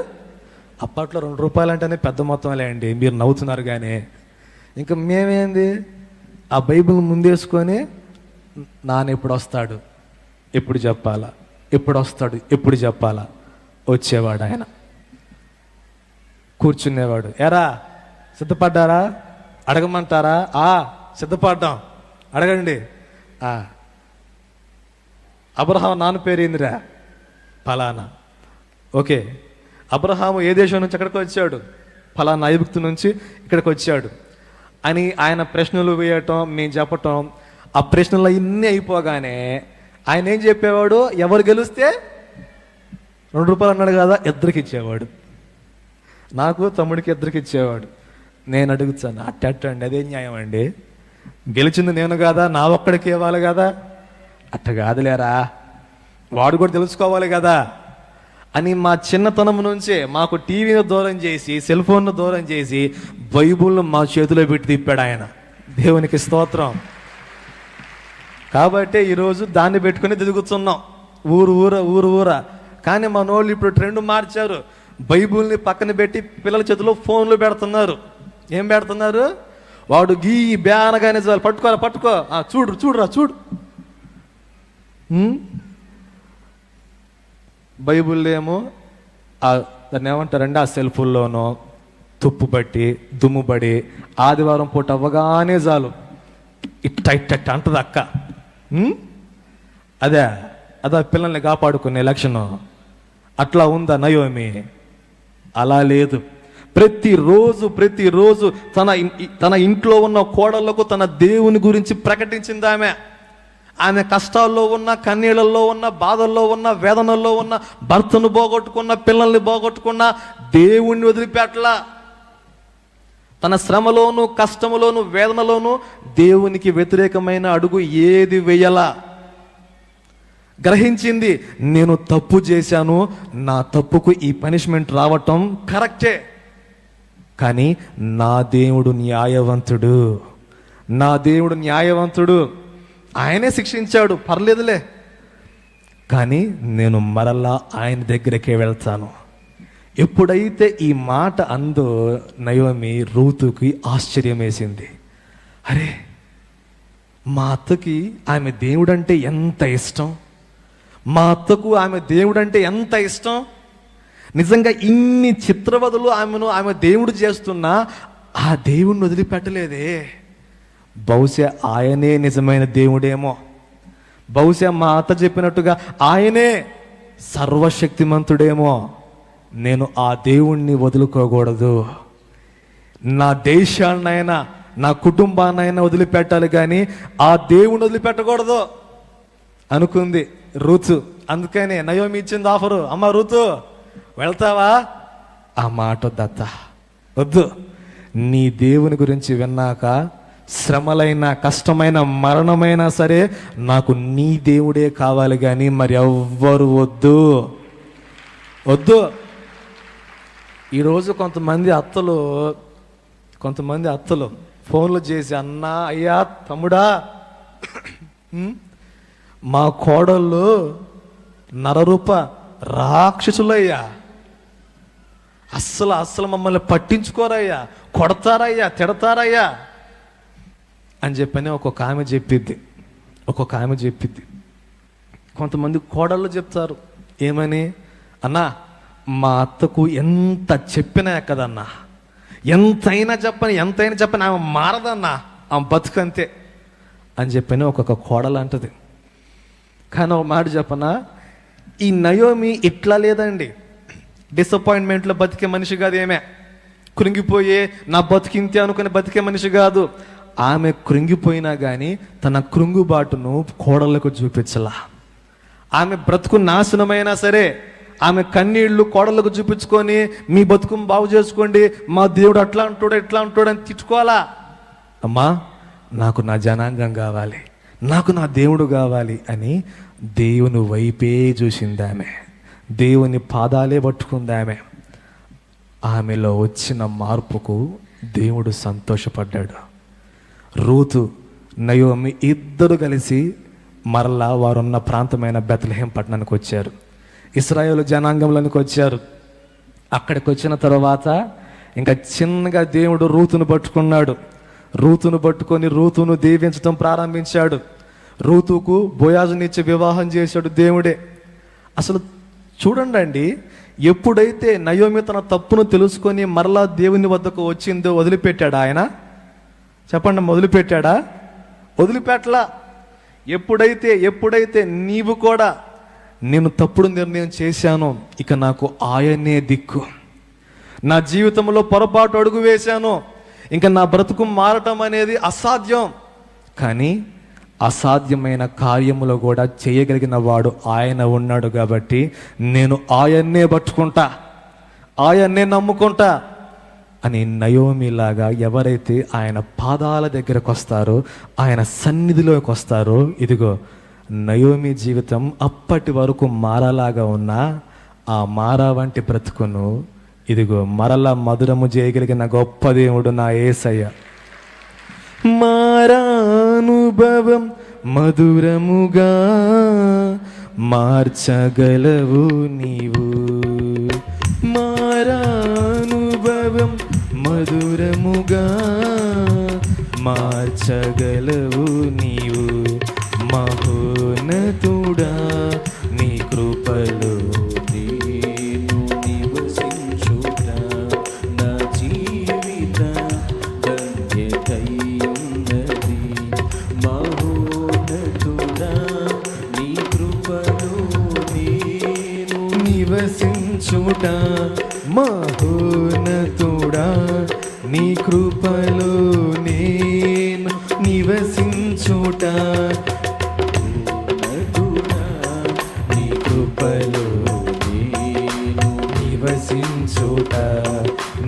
అప్పట్లో 2 రూపాయలు అంటేనే పెద్ద మొత్తంలే అండి, మీరు నవ్వుతున్నారు. కానీ ఇంకా మేమేంది, ఆ బైబిల్ ముందేసుకొని నాన్న ఎప్పుడు వస్తాడు, ఎప్పుడు చెప్పాలా, ఎప్పుడు వస్తాడు, ఎప్పుడు చెప్పాలా. వచ్చేవాడు ఆయన, కూర్చునేవాడు. ఎరా సిద్ధపడ్డారా, అడగమంటారా? సిద్ధపడ్డాం, అడగండి. అబ్రహాం నాన్న పేరు ఏందిరా? ఫలానా. ఓకే, అబ్రహాము ఏ దేశం నుంచి ఎక్కడికి వచ్చాడు? ఫలానా ఐగుప్తు నుంచి ఇక్కడికి వచ్చాడు అని ఆయన ప్రశ్నలు వేయటం, మేము చెప్పటం. ఆ ప్రశ్నలు ఇన్ని అయిపోగానే ఆయన ఏం చెప్పేవాడు? ఎవరు గెలిస్తే 2 రూపాయలు అన్నాడు కదా, ఇద్దరికి ఇచ్చేవాడు. నాకు తమ్ముడికి ఇద్దరికి ఇచ్చేవాడు. నేను అడుగుతాను, అట్టండి అదే న్యాయం అండి? గెలిచింది నేను కదా, నా ఒక్కడికి ఇవ్వాలి కదా? అట్ట కాదులేరా, వాడు కూడా తెలుసుకోవాలి కదా అని మా చిన్నతనం నుంచే మాకు టీవీని దూరం చేసి, సెల్ ఫోన్ను దూరం చేసి, బైబుల్ను మా చేతిలో పెట్టి తిప్పాడు ఆయన. దేవునికి స్తోత్రం. కాబట్టి ఈరోజు దాన్ని పెట్టుకుని తిరుగుతున్నాం ఊరు. కానీ మనోళ్ళు ఇప్పుడు ట్రెండ్ మార్చారు. బైబుల్ని పక్కన పెట్టి పిల్లల చేతిలో ఫోన్లు పెడుతున్నారు. ఏం పెడుతున్నారు? వాడు గీ బ్యానగానే చాలు, పట్టుకో చూడు. బైబుల్ ఏమో దాన్ని ఏమంటారండి, ఆ సెల్ఫుల్లోనో తుప్పు పట్టి దుమ్ము పడి ఆదివారం పూట అవ్వగానే చాలు ఇట్ట అంటది అక్క. అదే పిల్లల్ని కాపాడుకునే లక్షణం. అట్లా ఉందా నయోమి? అలా లేదు. ప్రతిరోజు తన ఇంట్లో ఉన్న కోడళ్లకు తన దేవుని గురించి ప్రకటించింది ఆమె కష్టాల్లో ఉన్న, కన్నీళ్ళల్లో ఉన్న, బాధల్లో ఉన్న, వేదనల్లో ఉన్న, భర్తను పోగొట్టుకున్న, పిల్లల్ని పోగొట్టుకున్న దేవుణ్ణి వదిలిపెట్టలా. తన శ్రమలోను, కష్టములోను, వేదనలోను దేవునికి వ్యతిరేకమైన అడుగు ఏది వేయలా. గ్రహించింది, నేను తప్పు చేశాను, నా తప్పుకు ఈ పనిష్మెంట్ రావటం కరెక్టే, కానీ నా దేవుడు న్యాయవంతుడు, ఆయనే శిక్షించాడు, పర్లేదులే, కానీ నేను మరలా ఆయన దగ్గరికే వెళ్తాను. ఎప్పుడైతే ఈ మాట అందో నయోమి రూతుకి ఆశ్చర్యం వేసింది. అరే, మా అత్తకి ఆమె దేవుడంటే ఎంత ఇష్టం, మా అత్తకు ఆమె దేవుడంటే ఎంత ఇష్టం. నిజంగా ఇన్ని చిత్రవదలు ఆమె దేవుడు చేస్తున్నా ఆ దేవుణ్ణి వదిలిపెట్టలేదే. బహుశా ఆయనే నిజమైన దేవుడేమో. బహుశా మా అత్త చెప్పినట్టుగా ఆయనే సర్వశక్తిమంతుడేమో. నేను ఆ దేవుణ్ణి వదులుకోకూడదు. నా దేశాన్నైనా, నా కుటుంబాన్నైనా వదిలిపెట్టాలి, కానీ ఆ దేవుణ్ణి వదిలిపెట్టకూడదు అనుకుంది. రూతు. అందుకనే నయోమి ఇచ్చింది ఆఫరు, అమ్మ రూతు వెళ్తావా? ఆ మాట వద్దత్త, వద్దు. నీ దేవుని గురించి విన్నాక శ్రమలైన, కష్టమైన, మరణమైనా సరే నాకు నీ దేవుడే కావాలి, కానీ మరి ఎవ్వరు వద్దు, వద్దు. ఈరోజు కొంతమంది అత్తలు ఫోన్లు చేసి, అన్నా, అయ్యా, తమ్ముడా, మా కోడళ్ళు నరరూప రాక్షసులయ్యా, అస్సలు మమ్మల్ని పట్టించుకోరయ్యా, కొడతారయ్యా, తిడతారయ్యా అని చెప్పని ఒక్కొక్క ఆమె చెప్పిద్ది. కొంతమంది కోడళ్ళు చెప్తారు ఏమని, అన్నా మా అత్తకు ఎంత చెప్పినా కదన్నా, ఎంతైనా చెప్పని ఆమె మారదన్నా, ఆమె బతుకంతే అని చెప్పని ఒక్కొక్క కోడలు అంటది. కానీ ఒక మాట చెప్పనా, ఈ నయోమి ఇట్లా లేదండి. డిసప్పాయింట్మెంట్లో బతికే మనిషి కాదు. ఏమే కృంగిపోయే నా బతికింతే అనుకుని బతికే మనిషి కాదు. ఆమె కృంగిపోయినా కానీ తన కృంగుబాటును కోడళ్ళకు చూపించలా. ఆమె బ్రతుకు నాశనమైనా సరే ఆమె కన్నీళ్లు కోడళ్ళకు చూపించుకొని, మీ బతుకును బాగు చేసుకోండి, మా దేవుడు అట్లా అంటాడు ఇట్లా అంటాడు అని తిట్టుకోవాలా. అమ్మా, నాకు నా జనాంగం కావాలి, నాకు నా దేవుడు కావాలి అని దేవుని వైపే చూసింది ఆమె. దేవుని పాదాలే పట్టుకుంది ఆమె. ఆమెలో వచ్చిన మార్పుకు దేవుడు సంతోషపడ్డాడు. రూతు, నయోమి ఇద్దరు కలిసి మరలా వారున్న ప్రాంతమైన బెత్లెహేం పట్టణానికి వచ్చారు. ఇశ్రాయేలు జనాంగంలోనికి వచ్చారు. అక్కడికి వచ్చిన తర్వాత ఇంకా చిన్నగా దేవుడు రూతును పట్టుకున్నాడు. రూతును పట్టుకొని రూతును దీవించడం ప్రారంభించాడు. రూతుకు బోయాజునిచ్చి వివాహం చేశాడు దేవుడే. అసలు చూడండి, ఎప్పుడైతే నయోమి తన తప్పును తెలుసుకొని మరలా దేవుని వద్దకు వచ్చిందో వదిలిపెట్టాడా ఆయన? చెప్పండి, వదిలిపెట్టాడా? వదిలిపెట్టలా. ఎప్పుడైతే నీవు కూడా నేను తప్పుడు నిర్ణయం చేశాను, ఇక నాకు ఆయనే దిక్కు, నా జీవితంలో పొరపాటు అడుగు వేశాను, ఇంకా నా బ్రతుకు మారటం అనేది అసాధ్యం, కానీ అసాధ్యమైన కార్యములు కూడా చేయగలిగిన వాడు ఆయన ఉన్నాడు కాబట్టి నేను ఆయన్నే పట్టుకుంటా, ఆయన్నే నమ్ముకుంటా అని నయోమిలాగా ఎవరైతే ఆయన పాదాల దగ్గరకు వస్తారో, ఆయన సన్నిధిలోకి వస్తారో, ఇదిగో నయోమి జీవితం అప్పటి వరకు మారలాగా ఉన్నా ఆ మారా వంటి బ్రతుకును ఇదిగో మరలా మధురము చేయగలిగిన గొప్ప దేవుడు నా యేసయ్య. మారానుభవం మధురముగా మార్చగలవు నీవు, మారానుభవం మధురముగా మార్చగలవు నీవు, మహోన్నతుడా నీ కృపలో నేను నివసించుట, నా జీవిత ధన్యతయున్నది, మహోన్నతుడా నీ కృపలో నేను నివసించుట, మహోన్నతుడా నీ కృపలో నేను నివసించుట, నీ కృపలో నేను నివసించుట,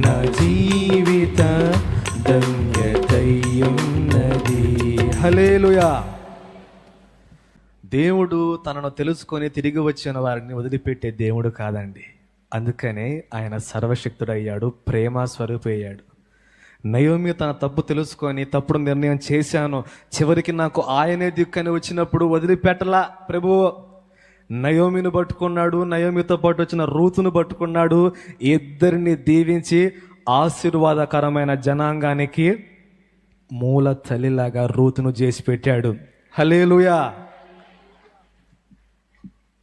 నా జీవిత ధన్యతయున్నది. హల్లెలూయా. దేవుడు తనను తెలుసుకొని తిరిగి వచ్చిన వారిని వదిలిపెట్టే దేవుడు కాదండి. అందుకనే ఆయన సర్వశక్తుడయ్యాడు, ప్రేమ స్వరూపయ్యాడు. నయోమి తన తప్పు తెలుసుకొని తప్పుడు నిర్ణయం చేశాను, చివరికి నాకు ఆయనే దిక్కని వచ్చినప్పుడు వదిలిపెట్టలా ప్రభువు. నయోమిని పట్టుకున్నాడు, నయోమితో పాటు వచ్చిన రూతును పట్టుకున్నాడు. ఇద్దరిని దీవించి ఆశీర్వాదకరమైన జనాంగానికి మూల తల్లిలాగా రూతును చేసి పెట్టాడు. హల్లెలూయా.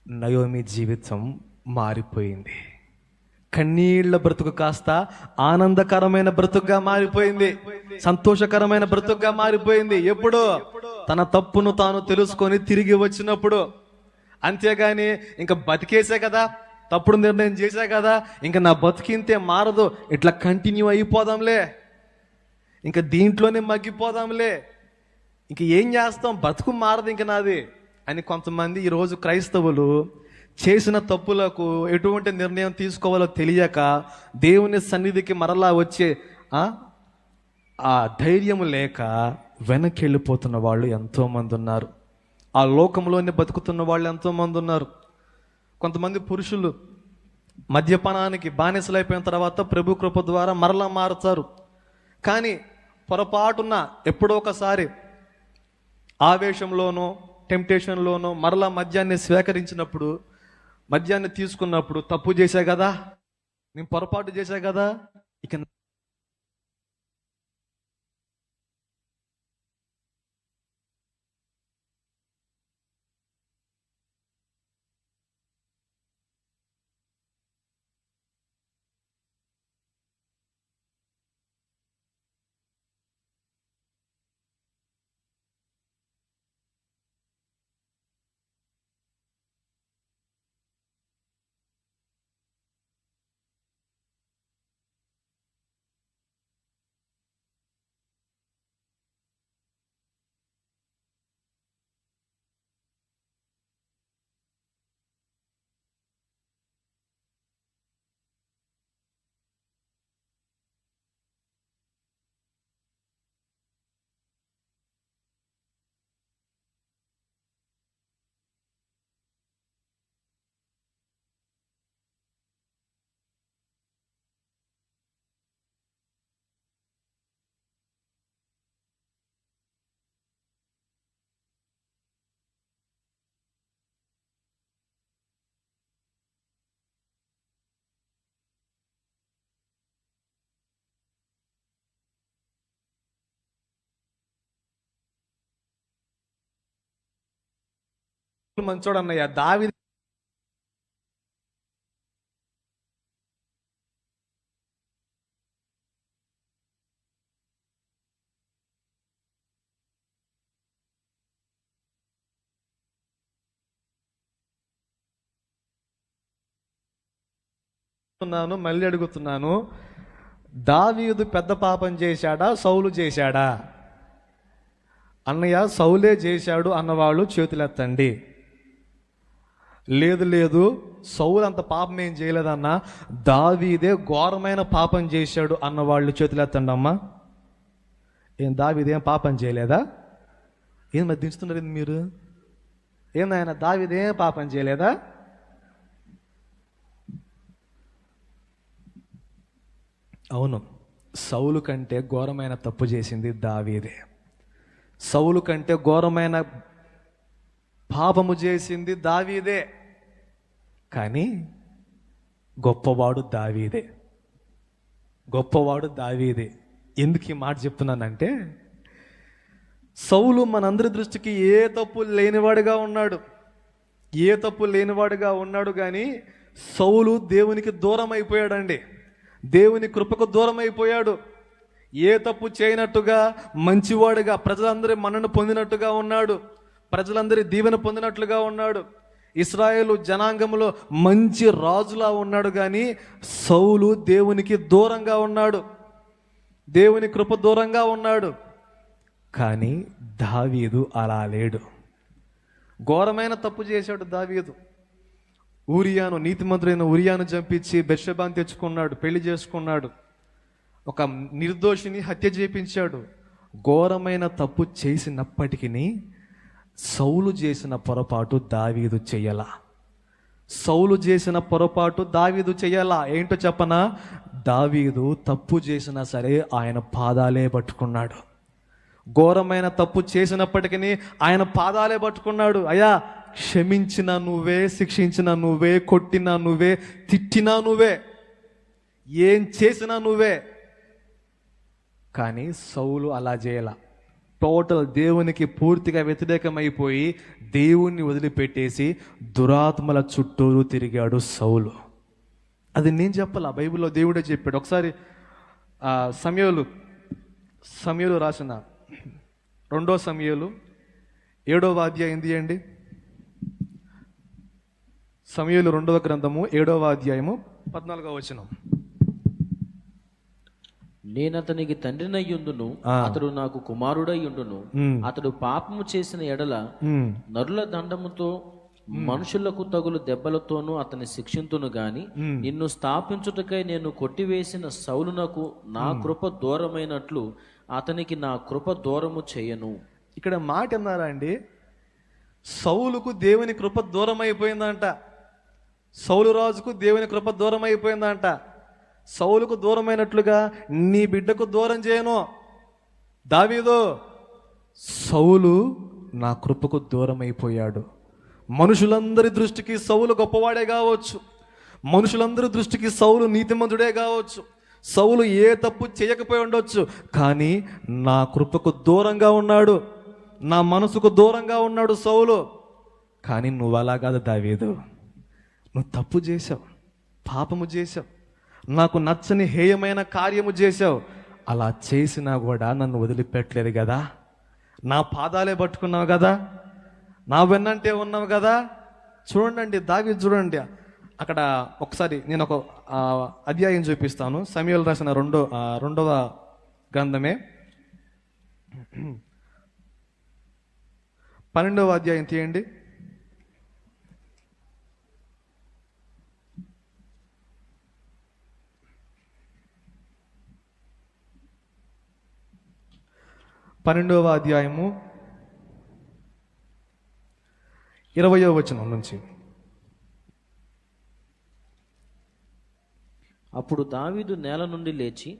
నయోమి జీవితం మారిపోయింది. కన్నీళ్ల బ్రతుకు కాస్త ఆనందకరమైన బ్రతుకుగా మారిపోయింది, సంతోషకరమైన బ్రతుకుగా మారిపోయింది. ఎప్పుడు? తన తప్పును తాను తెలుసుకొని తిరిగి వచ్చినప్పుడు. అంతేగాని ఇంకా బతికేసే కదా, తప్పుడు నిర్ణయం చేశా కదా, ఇంకా నా బతికింతే మారదు, ఇట్లా కంటిన్యూ అయిపోదాంలే, ఇంకా దీంట్లోనే మగ్గిపోదాంలే, ఇంక ఏం చేస్తాం, బతుకు మారదు ఇంక నాది అని కొంతమంది ఈరోజు క్రైస్తవులు చేసిన తప్పులకు ఎటువంటి నిర్ణయం తీసుకోవాలో తెలియక దేవుని సన్నిధికి మరలా వచ్చే ఆ ధైర్యం లేక వెనక్కి వెళ్ళిపోతున్న వాళ్ళు ఎంతోమంది ఉన్నారు. ఆ లోకంలోనే బతుకుతున్న వాళ్ళు ఎంతోమంది ఉన్నారు. కొంతమంది పురుషులు మద్యపానానికి బానిసలైపోయిన తర్వాత ప్రభు కృప ద్వారా మరలా మారుతారు. కానీ పొరపాటున ఎప్పుడో ఒకసారి ఆవేశంలోనో టెంప్టేషన్లోనో మరలా మద్యాన్ని స్వీకరించినప్పుడు, మద్యాన్ని తీసుకున్నప్పుడు తప్పు చేశా కదా, నేను పొరపాటు చేశా కదా, ఇక మంచోడు అన్నయ్య. దావీదు మళ్ళీ అడుగుతున్నాను, దావీదు పెద్ద పాపం చేశాడా, సౌలు చేశాడా? అన్నయ్య సౌలే చేశాడు అన్నవాళ్ళు చేతులెత్తండి. లేదు లేదు, సౌలు అంత పాపం ఏం చేయలేదన్నా, దావీదే ఘోరమైన పాపం చేశాడు అన్నవాళ్ళు చేతులెత్తండి అమ్మా. ఏం దావీదేం పాపం చేయలేదా? ఏం మరి దించుతున్నారు మీరు? ఏందాయన దావీదేం పాపం చేయలేదా? అవును, సౌలు కంటే ఘోరమైన తప్పు చేసింది దావీదే. సౌలు కంటే ఘోరమైన పాపము చేసింది దావీదే. కానీ గొప్పవాడు దావీదే, గొప్పవాడు దావీదే. ఎందుకు ఈ మాట చెప్తున్నానంటే, సౌలు మనందరి దృష్టికి ఏ తప్పు లేనివాడుగా ఉన్నాడు, ఏ తప్పు లేనివాడుగా ఉన్నాడు. కానీ సౌలు దేవునికి దూరం అయిపోయాడండి, దేవుని కృపకు దూరం అయిపోయాడు. ఏ తప్పు చేయనట్టుగా మంచివాడుగా ప్రజలందరి మన్నను పొందినట్టుగా ఉన్నాడు, ప్రజలందరి దీవెన పొందినట్లుగా ఉన్నాడు. ఇశ్రాయేలు జనాంగంలో మంచి రాజులా ఉన్నాడు. కానీ సౌలు దేవునికి దూరంగా ఉన్నాడు, దేవుని కృప దూరంగా ఉన్నాడు. కానీ దావీదు అలా లేడు. ఘోరమైన తప్పు చేశాడు దావీదు. ఊరియాను, నీతిమంతుడైన ఊరియాను చంపించి బెత్షెబాను తెచ్చుకున్నాడు, పెళ్లి చేసుకున్నాడు. ఒక నిర్దోషిని హత్య చేయించాడు. ఘోరమైన తప్పు చేసినప్పటికీ సౌలు చేసిన పొరపాటు దావీదు చెయ్యలా. సౌలు చేసిన పొరపాటు దావీదు చెయ్యాలా. ఏంటో చెప్పనా? దావీదు తప్పు చేసినా సరే ఆయన పాదాలే పట్టుకున్నాడు. ఘోరమైన తప్పు చేసినప్పటికీ ఆయన పాదాలే పట్టుకున్నాడు. అయ్యా, క్షమించిన నువ్వే, శిక్షించిన నువ్వే, కొట్టినా నువ్వే, తిట్టినా నువ్వే, ఏం చేసినా నువ్వే. కానీ సౌలు అలా చేయాల. టోటల్ దేవునికి పూర్తిగా వ్యతిరేకమైపోయి దేవుణ్ణి వదిలిపెట్టేసి దురాత్మల చుట్టూరు తిరిగాడు సౌలు. అది నేను చెప్పాల, బైబిల్లో దేవుడే చెప్పాడు. ఒకసారి సమూయేలు రాసిన 2 సమూయేలు 7వ అధ్యాయం తీయండి. సమూయేలు 2వ గ్రంథము 7వ అధ్యాయము 14వ వచనం. నేనతనికి తండ్రినయ్యుండును, అతడు నాకు కుమారుడయ్యుండును. అతడు పాపము చేసిన ఎడల నరుల దండముతో మనుషులకు తగులు దెబ్బలతోనూ అతని శిక్షింతును గాని, నిన్ను స్థాపించుటకై నేను కొట్టివేసిన సౌలునకు నా కృప దూరమైనట్లు అతనికి నా కృప దూరము చేయను. ఇక్కడ మాట అన్నారా అండి? సౌలుకు దేవుని కృప దూరం అయిపోయిందంట. సౌలు రాజుకు దేవుని కృప దూరం అయిపోయిందంట. సౌలుకు దూరమైనట్లుగా నీ బిడ్డకు దూరం చేయను. దావీదు, సౌలు నా కృపకు దూరం అయిపోయాడు. మనుషులందరి దృష్టికి సౌలు గొప్పవాడే కావచ్చు, మనుషులందరి దృష్టికి సౌలు నీతిమంతుడే కావచ్చు, సౌలు ఏ తప్పు చేయకపోయి ఉండొచ్చు, కానీ నా కృపకు దూరంగా ఉన్నాడు, నా మనసుకు దూరంగా ఉన్నాడు సౌలు. కానీ నువ్వు అలా కాదు దావీదు, నువ్వు తప్పు చేశావు, పాపము చేశావు, నాకు నచ్చని హేయమైన కార్యము చేశావు. అలా చేసినా కూడా నన్ను వదిలిపెట్టలేదు కదా, నా పాదాలే పట్టుకున్నావు కదా, నా వెన్నంటే ఉన్నావు కదా. చూడండి దావీదు, చూడండి అక్కడ ఒకసారి నేను ఒక అధ్యాయం చూపిస్తాను. సమూయేలు రాసిన రెండవ గ్రంథమే 12వ అధ్యాయం తీయండి. పన్నెండవ అధ్యాయము 20వ వచనం నుంచి. అప్పుడు దావీదు నేల నుండి లేచి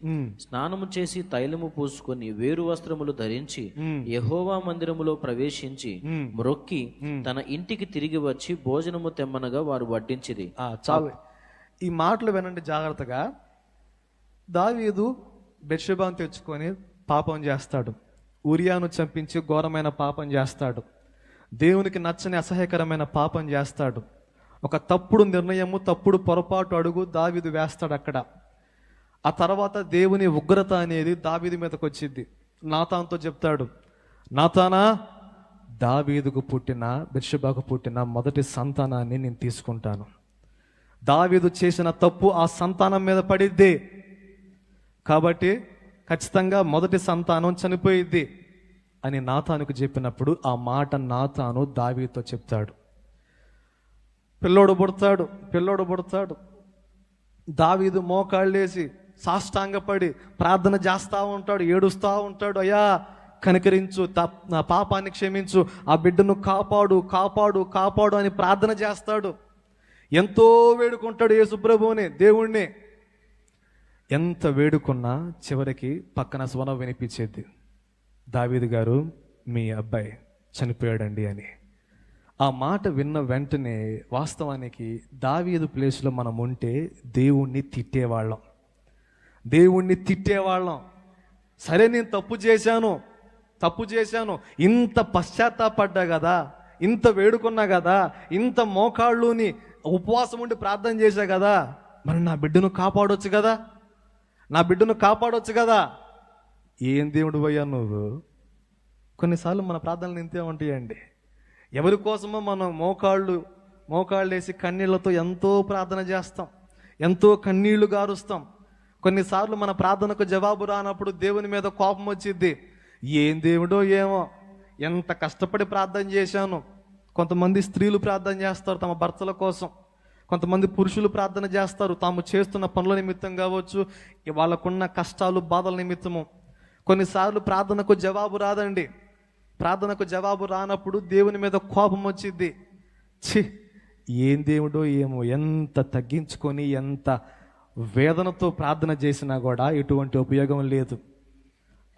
స్నానము చేసి తైలము పూసుకొని వేరు వస్త్రములు ధరించి యెహోవా మందిరములో ప్రవేశించి మ్రొక్కి తన ఇంటికి తిరిగి వచ్చి భోజనము తెమ్మనగా వారు వడ్డించిరి. చాలు, ఈ మాటలు వినండి జాగ్రత్తగా. దావీదు బెత్షెబాను తెచ్చుకొని పాపం చేస్తాడు, ఊరియాను చంపించి ఘోరమైన పాపం చేస్తాడు, దేవునికి నచ్చని అసహ్యకరమైన పాపం చేస్తాడు. ఒక తప్పుడు నిర్ణయము, తప్పుడు పొరపాటు అడుగు దావీదు వేస్తాడు అక్కడ. ఆ తర్వాత దేవుని ఉగ్రత అనేది దావీదు మీదకి వచ్చింది. నాతానుతో చెప్తాడు, నాతానా, దావీదుకు పుట్టిన బెత్షెబాకు పుట్టిన మొదటి సంతానాన్ని నేను తీసుకుంటాను. దావీదు చేసిన తప్పు ఆ సంతానం మీద పడిద్ది కాబట్టి ఖచ్చితంగా మొదటి సంతానం చనిపోయిద్ది అని నాతానుకు చెప్పినప్పుడు ఆ మాట నాతాను దావీదుతో చెప్తాడు. పిల్లోడు పుడతాడు. దావీదు మోకాళ్ళేసి సాష్టాంగపడి ప్రార్థన చేస్తూ ఉంటాడు, ఏడుస్తూ ఉంటాడు, అయ్యా కనికరించు, నా పాపాన్ని క్షమించు, ఆ బిడ్డను కాపాడు అని ప్రార్థన చేస్తాడు. ఎంతో వేడుకుంటాడు యేసుప్రభువుని, దేవుణ్ణి. ఎంత వేడుకున్నా చివరికి పక్కన స్వరం వినిపించేది, దావీదు గారు మీ అబ్బాయి చనిపోయాడండి అని. ఆ మాట విన్న వెంటనే వాస్తవానికి దావీదు ప్లేస్లో మనం ఉంటే దేవుణ్ణి తిట్టేవాళ్ళం. సరే, నేను తప్పు చేశాను, ఇంత పశ్చాత్తాపడ్డా కదా, ఇంత వేడుకున్నా కదా, ఇంత మోకాళ్ళుని ఉపవాసం ఉండి ప్రార్థన చేశా కదా, మరి నా బిడ్డను కాపాడొచ్చు కదా. ఏం దేవుడు పోయా నువ్వు? కొన్నిసార్లు మన ప్రార్థనలు ఇంతే ఉంటాయండి. ఎవరి కోసమో మనం మోకాళ్ళు వేసి కన్నీళ్లతో ఎంతో ప్రార్థన చేస్తాం, ఎంతో కన్నీళ్లు గారుస్తాం. కొన్నిసార్లు మన ప్రార్థనకు జవాబు రానప్పుడు దేవుని మీద కోపం వచ్చిద్ది. ఏం దేవుడో ఏమో, ఎంత కష్టపడి ప్రార్థన చేశాను. కొంతమంది స్త్రీలు ప్రార్థన చేస్తారు తమ భర్తల కోసం, కొంతమంది పురుషులు ప్రార్థన చేస్తారు తాము చేస్తున్న పనుల నిమిత్తం కావచ్చు, వాళ్ళకున్న కష్టాలు బాధల నిమిత్తము. కొన్నిసార్లు ప్రార్థనకు జవాబు రాదండి. ప్రార్థనకు జవాబు రానప్పుడు దేవుని మీద కోపం వచ్చింది. ఏం దేవుడో ఏమో, ఎంత తగ్గించుకొని ఎంత వేదనతో ప్రార్థన చేసినా కూడా ఎటువంటి ఉపయోగం లేదు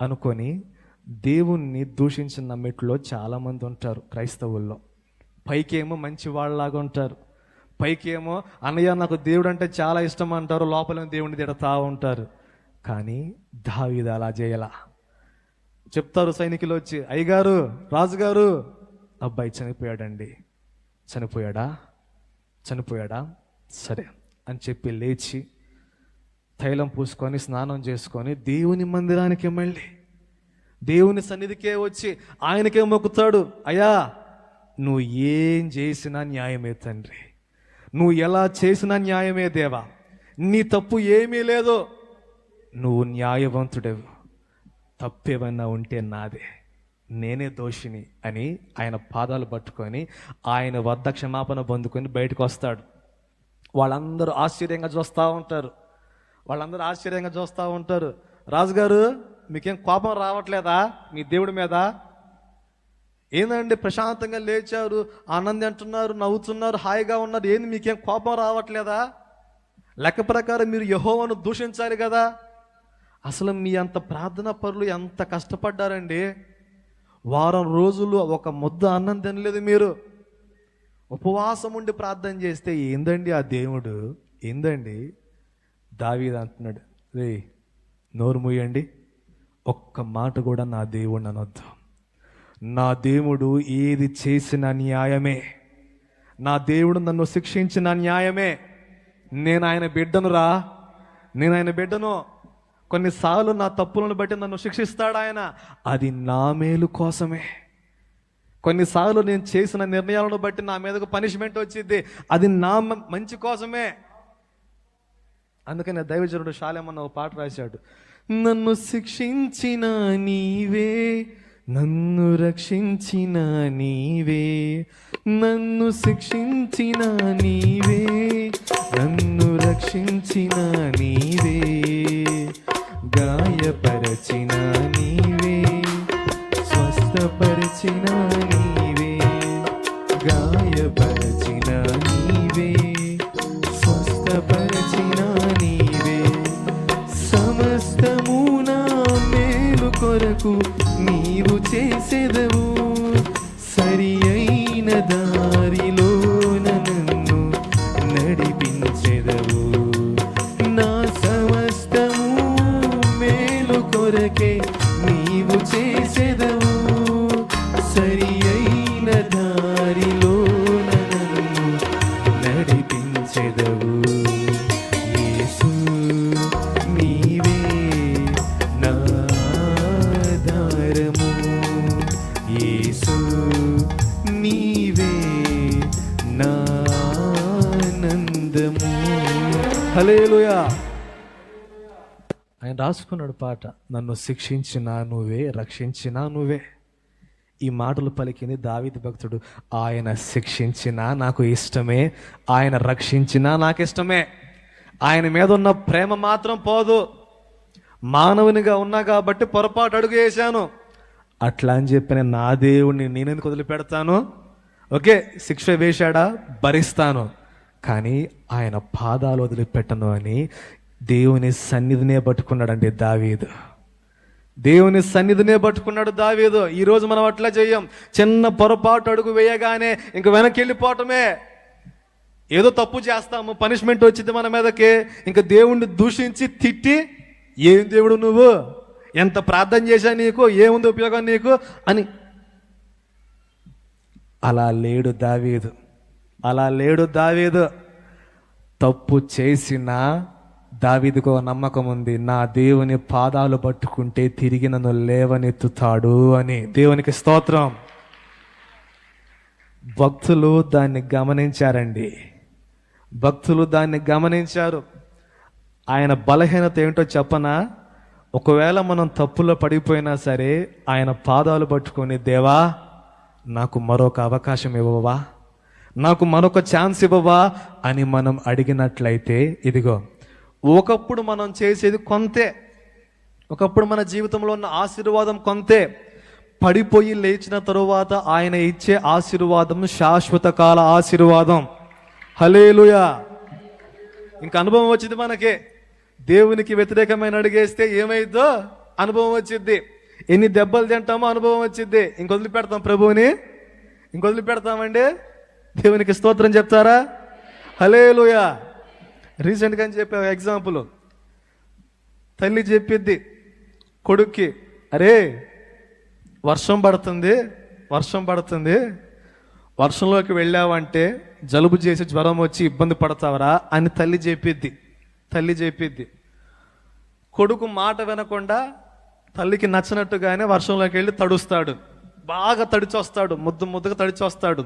అనుకొని దేవుణ్ణి దూషించిన మెట్లో చాలామంది ఉంటారు క్రైస్తవుల్లో. పైకేమో మంచి వాళ్ళలాగా ఉంటారు, పైకేమో అన్నయ్య నాకు దేవుడు అంటే చాలా ఇష్టం అంటారు, లోపల దేవుడిని తిడతా ఉంటారు. కానీ దావీదు అలా చేయలా. చెప్తారు సైనికులు వచ్చి, అయ్యగారు, రాజుగారు, అబ్బాయి చనిపోయాడండి. చనిపోయాడా సరే అని చెప్పి లేచి తైలం పూసుకొని స్నానం చేసుకొని దేవుని మందిరానికి మళ్ళీ దేవుని సన్నిధికే వచ్చి ఆయనకే మొక్కుతాడు, అయ్యా నువ్వు ఏం చేసినా న్యాయమే తండ్రి, నువ్వు ఎలా చేసినా న్యాయమే దేవా, నీ తప్పు ఏమీ లేదు, నువ్వు న్యాయవంతుడవు, తప్పేమన్నా ఉంటే నాదే, నేనే దోషిని అని ఆయన పాదాలు పట్టుకొని ఆయన వద్ద క్షమాపణ పొందుకొని బయటకు వస్తాడు. వాళ్ళందరూ ఆశ్చర్యంగా చూస్తూ ఉంటారు. రాజుగారు, మీకేం కోపం రావట్లేదా మీ దేవుడి మీద? ఏందండి ప్రశాంతంగా లేచారు, ఆనంది అంటున్నారు, నవ్వుతున్నారు, హాయిగా ఉన్నారు, ఏంది మీకేం కోపం రావట్లేదా? లెక్క ప్రకారం మీరు యెహోవాను దూషించాలి కదా. అసలు మీ అంత ప్రార్థనా పరులు ఎంత కష్టపడ్డారండి. వారం రోజులు ఒక ముద్ద అన్నం తినలేదు మీరు. ఉపవాసం ఉండి ప్రార్థన చేస్తే ఏందండి ఆ దేవుడు? ఏందండి? దావీదు అంటున్నాడు, రే నోరు మూయండి, ఒక్క మాట కూడా నా దేవుడు అనొద్దు. నా దేవుడు ఏది చేసిన న్యాయమే, నా దేవుడు నన్ను శిక్షించిన న్యాయమే. నేను ఆయన బిడ్డను. కొన్నిసార్లు నా తప్పులను బట్టి నన్ను శిక్షిస్తాడు ఆయన, అది నా మేలు కోసమే. కొన్నిసార్లు నేను చేసిన నిర్ణయాలను బట్టి నా మీదకు పనిష్మెంట్ వచ్చింది, అది నా మంచి కోసమే. అందుకని దైవజనుడు షాలేమన్న ఒక పాట రాశాడు, నన్ను శిక్షించిన నీవే, నన్ను రక్షించిన నీవే, నన్ను శిక్షించిన నీవే, నన్ను రక్షించిన నీవే, గాయపరచిన నీవే, స్వస్థపరిచిన నీవే, గాయపరచిన నీవే, స్వస్థపరిచిన నీవే, సమస్తము నా మేలు కొరకు నీవు చేసెదవు, సరి అయిన దారిలో నన్ను నడిపించెదవు, నా సమస్తము మేలు కొరకే నీవు చేసెదవు, సరి అయిన దారిలో నన్ను నడిపించెదవు. యేసు నీవే నా ఆధారము, యేసు నీవే నా ఆనందము. హల్లెలూయా. ఆయన రాసుకున్నాడు పాట, నన్ను శిక్షించినా నువ్వే, రక్షించినా నువ్వే. ఈ మాటలు పలికింది దావీదు భక్తుడు. ఆయన శిక్షించినా నాకు ఇష్టమే, ఆయన రక్షించినా నాకు ఇష్టమే. ఆయన మీద ఉన్న ప్రేమ మాత్రం పోదు. మానవునిగా ఉన్నా కాబట్టి పొరపాటు అడుగు వేశాను, అట్లా అని చెప్పిన నా దేవుణ్ణి నేనెందుకు వదిలిపెడతాను? ఓకే, శిక్ష వేశాడా, భరిస్తాను, కానీ ఆయన పాదాలు వదిలిపెట్టను అని దేవుని సన్నిధినే పట్టుకున్నాడండి దావీదు. దేవుని సన్నిధినే పట్టుకున్నాడు దావీదు. ఈరోజు మనం అట్లా చెయ్యం. చిన్న పొరపాటు అడుగు వేయగానే ఇంక వెనక్కి వెళ్ళిపోవటమే. ఏదో తప్పు చేస్తాము, పనిష్మెంట్ వచ్చింది మన మీదకి, ఇంకా దేవుణ్ణి దూషించి తిట్టి, ఏం దేవుడు నువ్వు, ఎంత ప్రార్థన చేశా నీకు, ఏముంది ఉపయోగం నీకు అని. అలా లేడు దావీదు. తప్పు చేసినా దావీదుకు నమ్మకం ఉంది, నా దేవుని పాదాలు పట్టుకుంటే తిరిగి నన్ను లేవనెత్తుతాడు అని. దేవునికి స్తోత్రం. భక్తులు దాన్ని గమనించారు. ఆయన బలహీనత ఏంటో చెప్పనా? ఒకవేళ మనం తప్పులో పడిపోయినా సరే ఆయన పాదాలు పట్టుకొని, దేవా నాకు మరొక అవకాశం ఇవ్వవా, నాకు మరొక ఛాన్స్ ఇవ్వవా అని మనం అడిగినట్లయితే, ఇదిగో ఒకప్పుడు మనం చేసేది కొంతే, ఒకప్పుడు మన జీవితంలో ఉన్న ఆశీర్వాదం కొంతే, పడిపోయి లేచిన తరువాత ఆయన ఇచ్చే ఆశీర్వాదం శాశ్వత కాల ఆశీర్వాదం. హల్లెలూయా. ఇంకా అనుభవం వచ్చింది మనకి. దేవునికి వ్యతిరేకమైన అడిగేస్తే ఏమైందో అనుభవం వచ్చింది. ఎన్ని దెబ్బలు తింటామో అనుభవం వచ్చింది. ఇంకొదిలిపెడతాం ప్రభువుని? ఇంకొదిలిపెడతామండి? దేవునికి స్తోత్రం చెప్తారా? హల్లెలూయా. రీసెంట్గా అని చెప్పే ఎగ్జాంపుల్, తల్లి చెప్పిద్ది కొడుక్కి, అరే వర్షం పడుతుంది, వర్షంలోకి వెళ్ళావంటే జలుబు చేసి జ్వరం వచ్చి ఇబ్బంది పడతావరా అని తల్లి చెప్పిద్ది. కొడుకు మాట వినకుండా తల్లికి నచ్చినట్టుగానే వర్షంలోకి వెళ్ళి తడుస్తాడు, బాగా తడిచొస్తాడు, ముద్దుగా తడిచొస్తాడు.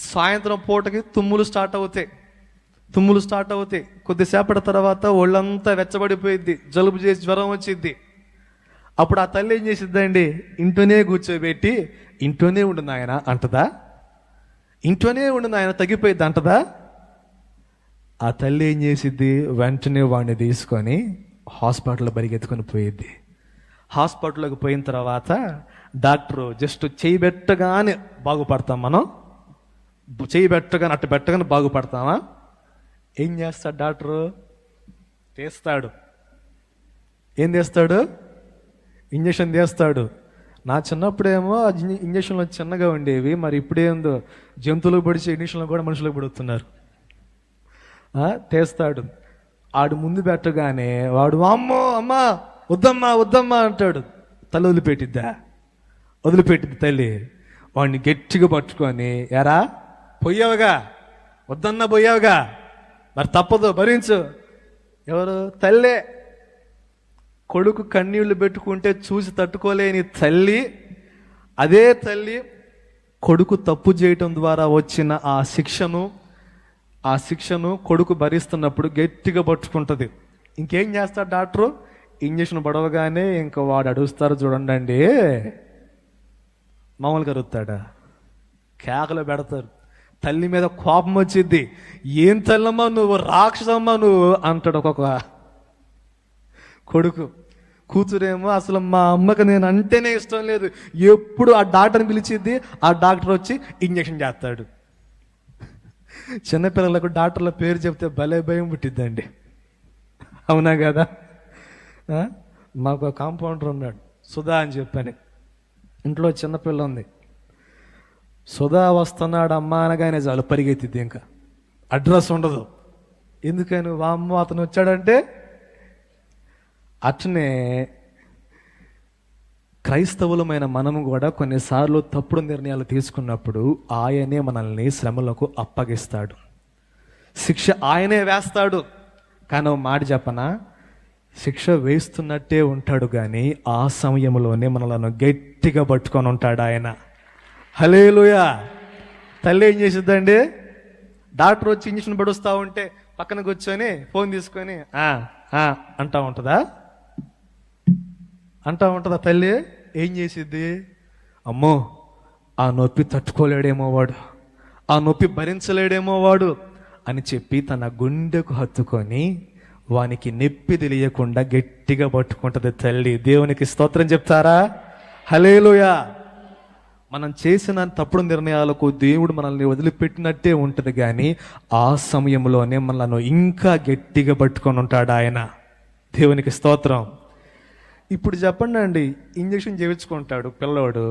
సాయంత్రం పూటకి తుమ్ములు స్టార్ట్ అవుతాయి. తుమ్ములు స్టార్ట్ అవుతాయి. కొద్దిసేపటి తర్వాత ఒళ్ళంతా వెచ్చబడిపోయిద్ది, జలుబు చేసి జ్వరం వచ్చిద్ది. అప్పుడు ఆ తల్లి ఏం చేసిద్దండి? ఇంట్లోనే కూర్చోబెట్టి ఇంట్లోనే ఉండు నాయన అంటదా? ఇంట్లోనే ఉండు నాయన తగ్గిపోయిద్ది అంటదా? ఆ తల్లి ఏం చేసిద్ది? వెంటనే వాడిని తీసుకొని హాస్పిటల్లో పరిగెత్తుకొని పోయిద్ది. హాస్పిటల్లోకి పోయిన తర్వాత డాక్టరు జస్ట్ చేయి పెట్టగానే బాగుపడతాం మనం? చేయి పెట్టగానే అట్టు పెట్టగానే బాగుపడతామా? ఏం చేస్తాడు డాక్టరు? తీస్తాడు. ఏం చేస్తాడు? ఇంజక్షన్ తీస్తాడు. నా చిన్నప్పుడేమో ఇంజక్షన్లు చిన్నగా ఉండేవి, మరి ఇప్పుడేందో జంతువులకు పడిచే ఇంజక్షన్లు కూడా మనుషులకు పడుతున్నారు. తీస్తాడు. ఆడు ముందు పెట్టగానే వాడు అమ్మో అమ్మా వద్దమ్మా వద్దమ్మా అంటాడు. తల్లి వదిలిపెట్టిద్దా? వదిలిపెట్టిద్ది తల్లి. వాడిని గట్టిగా పట్టుకొని, ఎరా పోయావుగా, వద్దన్నా పోయావుగా, మరి తప్పదు భరించు. ఎవరు? తల్లే. కొడుకు కన్నీళ్లు పెట్టుకుంటే చూసి తట్టుకోలేని తల్లి, అదే తల్లి కొడుకు తప్పు చేయటం ద్వారా వచ్చిన ఆ శిక్షను కొడుకు భరిస్తున్నప్పుడు గట్టిగా పట్టుకుంటుంది. ఇంకేం చేస్తాడు డాక్టరు? ఇంజక్షన్ పడవగానే ఇంకా వాడు అడుగుస్తారు చూడండి, మామూలుగా అరుస్తాడా? కేకలు పెడతారు. తల్లి మీద కోపం వచ్చిద్ది. ఏం తల్లమ్మా నువ్వు, రాక్షసమ్మా నువ్వు అంటాడు ఒక్కొక్క కొడుకు. కూతురేమో అసలు మా అమ్మకి నేను అంటేనే ఇష్టం లేదు, ఎప్పుడు ఆ డాక్టర్ని పిలిచిద్ది. ఆ డాక్టర్ వచ్చి ఇంజక్షన్ చేస్తాడు. చిన్నపిల్లలకు డాక్టర్ల పేరు చెప్తే భలే భయం పుట్టిద్దండి, అవునా కదా? మాకు కాంపౌండర్ ఉన్నాడు, సుధా అని చెప్పని. ఇంట్లో చిన్నపిల్ల ఉంది. సుధా వస్తున్నాడు అమ్మ అనగానే చాలు పరిగెత్తిద్ది. ఇంకా అడ్రస్ ఉండదు. ఎందుకని? వామ్మ అతను వచ్చాడంటే. అట్నే క్రైస్తవులమైన మనము కూడా కొన్నిసార్లు తప్పుడు నిర్ణయాలు తీసుకున్నప్పుడు ఆయనే మనల్ని శ్రమలకు అప్పగిస్తాడు, శిక్ష ఆయనే వేస్తాడు. కానీ ఓ మాట చెప్పనా, శిక్ష వేస్తున్నట్టే ఉంటాడు కానీ ఆ సమయంలోనే మనలను గట్టిగా పట్టుకొని ఉంటాడు ఆయన. హల్లెలూయా. తల్లి ఏం చేసిద్దండి? డాక్టర్ వచ్చి ఇంజక్షన్ పడుస్తూ ఉంటే పక్కన కూర్చొని ఫోన్ తీసుకొని అంటా ఉంటుందా? అంటా ఉంటుందా తల్లి? ఏం చేసిద్ది? అమ్మో ఆ నొప్పి తట్టుకోలేడేమో వాడు, ఆ నొప్పి భరించలేడేమో వాడు అని చెప్పి తన గుండెకు హత్తుకొని వానికి నొప్పి తెలియకుండా గట్టిగా పట్టుకుంటుంది తల్లి. దేవునికి స్తోత్రం చెప్తారా? హల్లెలూయా. మనం చేసిన తప్పుడు నిర్ణయాలకు దేవుడు మనల్ని వదిలిపెట్టినట్టే ఉంటుంది కానీ ఆ సమయంలోనే మనల్ని ఇంకా గట్టిగా పట్టుకొని ఉంటాడు ఆయన. దేవునికి స్తోత్రం. ఇప్పుడు చెప్పండి అండి, ఇంజక్షన్ చేయించుకుంటాడు పిల్లోడు,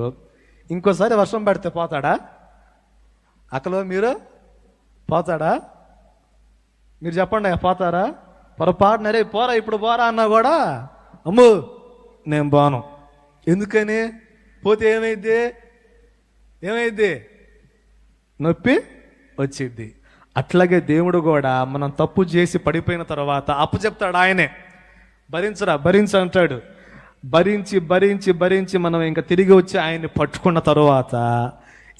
ఇంకోసారి వర్షం పడితే పోతాడా? అక్కలో మీరు పోతాడా? మీరు చెప్పండి, పోతారా? పొరపాటునరే పోరా ఇప్పుడు పోరా అన్నా కూడా అమ్మో నేను పోను. ఎందుకని? పోతే ఏమైద్ది? నొప్పి వచ్చిద్ది. అట్లాగే దేవుడు కూడా మనం తప్పు చేసి పడిపోయిన తర్వాత అప్పు చెప్తాడు ఆయనే. భరించు అంటాడు. భరించి మనం ఇంకా తిరిగి వచ్చి ఆయన్ని పట్టుకున్న తర్వాత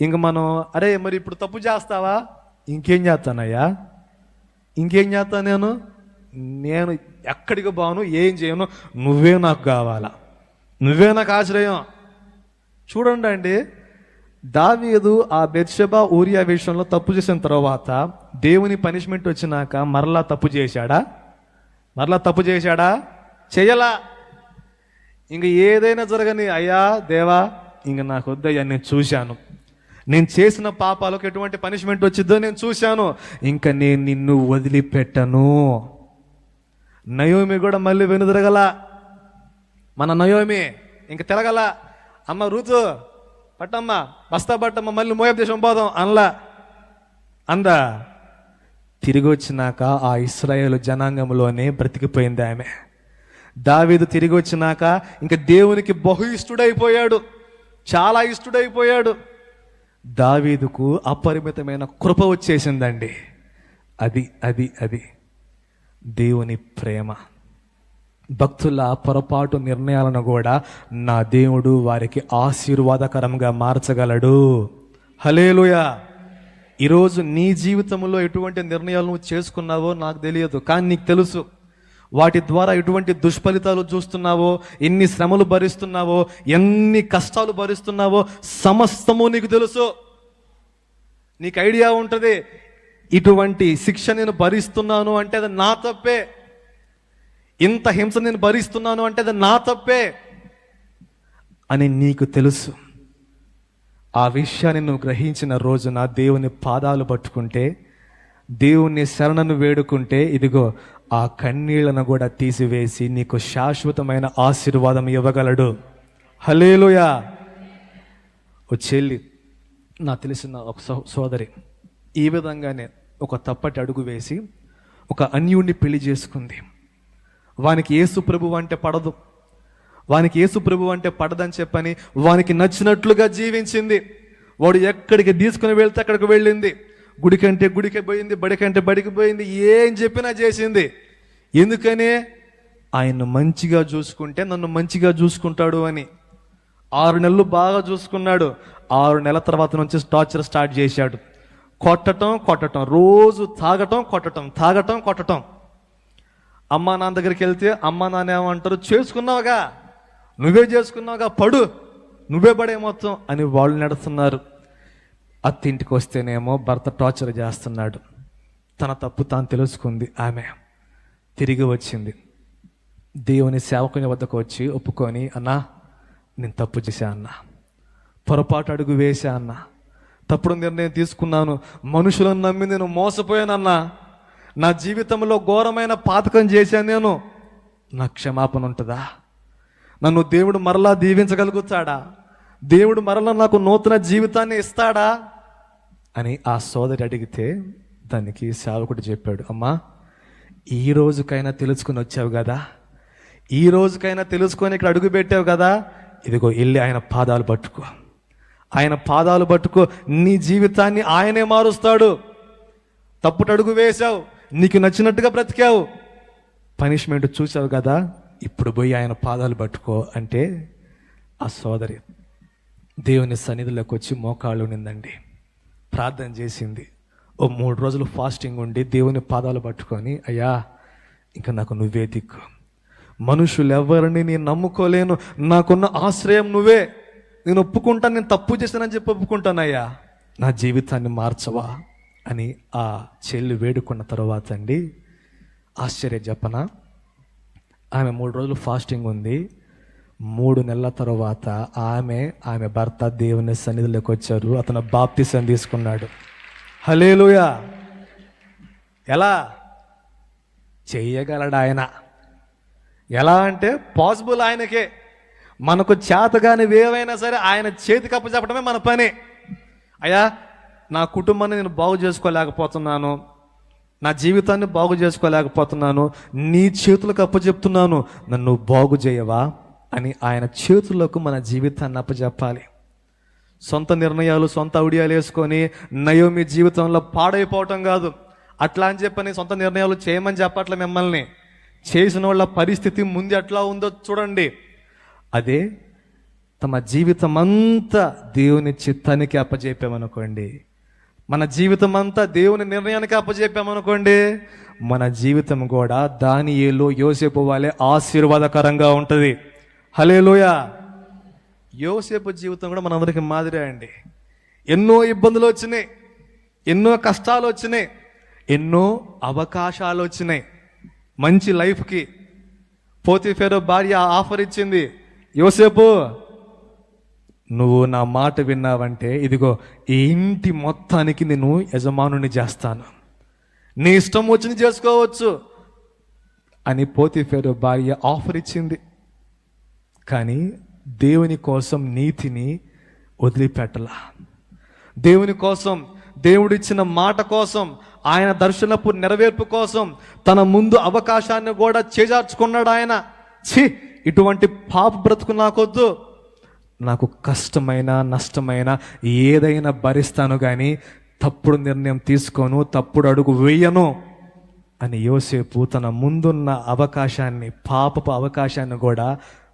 ఇంక మనం అరే మరి ఇప్పుడు తప్పు చేస్తావా? ఇంకేం చేస్తానయ్యా? ఇంకేం చేస్తాను? నేను ఎక్కడికి బాను, ఏం చేయను, నువ్వే నాకు కావాలా, నువ్వే నాకు ఆశ్రయం. చూడండి అండి, దావీదు ఆ బెత్షెబా ఊరియా విషయంలో తప్పు చేసిన తర్వాత దేవుని పనిష్మెంట్ వచ్చినాక మరలా తప్పు చేశాడా? చేయలా. ఇంక ఏదైనా జరగని, అయ్యా దేవా ఇంక నాకు వద్దయ్యా, నేను చూశాను, నేను చేసిన పాపాలకు ఎటువంటి పనిష్మెంట్ వచ్చిద్దో నేను చూశాను, ఇంకా నేను నిన్ను వదిలిపెట్టను. నయోమి కూడా మళ్ళీ వెనుదిరగల. మన నయోమి ఇంక తిరగల. అమ్మ రూతు పట్టమ్మ, బస్తా పట్టమ్మ, మళ్ళీ మోయాబు దేశం పోదాం అందా. తిరిగి వచ్చినాక ఆ ఇశ్రాయేలు జనాంగంలోనే బ్రతికిపోయింది ఆమె. దావీదు తిరిగి వచ్చినాక ఇంకా దేవునికి బహు ఇష్టుడైపోయాడు, చాలా ఇష్టుడైపోయాడు. దావీదుకు అపరిమితమైన కృప వచ్చేసిందండి. అది దేవుని ప్రేమ. భక్తుల పొరపాటు నిర్ణయాలను కూడా నా దేవుడు వారికి ఆశీర్వాదకరంగా మార్చగలడు. హల్లెలూయా. ఈరోజు నీ జీవితంలో ఎటువంటి నిర్ణయాలు నువ్వు చేసుకున్నావో నాకు తెలియదు, కానీ నీకు తెలుసు. వాటి ద్వారా ఎటువంటి దుష్ఫలితాలు చూస్తున్నావో, ఎన్ని శ్రమలు భరిస్తున్నావో, ఎన్ని కష్టాలు భరిస్తున్నావో సమస్తము నీకు తెలుసు. నీకు ఐడియా ఉంటుంది, ఇటువంటి శిక్ష నేను భరిస్తున్నాను అంటే అది నా తప్పే, ఇంత హింస నేను భరిస్తున్నాను అంటే అది నా తప్పే అని నీకు తెలుసు. ఆ విషయాన్ని నువ్వు గ్రహించిన రోజున దేవుని పాదాలు పట్టుకుంటే, దేవుని శరణను వేడుకుంటే, ఇదిగో ఆ కన్నీళ్లను కూడా తీసివేసి నీకు శాశ్వతమైన ఆశీర్వాదం ఇవ్వగలడు. హల్లెలూయా. ఓ చెల్లి, నాకు తెలిసిన ఒక సోదరి ఈ విధంగానే ఒక తప్పటి అడుగు వేసి ఒక అన్యుడిని పెళ్లి చేసుకుంది. వానికి యేసు ప్రభువు అంటే పడదు, వానికి యేసు ప్రభువు అంటే పడదని చెప్పని వానికి నచ్చినట్లుగా జీవించింది. వాడు ఎక్కడికి తీసుకుని వెళ్తే అక్కడికి వెళ్ళింది. గుడికంటే గుడికి పోయింది, బడికంటే బడికి పోయింది, ఏం చెప్పినా చేసింది. ఎందుకనే? ఆయన మంచిగా చూసుకుంటే నన్ను మంచిగా చూసుకుంటాడు అని. 6 నెలలు బాగా చూసుకున్నాడు. 6 నెలల తర్వాత నుంచి టార్చర్ స్టార్ట్ చేశాడు. కొట్టటం, రోజు తాగటం, కొట్టటం. అమ్మా నాన్న దగ్గరికి వెళ్తే అమ్మా నాన్న ఏమంటారు, చేసుకున్నావుగా, నువ్వే చేసుకున్నావుగా, పడు, నువ్వే పడే మొత్తం అని వాళ్ళు నడుస్తున్నారు. అత్తింటికి వస్తేనేమో భర్త టార్చర్ చేస్తున్నాడు. తన తప్పు తాను తెలుసుకుంది. ఆమె తిరిగి వచ్చింది. దేవుని సేవకుని వద్దకు వచ్చి ఒప్పుకొని, అన్నా నేను తప్పు చేశా అన్నా, పొరపాటు అడుగు వేశా అన్నా, తప్పుడు నిర్ణయం తీసుకున్నాను, మనుషులను నమ్మి నేను మోసపోయానన్నా, నా జీవితంలో ఘోరమైన పాతకం చేశాను నేను, నా క్షమాపణ ఉంటుందా? నన్ను దేవుడు మరలా దీవించగలుగుతాడా? దేవుడు మరలా నాకు నూతన జీవితాన్ని ఇస్తాడా అని ఆ సోదరి అడిగితే దానికి సేవకుడు చెప్పాడు, అమ్మా ఈ రోజుకైనా తెలుసుకుని వచ్చావు కదా, ఈ రోజుకైనా తెలుసుకొని ఇక్కడ అడుగు పెట్టావు కదా, ఇదిగో వెళ్ళి ఆయన పాదాలు పట్టుకో, ఆయన పాదాలు పట్టుకో, నీ జీవితాన్ని ఆయనే మారుస్తాడు. తప్పుడు అడుగు వేశావు, నీకు నచ్చినట్టుగా బ్రతికావు, పనిష్మెంట్ చూసావు కదా, ఇప్పుడు పోయి ఆయన పాదాలు పట్టుకో అంటే ఆ సోదరి దేవుని సన్నిధిలోకి వచ్చి మోకాళ్ళు నిందండి, ప్రార్థన చేసింది. ఓ 3 రోజులు ఫాస్టింగ్ ఉండి దేవుని పాదాలు పట్టుకొని, అయ్యా ఇంకా నాకు నువ్వే దిక్కు, మనుషులు ఎవరిని నేను నమ్ముకోలేను, నాకున్న ఆశ్రయం నువ్వే, నేను ఒప్పుకుంటాను, నేను తప్పు చేశానని చెప్పి ఒప్పుకుంటానయ్యా, నా జీవితాన్ని మార్చవా అని ఆ చెల్లి వేడుకున్న తర్వాత అండి, ఆశ్చర్య చెప్పనా, ఆమె 3 రోజులు ఫాస్టింగ్ ఉంది. 3 నెలల తర్వాత ఆమె భర్త దేవుని సన్నిధిలోకి వచ్చారు. అతను బాప్తిసం తీసుకున్నాడు. హల్లెలూయా. ఎలా చెయ్యగలడు ఆయన? ఎలా అంటే పాసిబుల్ ఆయనకే. మనకు చేతగానివి ఏవైనా సరే ఆయన చేతికి అప్పచెప్పడమే మన పని. అయ్యా నా కుటుంబాన్ని నేను బాగు చేసుకోలేకపోతున్నాను, నా జీవితాన్ని బాగు చేసుకోలేకపోతున్నాను, నీ చేతులకు అప్పచెప్తున్నాను, నన్ను బాగు చేయవా అని ఆయన చేతులకు మన జీవితాన్ని అప్పచెప్పాలి. సొంత నిర్ణయాలు, సొంత ఉడియాలు వేసుకొని నయోమి జీవితంలో పాడైపోవటం కాదు. అట్లా అని చెప్పని సొంత నిర్ణయాలు చేయమని చెప్పట్లే మిమ్మల్ని. చేసిన వాళ్ళ పరిస్థితి ముందు ఎట్లా ఉందో చూడండి. అదే తమ జీవితం అంతా దేవుని చిత్తానికి అప్పచెప్పామనుకోండి, మన జీవితం అంతా దేవుని నిర్ణయానికి అప్పచెప్పామనుకోండి, మన జీవితం కూడా దానియేలు యోసేపు వాళ్ళే ఆశీర్వాదకరంగా ఉంటుంది. హల్లెలూయా. యోసేపు జీవితం కూడా మనందరికీ మాదిరే అండి. ఎన్నో ఇబ్బందులు వచ్చినాయి, ఎన్నో కష్టాలు వచ్చినాయి, ఎన్నో అవకాశాలు వచ్చినాయి మంచి లైఫ్కి. పోతీఫెరు భార్య ఆఫర్ ఇచ్చింది, యోసేపు నువ్వు నా మాట విన్నావంటే ఇదిగో ఈ ఇంటి మొత్తానికి నేను యజమానుని చేస్తాను, నీ ఇష్టం వచ్చింది చేసుకోవచ్చు అని పోతీఫెరు భార్య ఆఫర్ ఇచ్చింది. కానీ దేవుని కోసం నీతిని వదిలిపెట్టలా. దేవుని కోసం, దేవుడిచ్చిన మాట కోసం, ఆయన దర్శనపు నెరవేర్పు కోసం తన ముందు అవకాశాన్ని కూడా చేజార్చుకున్నాడు ఆయన. ఇటువంటి పాప బ్రతుకు నాకొద్దు, నాకు కష్టమైన నష్టమైన ఏదైనా భరిస్తాను, కానీ తప్పుడు నిర్ణయం తీసుకోను, తప్పుడు అడుగు వేయను అని యోసేపు తన ముందున్న అవకాశాన్ని, పాపపు అవకాశాన్ని కూడా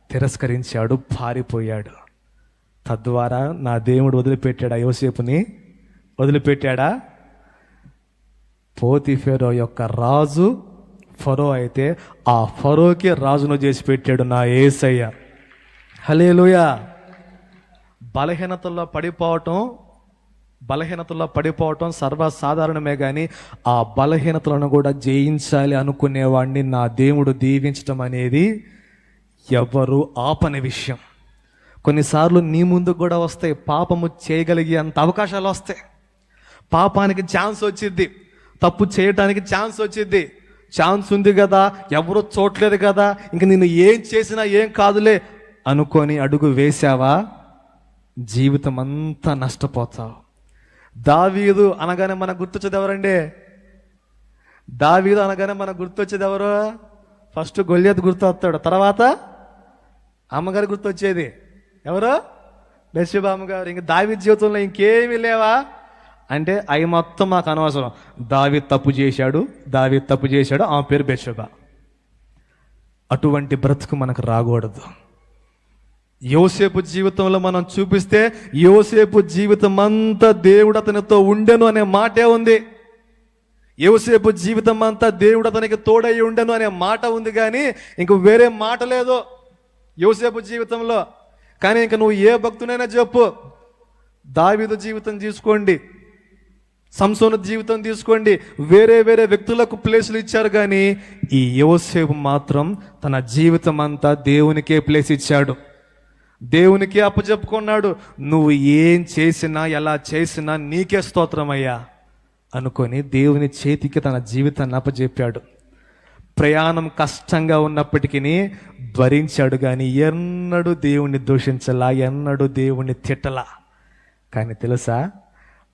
తిరస్కరించాడు, పారిపోయాడు. తద్వారా నా దేవుడు వదిలిపెట్టాడా యోసేపుని? వదిలిపెట్టాడా? పోతిఫెరో యొక్క రాజు ఫరో అయితే ఆ ఫరోకే రాజును చేసి పెట్టాడు నా యేసయ్య. హల్లెలూయా. బలహీనతల్లో పడిపోవటం సర్వసాధారణమే, కానీ ఆ బలహీనతలను కూడా జయించాలి అనుకునేవాడిని నా దేవుడు దీవించటం అనేది ఎవరు ఆపని విషయం. కొన్నిసార్లు నీ ముందుకు కూడా వస్తాయి, పాపము చేయగలిగే అంత అవకాశాలు వస్తాయి. పాపానికి ఛాన్స్ వచ్చింది, తప్పు చేయటానికి ఛాన్స్ వచ్చింది. ఛాన్స్ ఉంది కదా, ఎవరో చూడలేదు కదా, ఇంక నిన్ను ఏం చేసినా ఏం కాదులే అనుకొని అడుగు వేశావా, జీవితం అంతా నష్టపోతావు. దావీదు అనగానే మనకు గుర్తొచ్చేది ఎవరండి? దావీదు అనగానే మనకు గుర్తొచ్చేది ఎవరు? ఫస్ట్ గొల్యాతు గుర్తొస్తాడు, తర్వాత అమ్మగారు గుర్తొచ్చేది. ఎవరు? బెత్షెబా అమ్మగారు. ఇంక దావీదు జీవితంలో ఇంకేమీ లేవా అంటే అవి మొత్తం మాకు అనవసరం. దావీదు తప్పు చేశాడు, ఆమె పేరు బెత్షెబా. అటువంటి బ్రతుకు మనకు రాకూడదు. యోసేపు జీవితంలో మనం చూపిస్తే యోసేపు జీవితం అంతా దేవుడు అతనితో ఉండెను అనే మాటే ఉంది. యోసేపు జీవితం అంతా దేవుడు అతనికి తోడై ఉండెను అనే మాట ఉంది, కానీ ఇంక వేరే మాట లేదు యోసేపు జీవితంలో. కానీ ఇంక నువ్వు ఏ భక్తునైనా చెప్పు, దావీదు జీవితం తీసుకోండి, సంసోను జీవితం తీసుకోండి, వేరే వేరే వ్యక్తులకు ప్లేసులు ఇచ్చారు, కానీ ఈ యోసేపు మాత్రం తన జీవితం అంతా దేవునికే ప్లేస్ ఇచ్చాడు, దేవునికే అప్పచెప్పుకున్నాడు. నువ్వు ఏం చేసినా ఎలా చేసినా నీకే స్తోత్రమయ్యా అనుకొని దేవుని చేతికి తన జీవితాన్ని అప్పచెప్పాడు. ప్రయాణం కష్టంగా ఉన్నప్పటికీ భరించాడు, కానీ ఎన్నడూ దేవుణ్ణి దూషించలా, ఎన్నడూ దేవుణ్ణి తిట్టలా. కానీ తెలుసా,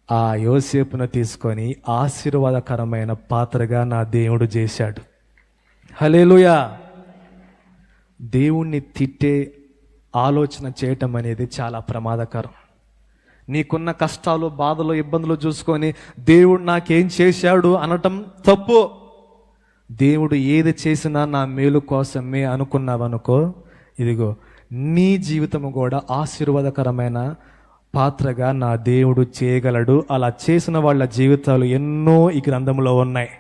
ఆ యోసేపును తీసుకొని ఆశీర్వాదకరమైన పాత్రగా నా దేవుడు చేశాడు. హల్లెలూయా. దేవుణ్ణి తిట్టే ఆలోచన చేయటం అనేది చాలా ప్రమాదకరం. నీకున్న కష్టాలు, బాధలు, ఇబ్బందులు చూసుకొని దేవుడు నాకేం చేశాడు అనటం తప్పు. దేవుడు ఏది చేసినా నా మేలు కోసమే అనుకున్నావనుకో, ఇదిగో నీ జీవితము కూడా ఆశీర్వాదకరమైన పాత్రగా నా దేవుడు చేయగలడు. అలా చేసిన వాళ్ళ జీవితాలు ఎన్నో ఈ గ్రంథంలో ఉన్నాయి.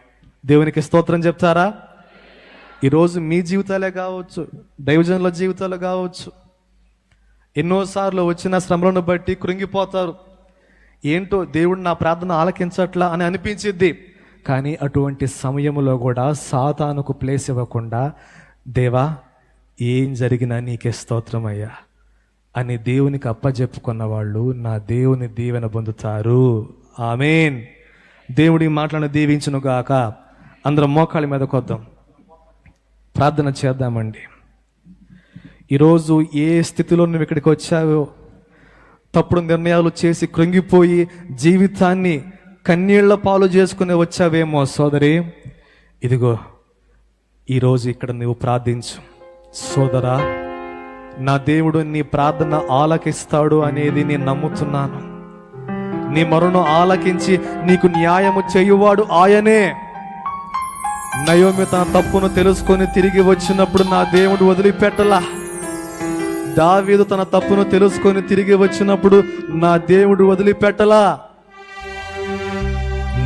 దేవునికి స్తోత్రం చెప్తారా? ఈరోజు మీ జీవితాలే కావచ్చు, దైవజనుల జీవితాలు కావచ్చు, ఎన్నోసార్లు వచ్చిన శ్రమలను బట్టి కృంగిపోతారు. ఏంటో దేవుడు నా ప్రార్థన ఆలకించట్లా అని అనిపించిద్ది. కానీ అటువంటి సమయంలో కూడా సాతానుకు ప్లేస్ ఇవ్వకుండా, దేవా ఏం జరిగినా నీకే స్తోత్రం అయ్యా అని దేవునికి అప్పజెప్పుకున్న వాళ్ళు నా దేవుని దీవెన పొందుతారు. ఆమేన్. దేవుడి మాటలను దీవించును గాక. అందరం మోకాళ్ళ మీద కొద్దాం, ప్రార్థన చేద్దామండి. ఈరోజు ఏ స్థితిలో నువ్వు ఇక్కడికి వచ్చావో, తప్పుడు నిర్ణయాలు చేసి కృంగిపోయి జీవితాన్ని కన్నీళ్ల పాలు చేసుకుని వచ్చావేమో సోదరి, ఇదిగో ఈరోజు ఇక్కడ నువ్వు ప్రార్థించు. సోదరా, నా దేవుడు నీ ప్రార్థన ఆలకిస్తాడు అనేది నేను నమ్ముతున్నాను. నీ మొరను ఆలకించి నీకు న్యాయము చేయువాడు ఆయనే. నయోమి తన తప్పును తెలుసుకొని తిరిగి వచ్చినప్పుడు నా దేవుడు వదిలిపెట్టలా. దావీదు తన తప్పును తెలుసుకొని తిరిగి వచ్చినప్పుడు నా దేవుడు వదిలిపెట్టలా.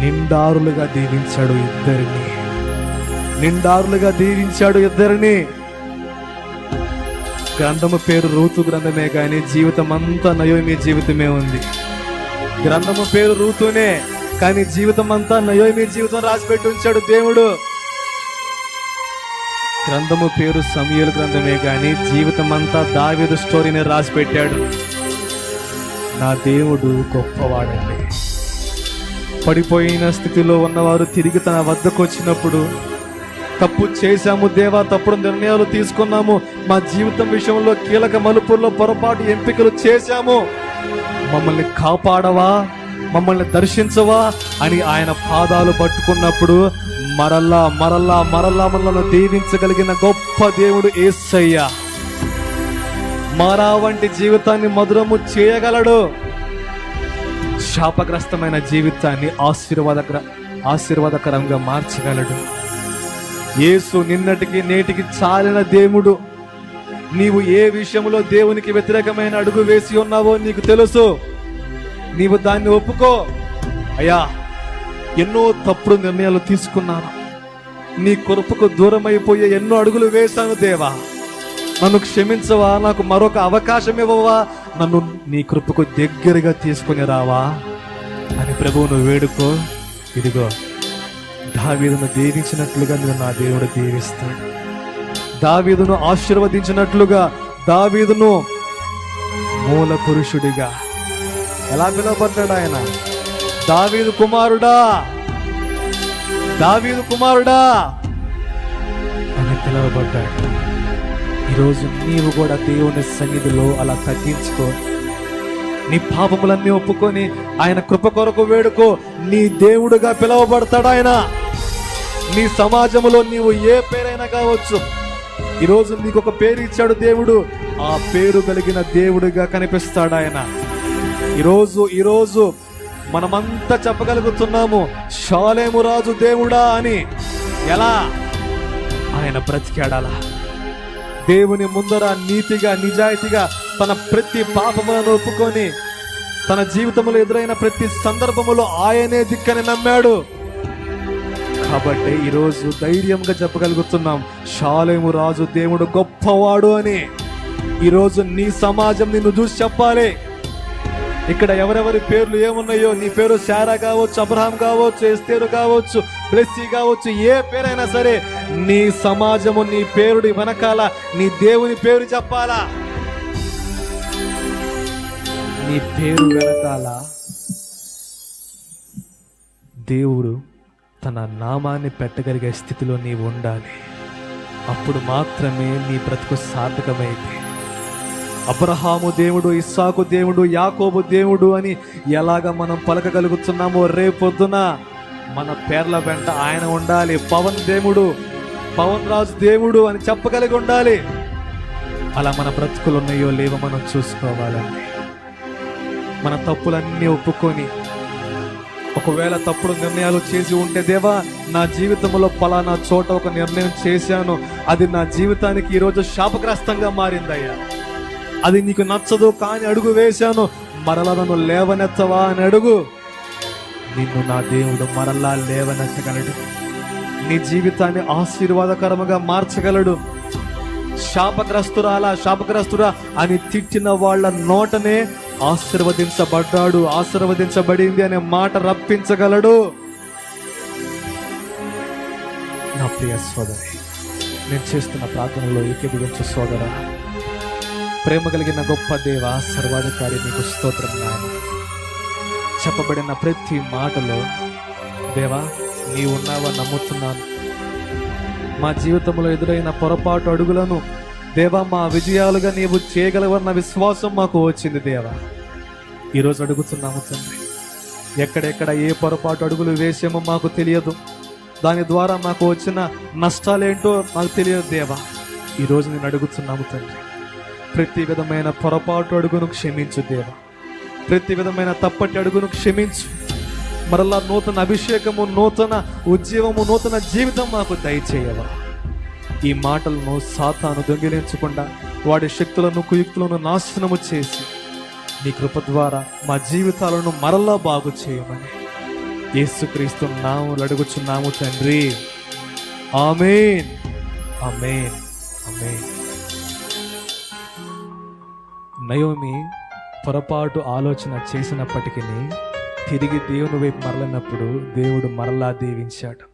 నిండారులుగా దీవించాడు ఇద్దరిని. గ్రంథము పేరు రూతు గ్రంథమే, కానీ జీవితం అంతా నయోమి జీవితమే ఉంది. గ్రంథము పేరు రూతునే, కానీ జీవితం అంతా నయోమి జీవితం రాసిపెట్టి ఉంచాడు దేవుడు. గ్రంథము పేరు సమూయేలు గ్రంథమే, కానీ జీవితం అంతా దావీదు స్టోరీని రాసి పెట్టాడు. నా దేవుడు గొప్పవాడండి. పడిపోయిన స్థితిలో ఉన్నవారు తిరిగి తన వద్దకు వచ్చినప్పుడు, తప్పు చేశాము దేవా, తప్పుడు నిర్ణయాలు తీసుకున్నాము, మా జీవితం విషయంలో కీలక మలుపుల్లో పొరపాటు ఎంపికలు చేశాము, మమ్మల్ని కాపాడవా, మమ్మల్ని దర్శించవా అని ఆయన పాదాలు పట్టుకున్నప్పుడు మరలా మరలా మరలా మనల్ని దీవించగలిగిన గొప్ప దేవుడు యేసయ్య. మారా వంటి జీవితాన్ని మధురము చేయగలడు. శాపగ్రస్తమైన జీవితాన్ని ఆశీర్వాదకరంగా మార్చగలడు. యేసు నిన్నటికి నేటికి చాలిన దేవుడు. నీవు ఏ విషయంలో దేవునికి వ్యతిరేకమైన అడుగు వేసి ఉన్నావో నీకు తెలుసు. నీవు దాన్ని ఒప్పుకో. అయ్యా ఎన్నో తప్పుడు నిర్ణయాలు తీసుకున్నాను. నీ కృపకు దూరమైపోయే ఎన్నో అడుగులు వేశాను దేవా. నన్ను క్షమించవా, నాకు మరొక అవకాశం ఇవ్వవా, నన్ను నీ కృపకు దగ్గరగా తీసుకుని రావా అని ప్రభువును వేడుకో. ఇదిగో దావీదును దీవించినట్లుగా నువ్వు నా దేవుడు దీవిస్తాడు. దావీదును ఆశీర్వదించినట్లుగా దావీదును మూల పురుషుడిగా ఎలా పిలువబడ్డాడు ఆయన? దావీదు కుమారుడా, దావీదు కుమారుడా అని పిలువబడ్డాడు. ఈరోజు నీవు కూడా దేవుని సన్నిధిలో అలా తగ్గించుకో. నీ పాపములన్నీ ఒప్పుకొని ఆయన కృప కొరకు వేడుకో. నీ దేవుడుగా పిలువబడతాడు ఆయన. నీ సమాజంలో నీవు ఏ పేరైనా కావచ్చు. ఈరోజు నీకు ఒక పేరు ఇచ్చాడు దేవుడు. ఆ పేరు కలిగిన దేవుడిగా కనిపిస్తాడు ఆయన. ఈరోజు మనమంతా చెప్పగలుగుతున్నాము షాలేము రాజు దేవుడా అని. ఎలా? ఆయన బ్రతికాడాలా దేవుని ముందర నీతిగా నిజాయితీగా తన ప్రతి పాపములను ఒప్పుకొని తన జీవితంలో ఎదురైన ప్రతి సందర్భములో ఆయనే దిక్కని నమ్మాడు. కాబట్టి ఈరోజు ధైర్యంగా చెప్పగలుగుతున్నాం షాలేము రాజు దేవుడు గొప్పవాడు అని. ఈరోజు నీ సమాజం నిన్ను చూసి చెప్పాలి. ఇక్కడ ఎవరెవరి పేర్లు ఏమున్నాయో, నీ పేరు శారా కావచ్చు, అబ్రహాం కావచ్చు, ఎస్తేరు కావచ్చు, బ్లెస్సీ కావచ్చు, ఏ పేరైనా సరే నీ సమాజము నీ పేరుడి వెనకాల నీ దేవుని పేరు చెప్పాలా. నీ పేరు వెనకాల దేవుడు తన నామాన్ని పెట్టగలిగే స్థితిలో నీవు ఉండాలి. అప్పుడు మాత్రమే నీ బ్రతుకు సార్థకమైంది. అబ్రహాము దేవుడు, ఇస్సాకు దేవుడు, యాకోబు దేవుడు అని ఎలాగ మనం పలకగలుగుతున్నామో రేపొద్దున మన పేర్ల వెంట ఆయన ఉండాలి. పవన్ దేవుడు, పవన్ రాజు దేవుడు అని చెప్పగలిగి ఉండాలి. అలా మన బ్రతుకులు ఉన్నాయో లేవో మనం చూసుకోవాలండి. మన తప్పులన్నీ ఒప్పుకొని, ఒకవేళ తప్పుడు నిర్ణయాలు చేసి ఉంటే దేవా నా జీవితంలో పలానా చోట ఒక నిర్ణయం చేశాను, అది నా జీవితానికి ఈరోజు శాపగ్రస్తంగా మారిందయ్యా, అది నీకు నచ్చదు కానీ అడుగు వేశాను, మరలా నన్ను లేవనెత్తవా అని అడుగు. నిన్ను నా దేవుడు మరలా లేవనెత్తగలడు. నీ జీవితాన్ని ఆశీర్వాదకరముగా మార్చగలడు. శాపగ్రస్తురా అని తిట్టిన వాళ్ళ నోటనే ఆశీర్వదించబడ్డాడు, ఆశీర్వదించబడింది అనే మాట రప్పించగలడు. నా ప్రియ సోదరి, నేను చేస్తున్న ప్రార్థనలో ఏకీభవించు సోదరా. ప్రేమ కలిగిన గొప్ప దేవ, సర్వాధికారి నీకు స్తోత్రం నాయన. చెప్పబడిన ప్రతి మాటలో దేవా నీవు ఉన్నావని నమ్ముతున్నాను. మా జీవితంలో ఎదురైన పొరపాటు అడుగులను దేవా మా విజయాలుగా నీవు చేయగలవన్న విశ్వాసం మాకు వచ్చింది దేవా. ఈరోజు అడుగుతున్నాము తండ్రి, ఎక్కడెక్కడ ఏ పొరపాటు అడుగులు వేసామో మాకు తెలియదు, దాని ద్వారా మాకు వచ్చిన నష్టాలేంటో మాకు తెలియదు దేవా. ఈరోజు నేను అడుగుతున్నాము తండ్రి, ప్రతి విధమైన పొరపాటు అడుగును క్షమించు దేవా. ప్రతి విధమైన తప్పటి అడుగును క్షమించు. మరలా నూతన అభిషేకము, నూతన ఉద్యమము, నూతన జీవితం మాకు దయచేయవా. ఈ మాటలను సాతాను దొంగిలించకుండా వాడి శక్తులను కుయుక్తులను నాశనము చేసి నీ కృప ద్వారా మా జీవితాలను మరలా బాగు చేయమని యేసుక్రీస్తు నామములో అడుగుచున్నాము తండ్రి. ఆమేన్, ఆమేన్, ఆమేన్. నయోమి పొరపాటు ఆలోచన చేసినప్పటికీ తిరిగి దేవుని వైపు మరలినప్పుడు దేవుడు మరలా దీవించాడు.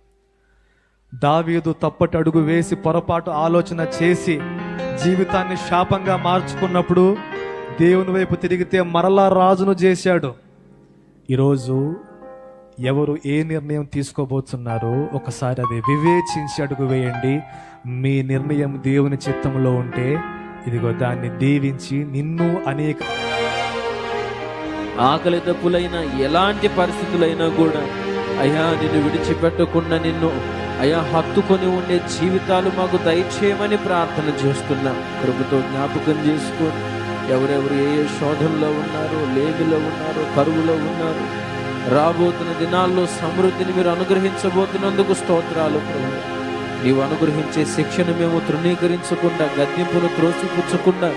దావీదు తప్పటి అడుగు వేసి పొరపాటు ఆలోచన చేసి జీవితాన్ని శాపంగా మార్చుకున్నప్పుడు దేవుని వైపు తిరిగితే మరలా రాజును చేశాడు. ఈరోజు ఎవరు ఏ నిర్ణయం తీసుకోబోతున్నారో ఒకసారి అది వివేచించి అడుగు వేయండి. మీ నిర్ణయం దేవుని చిత్తంలో ఉంటే ఇదిగో దాన్ని దీవించి నిన్ను అనేక ఆకలి దప్పులైన ఎలాంటి పరిస్థితులైనా కూడా అయ్యా నిన్ను విడిచిపెట్టకుండా నిన్ను అయ్యా హత్తుకొని ఉండే జీవితాలు మాకు దయచేయమని ప్రార్థన చేస్తున్నాం. కృపతో జ్ఞాపకం చేసుకోండి. ఎవరెవరు ఏ ఏ శోధనలో ఉన్నారో, లేమిలో ఉన్నారో, కరువులో ఉన్నారు, రాబోతున్న దినాల్లో సమృద్ధిని మీరు అనుగ్రహించబోతున్నందుకు స్తోత్రాలు ప్రభు. నీవు అనుగ్రహించే శిక్షను మేము తృణీకరించకుండా, గద్దింపును త్రోసిపుచ్చకుండా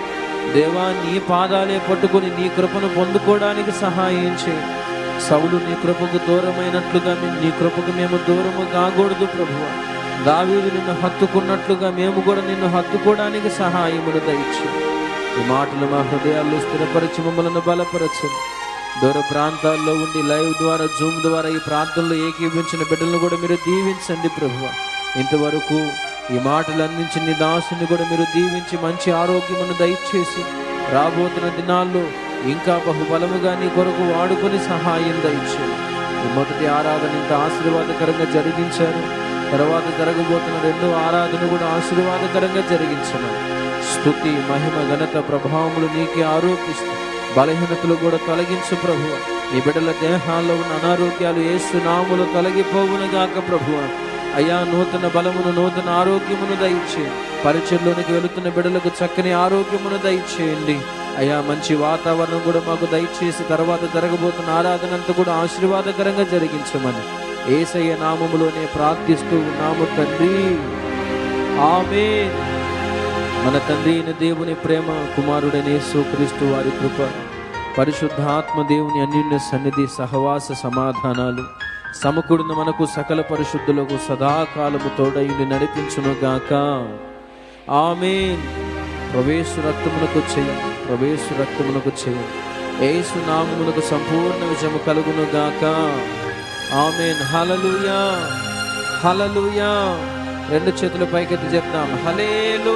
దేవా నీ పాదాలే పట్టుకొని నీ కృపను పొందుకోవడానికి సహాయం చేయి. సౌలు నీ కృపకు దూరమైనట్లుగా నీ కృపకు మేము దూరము కాకూడదు ప్రభువా. దావీదు నిన్ను హత్తుకున్నట్లుగా మేము కూడా నిన్ను హత్తుకోవడానికి సహాయమును దయచి ఈ మాటలు మా హృదయాల్లో స్థిరపరిచి మమ్మల్ని బలపరచండి. దూర ప్రాంతాల్లో ఉండి లైవ్ ద్వారా జూమ్ ద్వారా ఈ ప్రాంతంలో ఏకీభించిన బిడ్డలను కూడా మీరు దీవించండి ప్రభువా. ఇంతవరకు ఈ మాటలు అందించిన నీ దాసుని కూడా మీరు దీవించి మంచి ఆరోగ్యమును దయచేసి రాబోతున్న దినాల్లో ఇంకా బహుబలముగా నీ కొరకు వాడుకొని సహాయం దయచేయండి. ఈ మొదటి ఆరాధన ఇంత ఆశీర్వాదకరంగా జరిగించారు. తర్వాత జరగబోతున్న రెండో ఆరాధన కూడా ఆశీర్వాదకరంగా జరిగించమని స్తుతి మహిమ ఘనత ప్రభావములు నీకే ఆరోపిస్తూ బలహీనతలు కూడా తొలగించు ప్రభువ. నీ బిడ్డల దేహాల్లో ఉన్న అనారోగ్యాలు యేసు నామములో తొలగిపోవునుగాక ప్రభువ. అయ్యా నూతన బలమును నూతన ఆరోగ్యమును దయచేయండి. పరిచయంలోనికి వెళుతున్న బిడ్డలకు చక్కని ఆరోగ్యమును దయచేయండి. అయ్యా మంచి వాతావరణం కూడా మాకు దయచేసి తర్వాత జరగబోతున్న ఆరాధన అంతా కూడా ఆశీర్వాదకరంగా జరిగించమని యేసయ్య నామములోనే ప్రార్థిస్తూ ఉన్నాము తండ్రి, ఆమేన్. మన తండ్రి అయిన దేవుని ప్రేమ, కుమారుడైన యేసుక్రీస్తు వారి కృప, పరిశుద్ధాత్మ దేవుని అన్యోన్య సన్నిధి, సహవాస సమాధానాలు సమకూడిన మనకు సకల పరిశుద్ధులకు సదాకాలము తోడయుని నడిపించును గాక. ఆమేన్. ప్రవేశు రక్తమునకు చేయండి, ప్రవేశు రక్తమునకు చేయండి. యేసు నామమునకు సంపూర్ణ విజయము కలుగును గాక. ఆమేన్. హల్లెలూయా, హల్లెలూయా. రెండు చేతుల పైకెత్తి చెప్తాం హల్లెలూయా.